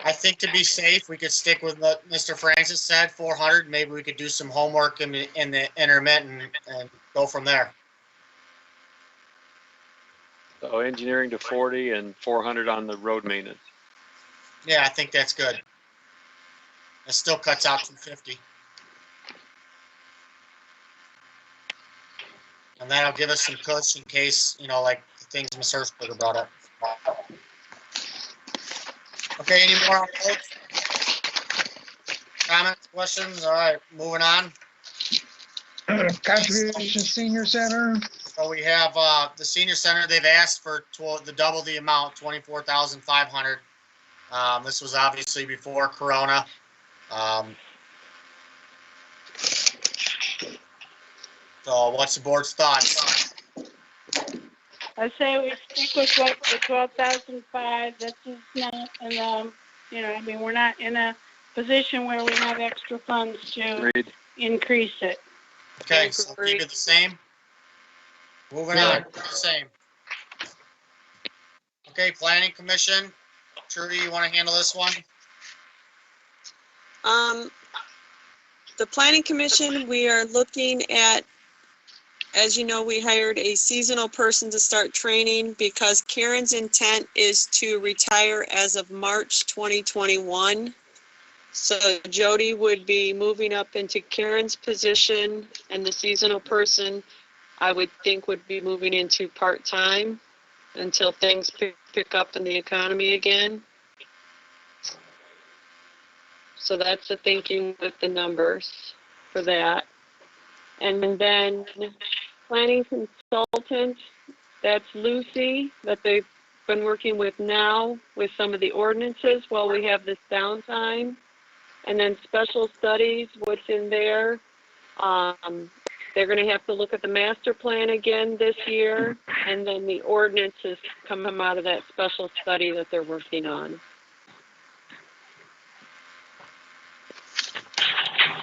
I think to be safe, we could stick with what Mr. Francis said, 400. Maybe we could do some homework in the intermittent and go from there. So engineering to 40 and 400 on the road maintenance. Yeah, I think that's good. It still cuts out 250. And that'll give us some cushion in case, like the things Ms. Hershberger brought up. Okay, any more on those? Comments, questions? All right, moving on. Contribution Senior Center, So we have the senior center. They've asked for the double the amount, 24,500. This was obviously before Corona. So what's the board's thoughts? I say we stick with what the 12,005. This is not, and we're not in a position where we have extra funds to Agreed. increase it. Okay, so keep it the same. Moving on, the same. Okay, planning commission. Trudy, you want to handle this one? The planning commission, we are looking at, as you know, we hired a seasonal person to start training because Karen's intent is to retire as of March 2021. So Jody would be moving up into Karen's position, and the seasonal person, I would think, would be moving into part-time until things pick up in the economy again. So that's the thinking with the numbers for that. And then planning consultant, that's Lucy, that they've been working with now with some of the ordinances while we have this downtime. And then special studies, what's in there. They're gonna have to look at the master plan again this year, and then the ordinances come out of that special study that they're working on.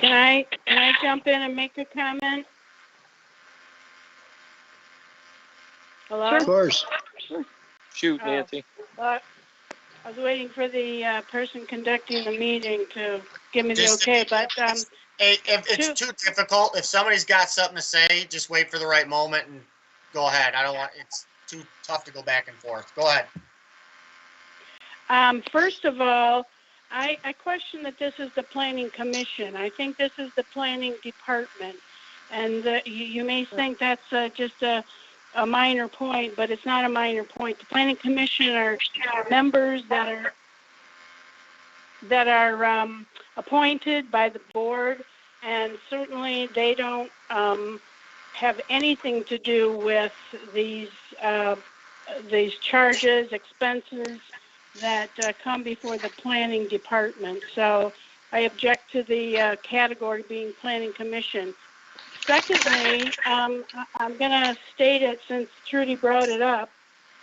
Can I jump in and make a comment? Hello? Of course. Shoot, Oh. Nancy. I was waiting for the person conducting the meeting to give me the Just- okay, but Hey, if it's too difficult, if somebody's got something to say, just wait for the right moment and go ahead. It's too tough to go back and forth. Go ahead. First of all, I question that this is the planning commission. I think this is the planning department. And you may think that's just a minor point, but it's not a minor point. The planning commission are members that are appointed by the board, and certainly they don't have anything to do with these charges, expenses that come before the planning department. So I object to the category being planning commission. Secondly, I'm going to state it since Trudy brought it up.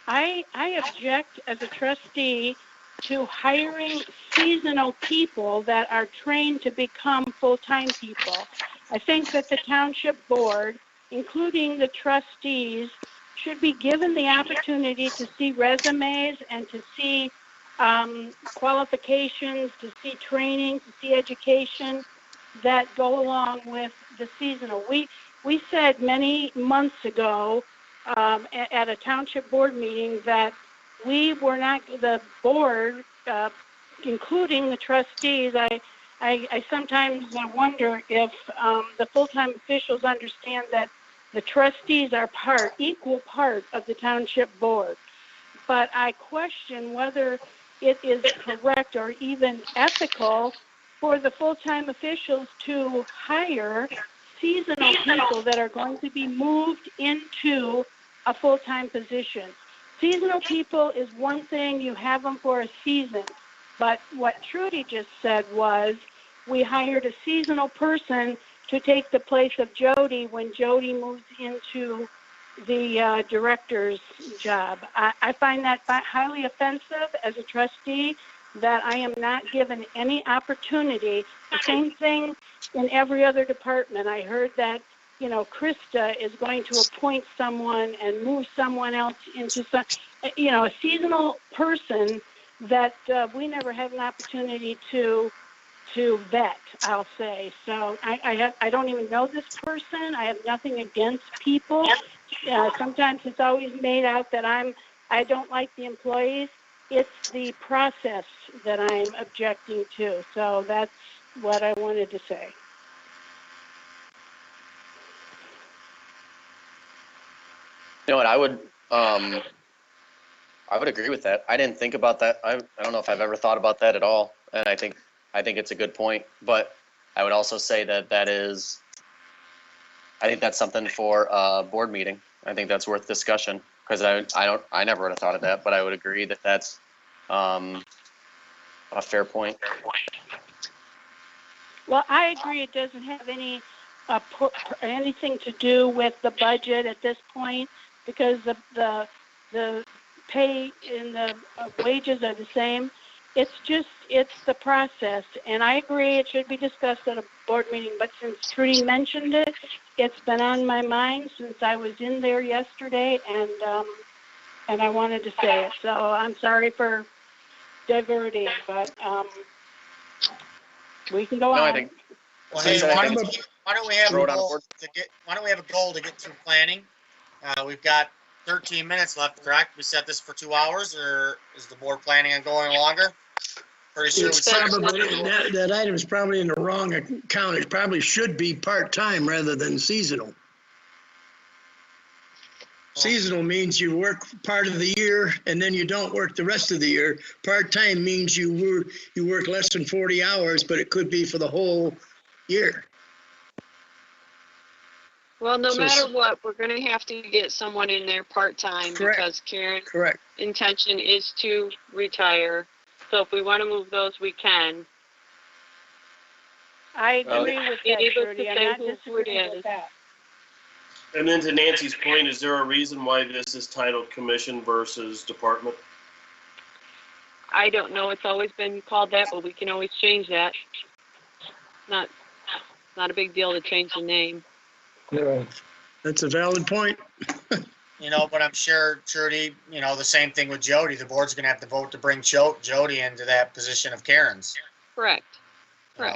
I object as a trustee to hiring seasonal people that are trained to become full-time people. I think that the township board, including the trustees, should be given the opportunity to see resumes and to see qualifications, to see training, to see education that go along with the seasonal. We said many months ago at a township board meeting that we were not, the board, including the trustees, I sometimes wonder if the full-time officials understand that the trustees are equal part of the township board. But I question whether it is correct or even ethical for the full-time officials to hire seasonal people that are going to be moved into a full-time position. Seasonal people is one thing, you have them for a season. But what Trudy just said was, we hired a seasonal person to take the place of Jody when Jody moves into the director's job. I find that highly offensive as a trustee, that I am not given any opportunity. The same thing in every other department. I heard that, Krista is going to appoint someone and move someone else into some, a seasonal person that we never had an opportunity to vet, I'll say. So I don't even know this person. I have nothing against people. Sometimes it's always made out that I don't like the employees. It's the process that I'm objecting to. So that's what I wanted to say. You know what, I would agree with that. I didn't think about that. I don't know if I've ever thought about that at all. And I think it's a good point, but I would also say I think that's something for a board meeting. I think that's worth discussion, because I never would have thought of that, but I would agree that that's a fair point. Well, I agree it doesn't have anything to do with the budget at this point, because the pay and the wages are the same. It's the process, and I agree it should be discussed at a board meeting, but since Trudy mentioned it, it's been on my mind since I was in there yesterday, and I wanted to say it. So I'm sorry for diverting, but we can go on. I think. Well, hey, why don't we have a goal to get through planning? We've got 13 minutes left, correct? We set this for 2 hours, or is the board planning on going longer? Pretty sure It's probably, that item is probably in the wrong account. It probably should be part-time rather than seasonal. Seasonal means you work part of the year and then you don't work the rest of the year. Part-time means you work less than 40 hours, but it could be for the whole year. Well, no matter what, we're going to have to get someone in there part-time, because Karen's intention is to retire. So if we want to move those, we can. I agree with that, Trudy. I'm not disagreeing with that. And then to Nancy's point, is there a reason why this is titled commission versus department? I don't know. It's always been called that, but we can always change that. Not a big deal to change the name. Yeah, that's a valid point. But I'm sure, Trudy, the same thing with Jody. The board's going to have to vote to bring Jody into that position of Karen's. Correct. Yeah.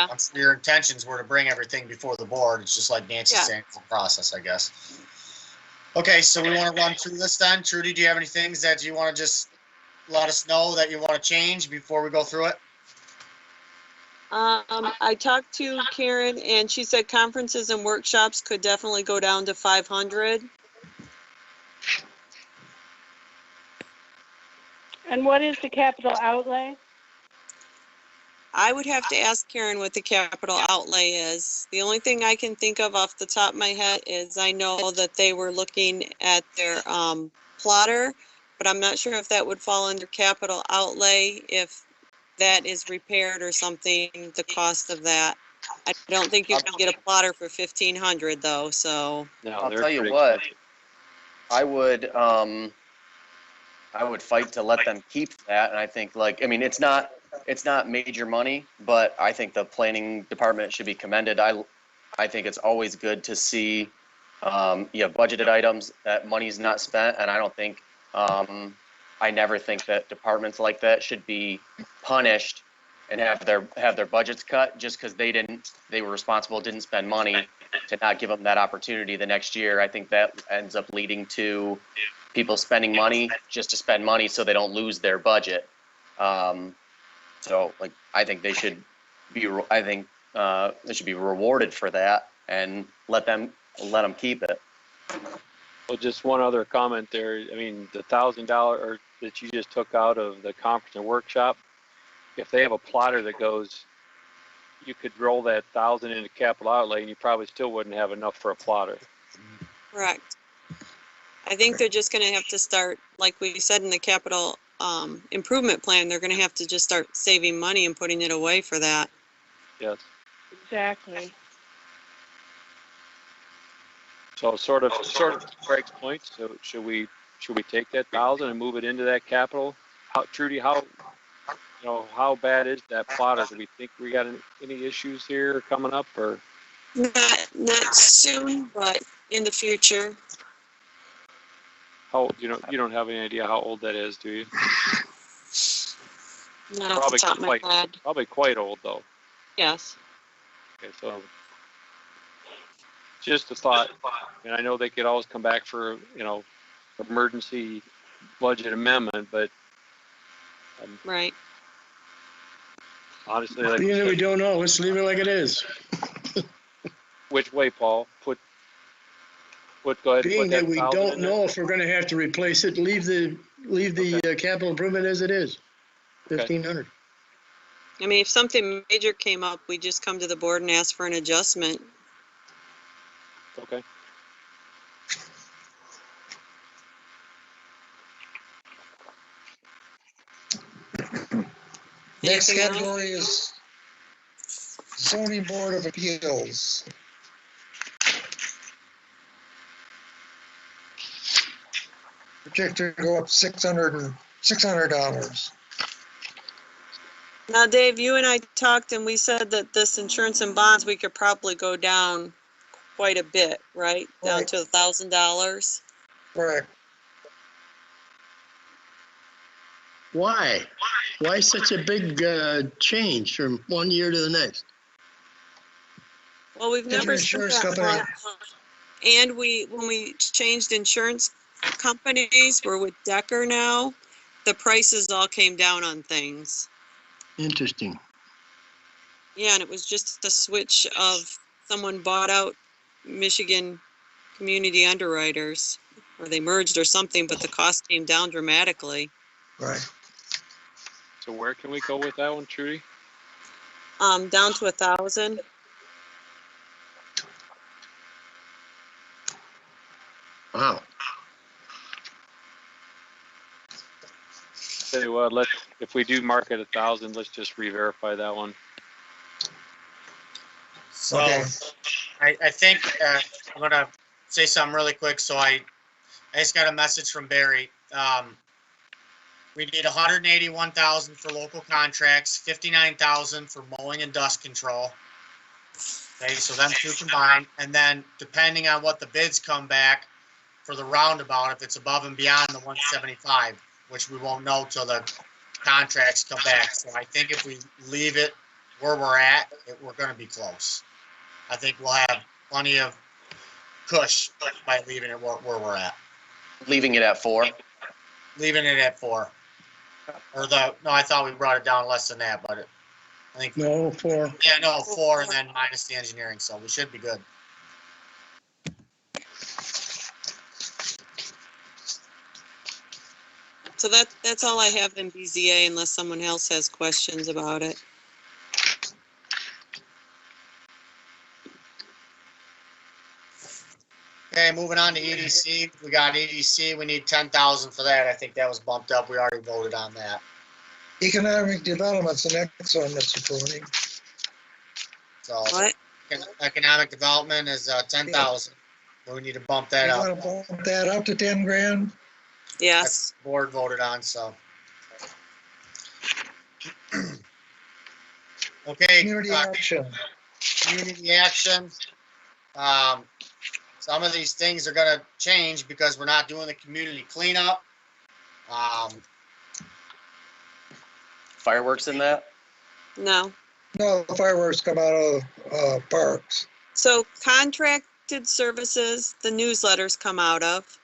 Once your intentions were to bring everything before the board, it's just like Nancy's saying, it's a process, I guess. Okay, so we want to run through this then. Trudy, do you have any things that you want to just let us know that you want to change before we go through it? I talked to Karen, and she said conferences and workshops could definitely go down to 500. And what is the capital outlay? I would have to ask Karen what the capital outlay is. The only thing I can think of off the top of my head is I know that they were looking at their plotter, but I'm not sure if that would fall under capital outlay, if that is repaired or something, the cost of that. I don't think you can get a plotter for 1,500 though, so. No, I'll tell you what, I would fight to let them keep that, and I think it's not major money, but I think the planning department should be commended. I think it's always good to see You have budgeted items, that money's not spent, and I don't think, I never think that departments like that should be punished and have their budgets cut just because they were responsible, didn't spend money, to not give them that opportunity the next year. I think that ends up leading to people spending money just to spend money so they don't lose their budget. So like, I think they should be rewarded for that and let them keep it. Well, just one other comment there. I mean, the $1,000 that you just took out of the conference and workshop, if they have a plotter that goes, you could roll that 1,000 into capital outlay and you probably still wouldn't have enough for a plotter. Correct. I think they're just gonna have to start, like we said in the capital improvement plan, they're gonna have to just start saving money and putting it away for that. Yes. Exactly. So sort of Craig's point. So should we take that 1,000 and move it into that capital? Trudy, how bad is that plotter? Do we think we got any issues here coming up, or? Not soon, but in the future. How you don't have any idea how old that is, do you? Not off the top of my head. Probably quite old though. Yes. Okay, so just a thought, and I know they could always come back for emergency budget amendment, but right. Honestly, like Being that we don't know, let's leave it like it is. Which way, Paul? Go ahead. Being that we don't know know if we're gonna have to replace it, leave the capital improvement as it is, 1,500. I mean, if something major came up, we just come to the board and ask for an adjustment. Okay. Next Anything else? category is zoning board of appeals. Projected to go up $600. Now, Dave, you and I talked and we said that this insurance and bonds, we could probably go down quite a bit, right? Down Right. to $1,000. Correct. Why? Why such a big change from one year to the next? Well, we've Different never spent insurance that company. much. And when we changed insurance companies, we're with Decker now, the prices all came down on things. Interesting. Yeah, and it was just a switch of someone bought out Michigan Community Underwriters, or they merged or something, but the cost came down dramatically. Right. So where can we go with that one, Trudy? Down to 1,000. Wow. Tell you what, if we do mark it 1,000, let's just re-verify that one. So Okay. I think I'm gonna say something really quick. So I just got a message from Barry. We need 181,000 for local contracts, 59,000 for mowing and dust control. Okay, so them two combined, and then depending on what the bids come back for the roundabout, if it's above and beyond the 175, which we won't know till the contracts come back. So I think if we leave it where we're at, we're going to be close. I think we'll have plenty of cush by leaving it where we're at. Leaving it at 4. Leaving it at 4. No, I thought we brought it down less than that, but I think, No, 4. yeah, no, 4 and then minus the engineering, so we should be good. So that's all I have in BZA unless someone else has questions about it. Okay, moving on to EDC. We got EDC. We need 10,000 for that. I think that was bumped up. We already voted on that. Economic development's the next one, Mr. Cooney. So What? economic development is 10,000. We need to bump that You up. wanna bump that up to 10 grand? Yes. Board voted on, so. Okay. Community action. Community action. some of these things are gonna change because we're not doing the community cleanup. Fireworks in that? No. No, the fireworks come out of parks. So contracted services, the newsletters come out of.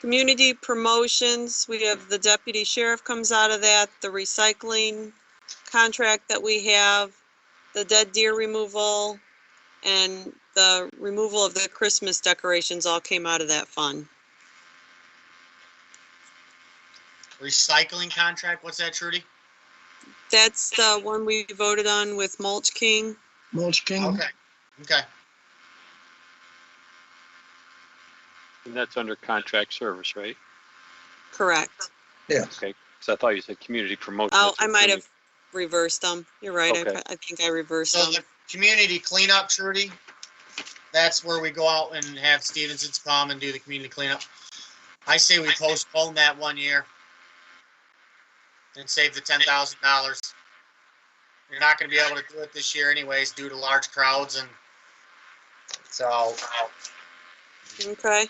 Community promotions, we have the deputy sheriff comes out of that, the recycling contract that we have, the dead deer removal, and the removal of the Christmas decorations all came out of that fund. Recycling contract, what's that, Trudy? That's the one we voted on with Mulch King. Mulch King. Okay. And that's under contract service, right? Correct. Yes. Okay, so I thought you said community promotion. Oh, That's I what might we have reversed them. You're right. Okay. I think I reversed So them. the community cleanup, Trudy, that's where we go out and have Stevenson's come and do the community cleanup. I say we postpone that 1 year and save the $10,000. You're not gonna be able to do it this year anyways due to large crowds and so. Okay. Or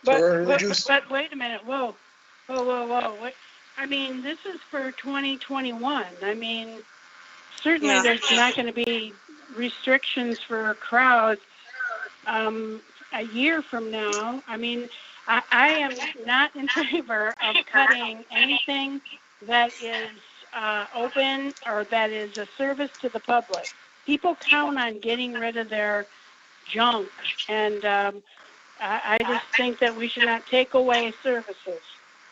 But reduce- wait a minute, whoa. Wait. I mean, this is for 2021. I mean, certainly Yeah. there's not going to be restrictions for crowds a year from now. I mean, I am not in favor of cutting anything that is open or that is a service to the public. People count on getting rid of their junk, and I just think that we should not take away services.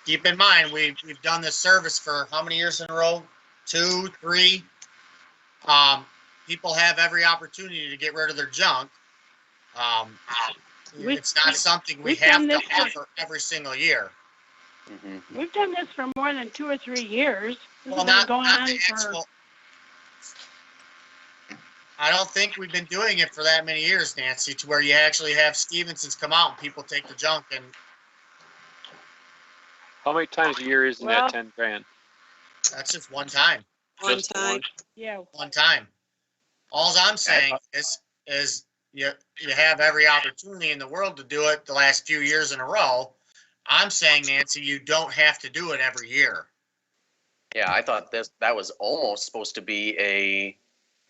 Keep in mind, we've done this service for how many years in a row? 2, 3. People have every opportunity to get rid of their junk. It's not something we we've have done to this for- offer every single year. Mm-hmm. We've done this for more than 2 or 3 years. This Well, has been not going the on for, actual. I don't think we've been doing it for that many years, Nancy, to where you actually have Stevenson's come out and people take the junk and How many times a year isn't Well- that 10 grand? that's just one time. One Just time. one? yeah. One time. All I'm saying is you have every opportunity in the world to do it the last few years in a row. I'm saying, Nancy, you don't have to do it every year. Yeah, I thought that was almost supposed to be a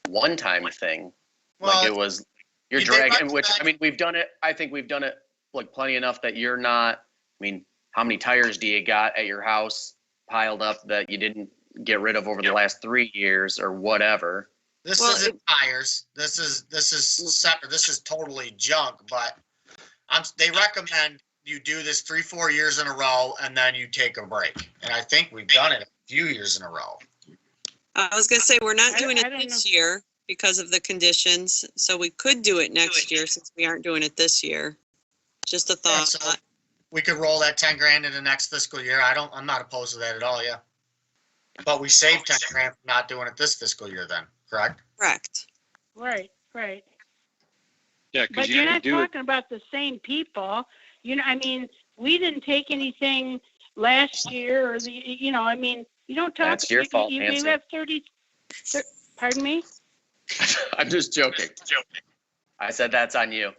one-time thing. Like Well, it was, you're you did dragging, recommend- which, I mean, we've done it, I think we've done it like plenty enough that you're not, I mean, how many tires do you got at your house piled up that you didn't get rid of over the last 3 years or whatever? This Well, isn't tires. This is separate. This is totally junk, but they recommend you do this 3, 4 years in a row and then you take a break. And I think we've done it a few years in a row. I was gonna say, we're not I doing it don't this year because of the conditions, so we could do it next year since we aren't doing it this year. Just a Yeah, thought. so we could roll that 10 grand into next fiscal year. I'm not opposed to that at all, yeah. But we saved 10 grand from not doing it this fiscal year then, correct? Correct. Right. Yeah, But because you you're can not do it. talking about the same people. I mean, we didn't take anything last year or I mean, you don't talk. That's your fault, You Nancy. have pardon me? I'm just joking. I said that's on you.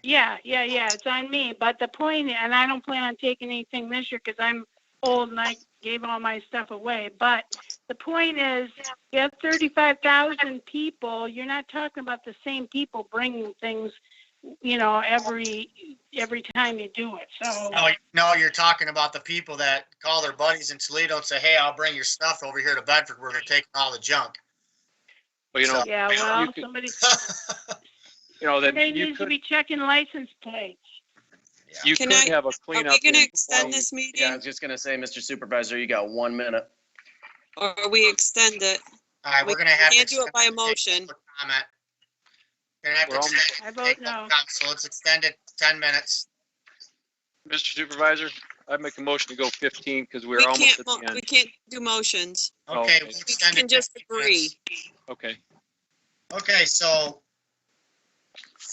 Yeah, it's on me. But the point, and I don't plan on taking anything this year because I'm old and I gave all my stuff away. But the point is, you have 35,000 people. You're not talking about the same people bringing things, every time you do it. So No, you're talking about the people that call their buddies in Toledo and say, hey, I'll bring your stuff over here to Bedford where they're taking all the junk. Well, yeah, well, you could- somebody that you needs to could, be checking license plates. you Can could I- have a Are cleanup. we gonna in extend 20 this meeting Yeah, I was just gonna say, Mr. Supervisor, you got 1 minute. or we extend it? All right, We we're gonna have to. can't do it by a motion. Comment. We're gonna have to We're almost- extend- I vote take no. public comment, so let's extend it 10 minutes. Mr. Supervisor, I'd make a motion to go 15 because we're We almost can't, at the we end. can't do motions. Oh, Okay, okay. we'll We extend can it. just 15 agree. minutes. Okay. Okay, so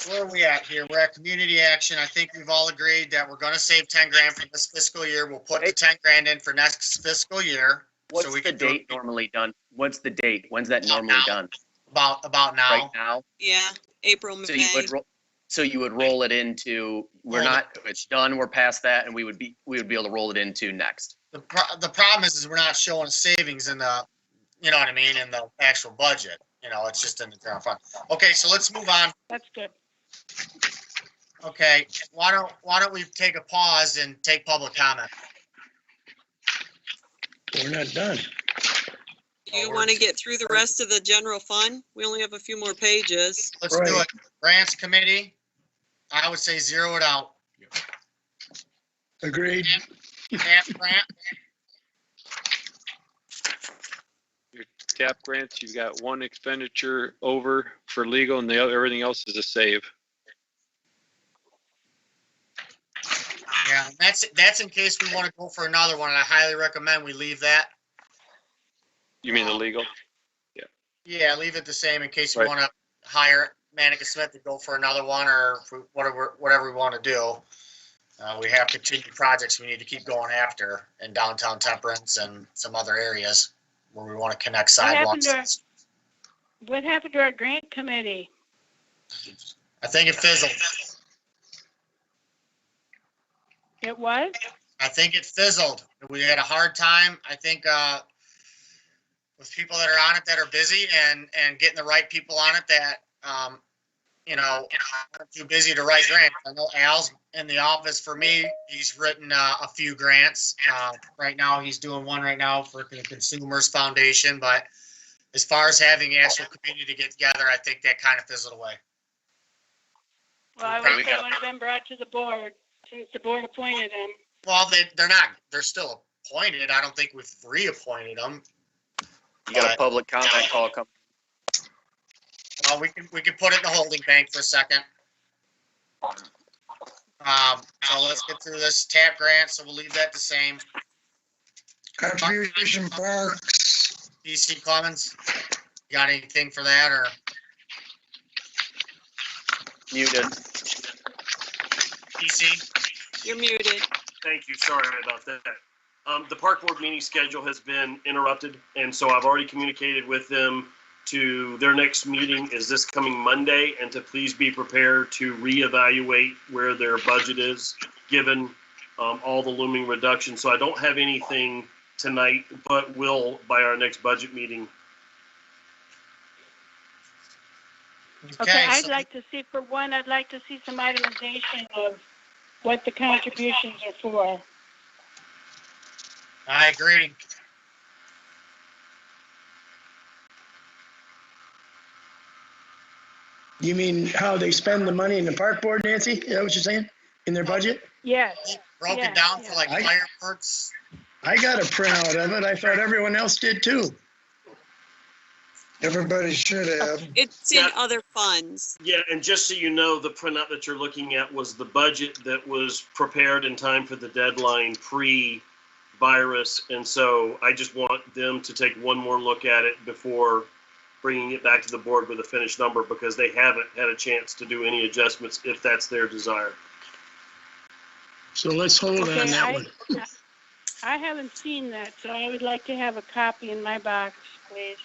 where are we at here? We're at community action. I think we've all agreed that we're gonna save 10 grand for this fiscal year. We'll put the 10 grand in for next fiscal year. What's So we the can do it date normally done? What's the date? When's that normally done? About now. Right now? Yeah, April, So you May. would, so you would roll it into, we're not, it's done, we're past that, and we would be able to roll it into next. The problem is we're not showing savings in the, you know what I mean, in the actual budget. You know, it's just in the general fund. Okay, so let's move on. That's good. Okay, why don't we take a pause and take public comment? We're not done. Do you want to get through the rest of the general fund? We only have a few more pages. Let's do Right. it. Grants committee, I would say zero it out. Agreed. Grant, Your TAP grants, you've got one expenditure over for legal and the other, everything else is a save. yeah, that's in case we want to go for another one, and I highly recommend we leave that. You mean the legal? Yeah, leave it the same in case we Right. want to hire Manica Smith to go for another one, or if whatever we want to do. We have continued projects we need to keep going after in downtown Temperance and some other areas where we want to connect What happened sidewalks. to What happened to our grant committee? I think it fizzled. It was? I think it fizzled. We had a hard time, I think, with people that are on it that are busy and getting the right people on it that, you know, aren't too busy to write grants. I know Al's in the office for me. He's written a few grants. Right now, he's doing one right now for the Consumers Foundation. But as far as having the actual community to get together, I think that kind of fizzled away. Well, I wish they would have been brought to the board since the board appointed them. Well, they're not. They're still appointed. I don't think we've reappointed them. You got a public comment call coming. Well, we can put it in the holding bank for a second. So let's get through this TAP grant. So we'll leave that the same. Contribution parks, DC Clemens, you got anything for that or? Muted. DC? You're muted. Thank you. Sorry about that. The park board meeting schedule has been interrupted, and so I've already communicated with them to their next meeting is this coming Monday, and to please be prepared to reevaluate where their budget is, given all the looming reductions. So I don't have anything tonight, but will by our next budget meeting. Okay, I'd so- like to see, for one, I'd like to see some itemization of what the contributions are for. I agree. You mean how they spend the money in the park board, Nancy? Is that what you're saying? In their budget? Yes, Broke Yeah, it down for yeah. like fireworks. I got a printout of it. I thought everyone else did too. everybody should have. It's in Yeah. other funds. Yeah, and just so you know, the printout that you're looking at was the budget that was prepared in time for the deadline pre-virus. And so I just want them to take one more look at it before bringing it back to the board with a finished number, because they haven't had a chance to do any adjustments if that's their desire. So let's hold on Okay, that one. I haven't seen that, so I would like to have a copy in my box, please.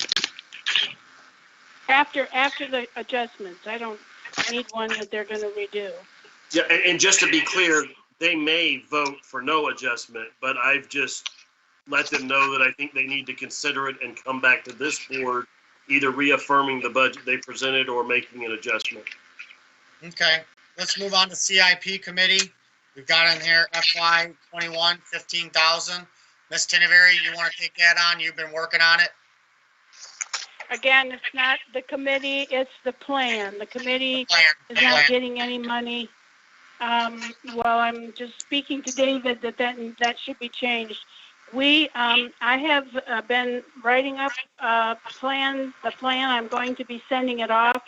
After the adjustments, I don't need one that they're gonna redo. Yeah, and just to be clear, they may vote for no adjustment, but I've just let them know that I think they need to consider it and come back to this board, either reaffirming the budget they presented or making an adjustment. Okay, let's move on to CIP committee. We've got in here FY 21, 15,000. Ms. Tinneberry, you want to take that on? You've been working on it. Again, it's not the committee, it's the plan. The committee is Plan. not getting any money. Well, I'm just speaking to David that should be changed. I have been writing up the plan. I'm going to be sending it off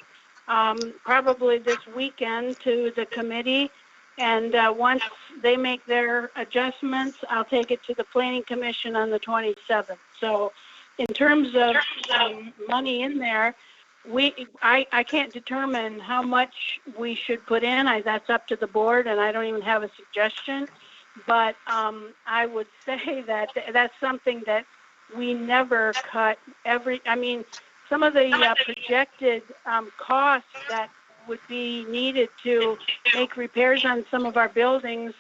probably this weekend to the committee. And once they make their adjustments, I'll take it to the planning commission on the 27th. So in terms of money in there, I can't determine how much we should put in. That's up to the board, and I don't even have a suggestion. But I would say that that's something that we never cut some of the projected costs that would be needed to make repairs on some of our buildings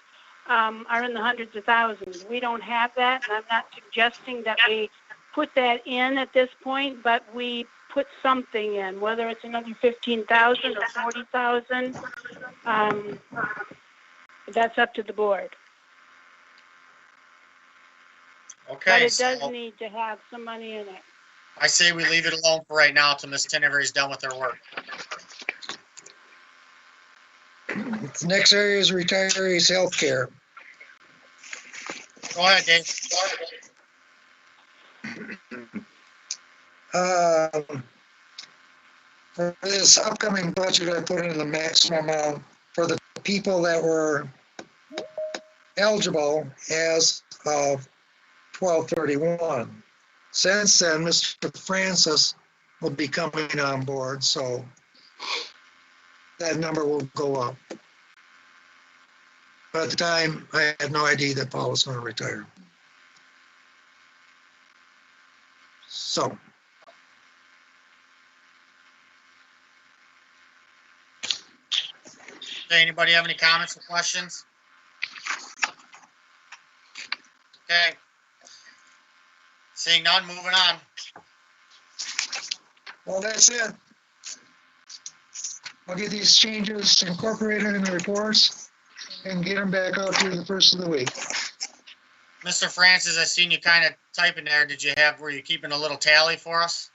are in the hundreds of thousands. We don't have that, and I'm not suggesting that we put that in at this point, but we put something in, whether it's another 15,000 or 40,000. That's up to the board. But Okay, it does so need to have some money in it. I say we leave it alone for right now until Ms. Tinevery's done with her work. The next area is retirees' health care. Go ahead, Dave. For this upcoming budget, I put in the maximum amount for the people that were eligible as of 12/31. Since then, Mr. Francis will be coming on board, so that number will go up. But at the time, I had no idea that Paul was going to retire. So, Okay, anybody have any comments or questions? Okay. Seeing none, moving on. well, that's it. I'll get these changes incorporated in the reports and get them back out to you the first of the week. Mr. Francis, I seen you kind of typing there. Were you keeping a little tally for us?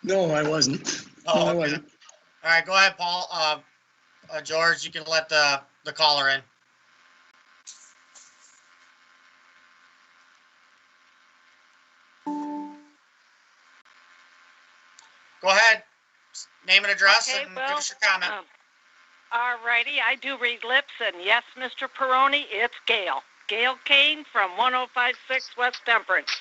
No, I wasn't. Oh, No, I okay. wasn't. All right, go ahead, Paul. George, you can let the caller in. Go ahead. Name and address Okay, and well, give us your comment. All righty, I do read lips, and yes, Mr. Peroni, it's Gail. Gail Kane from 1056 West Temperance.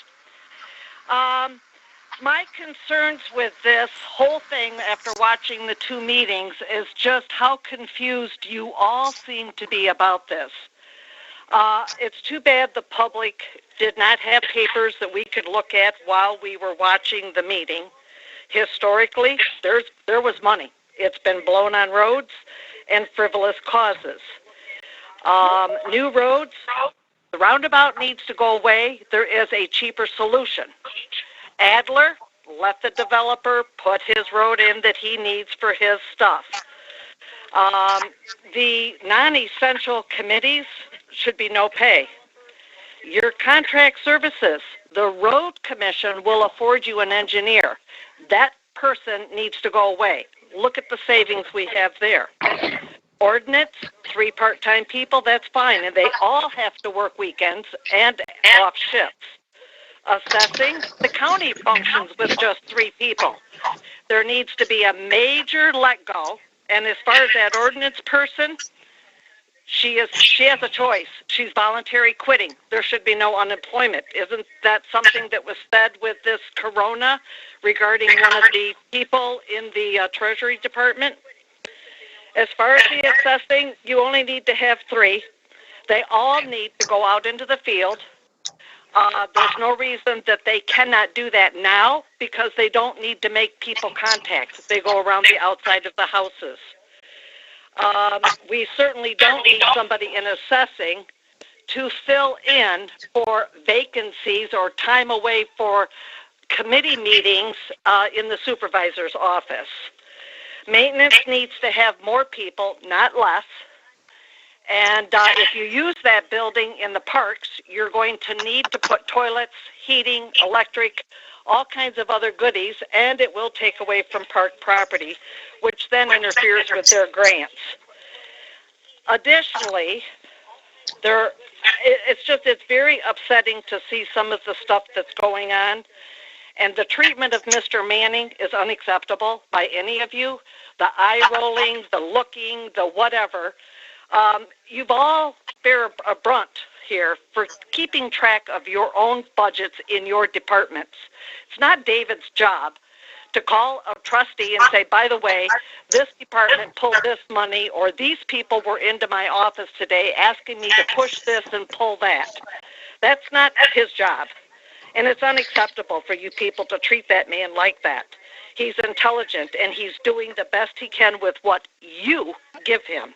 My concerns with this whole thing after watching the two meetings is just how confused you all seem to be about this. It's too bad the public did not have papers that we could look at while we were watching the meeting. Historically, there was money. It's been blown on roads and frivolous causes. New roads, the roundabout needs to go away. There is a cheaper solution. Adler, let the developer put his road in that he needs for his stuff. The non-essential committees should be no pay. Your contract services, the road commission will afford you an engineer. That person needs to go away. Look at the savings we have there. Ordinance, 3 part-time people, that's fine. And they all have to work weekends and off shifts. Assessing, the county functions with just 3 people. There needs to be a major let go. And as far as that ordinance person, she has a choice. She's voluntary quitting. There should be no unemployment. Isn't that something that was said with this corona regarding one of the people in the Treasury Department? As far as the assessing, you only need to have 3. They all need to go out into the field. There's no reason that they cannot do that now because they don't need to make people contacts. They go around the outside of the houses. We certainly don't need somebody in assessing to fill in for vacancies or time away for committee meetings in the supervisor's office. Maintenance needs to have more people, not less. And if you use that building in the parks, you're going to need to put toilets, heating, electric, all kinds of other goodies, and it will take away from park property, which then interferes with their grants. Additionally, it's very upsetting to see some of the stuff that's going on, and the treatment of Mr. Manning is unacceptable by any of you. The eye rolling, the looking, the whatever. You've all bear a brunt here for keeping track of your own budgets in your departments. It's not David's job to call a trustee and say, by the way, this department pulled this money, or these people were into my office today asking me to push this and pull that. That's not his job. And it's unacceptable for you people to treat that man like that. He's intelligent, and he's doing the best he can with what you give him.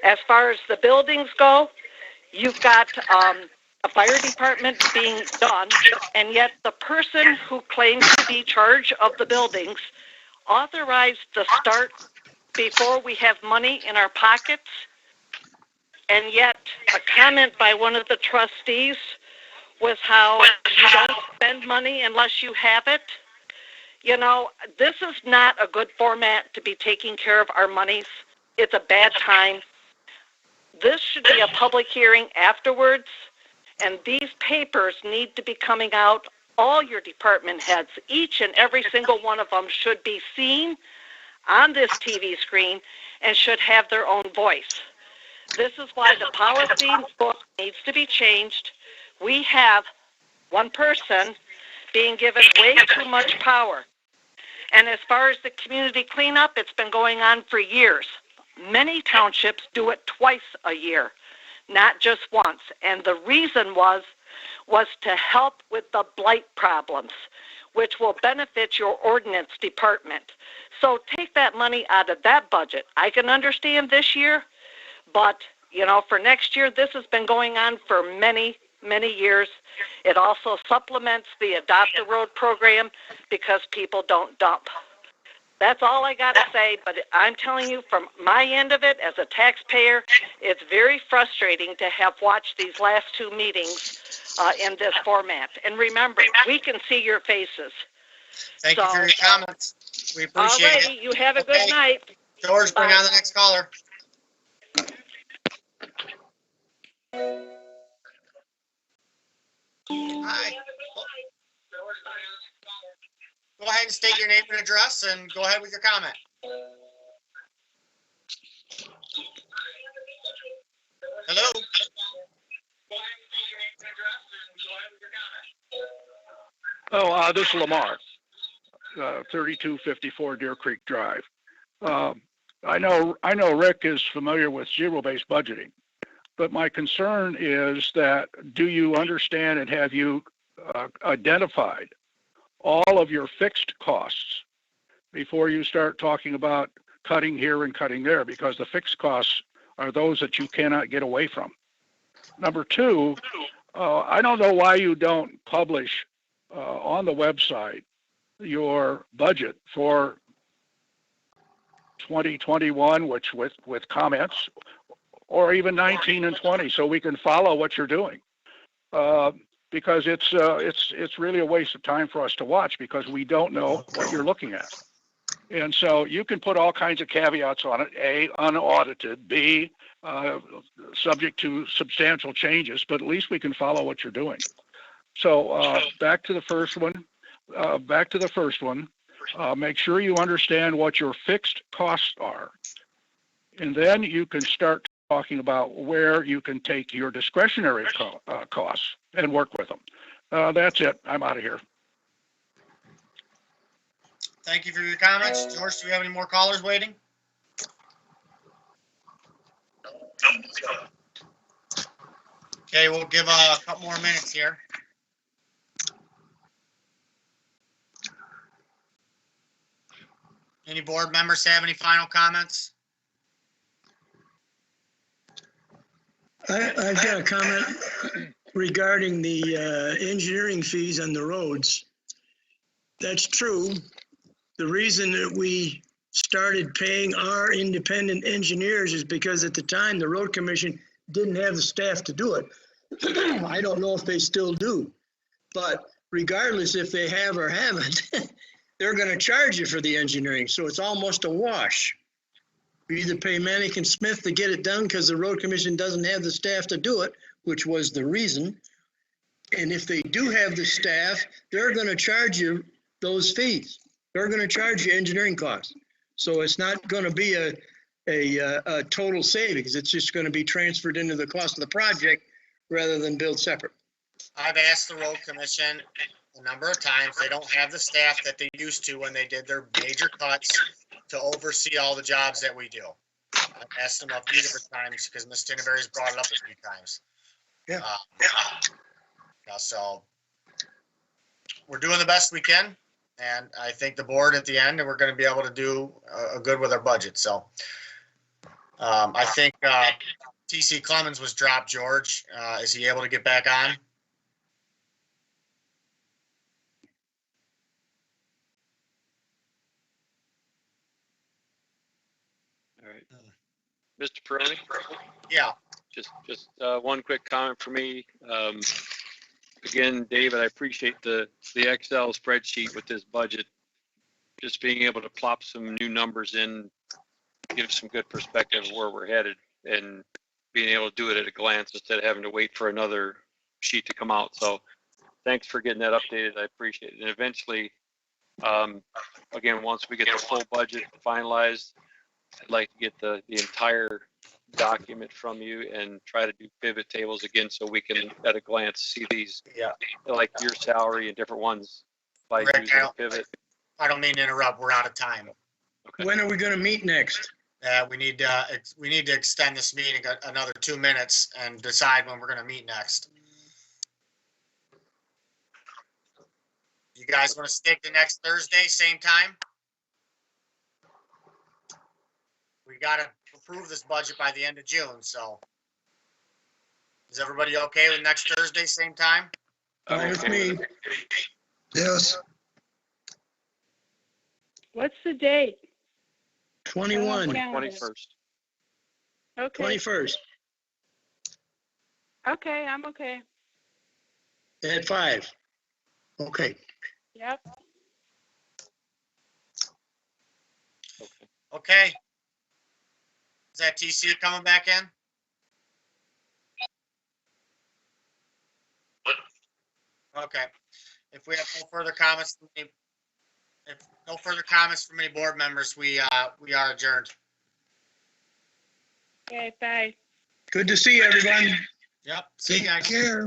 As far as the buildings go, you've got a fire department being done, and yet the person who claims to be in charge of the buildings authorized the start before we have money in our pockets, and yet a comment by one of the trustees was how you don't spend money unless you have it. You know, this is not a good format to be taking care of our monies. It's a bad time. This should be a public hearing afterwards, and these papers need to be coming out. All your department heads, each and every single one of them should be seen on this TV screen and should have their own voice. This is why the policy book needs to be changed. We have one person being given way too much power. And as far as the community cleanup, it's been going on for years. Many townships do it twice a year, not just once. And the reason was to help with the blight problems, which will benefit your ordinance department. So take that money out of that budget. I can understand this year, but, you know, for next year, this has been going on for many, many years. It also supplements the Adopt a Road program because people don't dump. That's all I got to say, but I'm telling you from my end of it as a taxpayer, it's very frustrating to have watched these last two meetings in this format. And remember, we can see your faces. Thank you for your comments. We appreciate Alrighty, it. you have a good night. George, bring Bye. on the next caller. Hi. Go ahead and state your name and address and go ahead with your comment. Hello? Oh, this is Lamar, 3254 Deer Creek Drive. I know Rick is familiar with zero-based budgeting, but my concern is that do you understand and have you identified all of your fixed costs before you start talking about cutting here and cutting there, because the fixed costs are those that you cannot get away from. Number two, I don't know why you don't publish on the website your budget for 2021, which with comments, or even 19 and 20, so we can follow what you're doing. Because it's really a waste of time for us to watch because we don't know what you're looking at. And so you can put all kinds of caveats on it. A, unaudited. B, subject to substantial changes, but at least we can follow what you're doing. So back to the first one. Make sure you understand what your fixed costs are. And then you can start talking about where you can take your discretionary costs and work with them. That's it. I'm out of here. Thank you for your comments. George, do we have any more callers waiting? Okay, we'll give a couple more minutes here. Any board members have any final comments? I've got a comment regarding the engineering fees on the roads. That's true. The reason that we started paying our independent engineers is because at the time, the road commission didn't have the staff to do it. I don't know if they still do, but regardless if they have or haven't, they're going to charge you for the engineering. So it's almost a wash. We either pay Manick and Smith to get it done because the road commission doesn't have the staff to do it, which was the reason. And if they do have the staff, they're going to charge you those fees. They're going to charge you engineering costs. So it's not going to be a total savings. It's just going to be transferred into the cost of the project rather than billed separate. I've asked the road commission a number of times. They don't have the staff that they used to when they did their major cuts to oversee all the jobs that we do. I've asked them a few different times because Ms. Tinneberry's brought it up a few times. Yeah. So we're doing the best we can. And I think the board at the end, and we're going to be able to do a good with our budget. So I think TC Clemens was dropped, George. Is he able to get back on? All right. Mr. Peroni? Yeah. Just one quick comment for me. Again, David, I appreciate the Excel spreadsheet with this budget. Just being able to plop some new numbers in, give some good perspective of where we're headed, and being able to do it at a glance instead of having to wait for another sheet to come out. So thanks for getting that updated. I appreciate it. And eventually, again, once we get the full budget finalized, I'd like to get the entire document from you and try to do pivot tables again so we can at a glance see these, like your salary and different ones by Rick, using a pivot. I don't mean to interrupt. We're out of time. Okay. When are we gonna meet next? We need to extend this meeting another 2 minutes and decide when we're going to meet next. You guys want to stick to next Thursday, same time? We got to approve this budget by the end of June, so. Is everybody okay with next Thursday, same time? Fine with me. Yes, What's the date? 21, Calendar. 21st. Okay, 21st okay, I'm okay. at 5. Okay. Yep. Okay. Is that TC coming back in? Okay. If we have no further comments, if no further comments from any board members, we are adjourned. Okay, bye. Good to see everyone. Yep. See you guys. take care.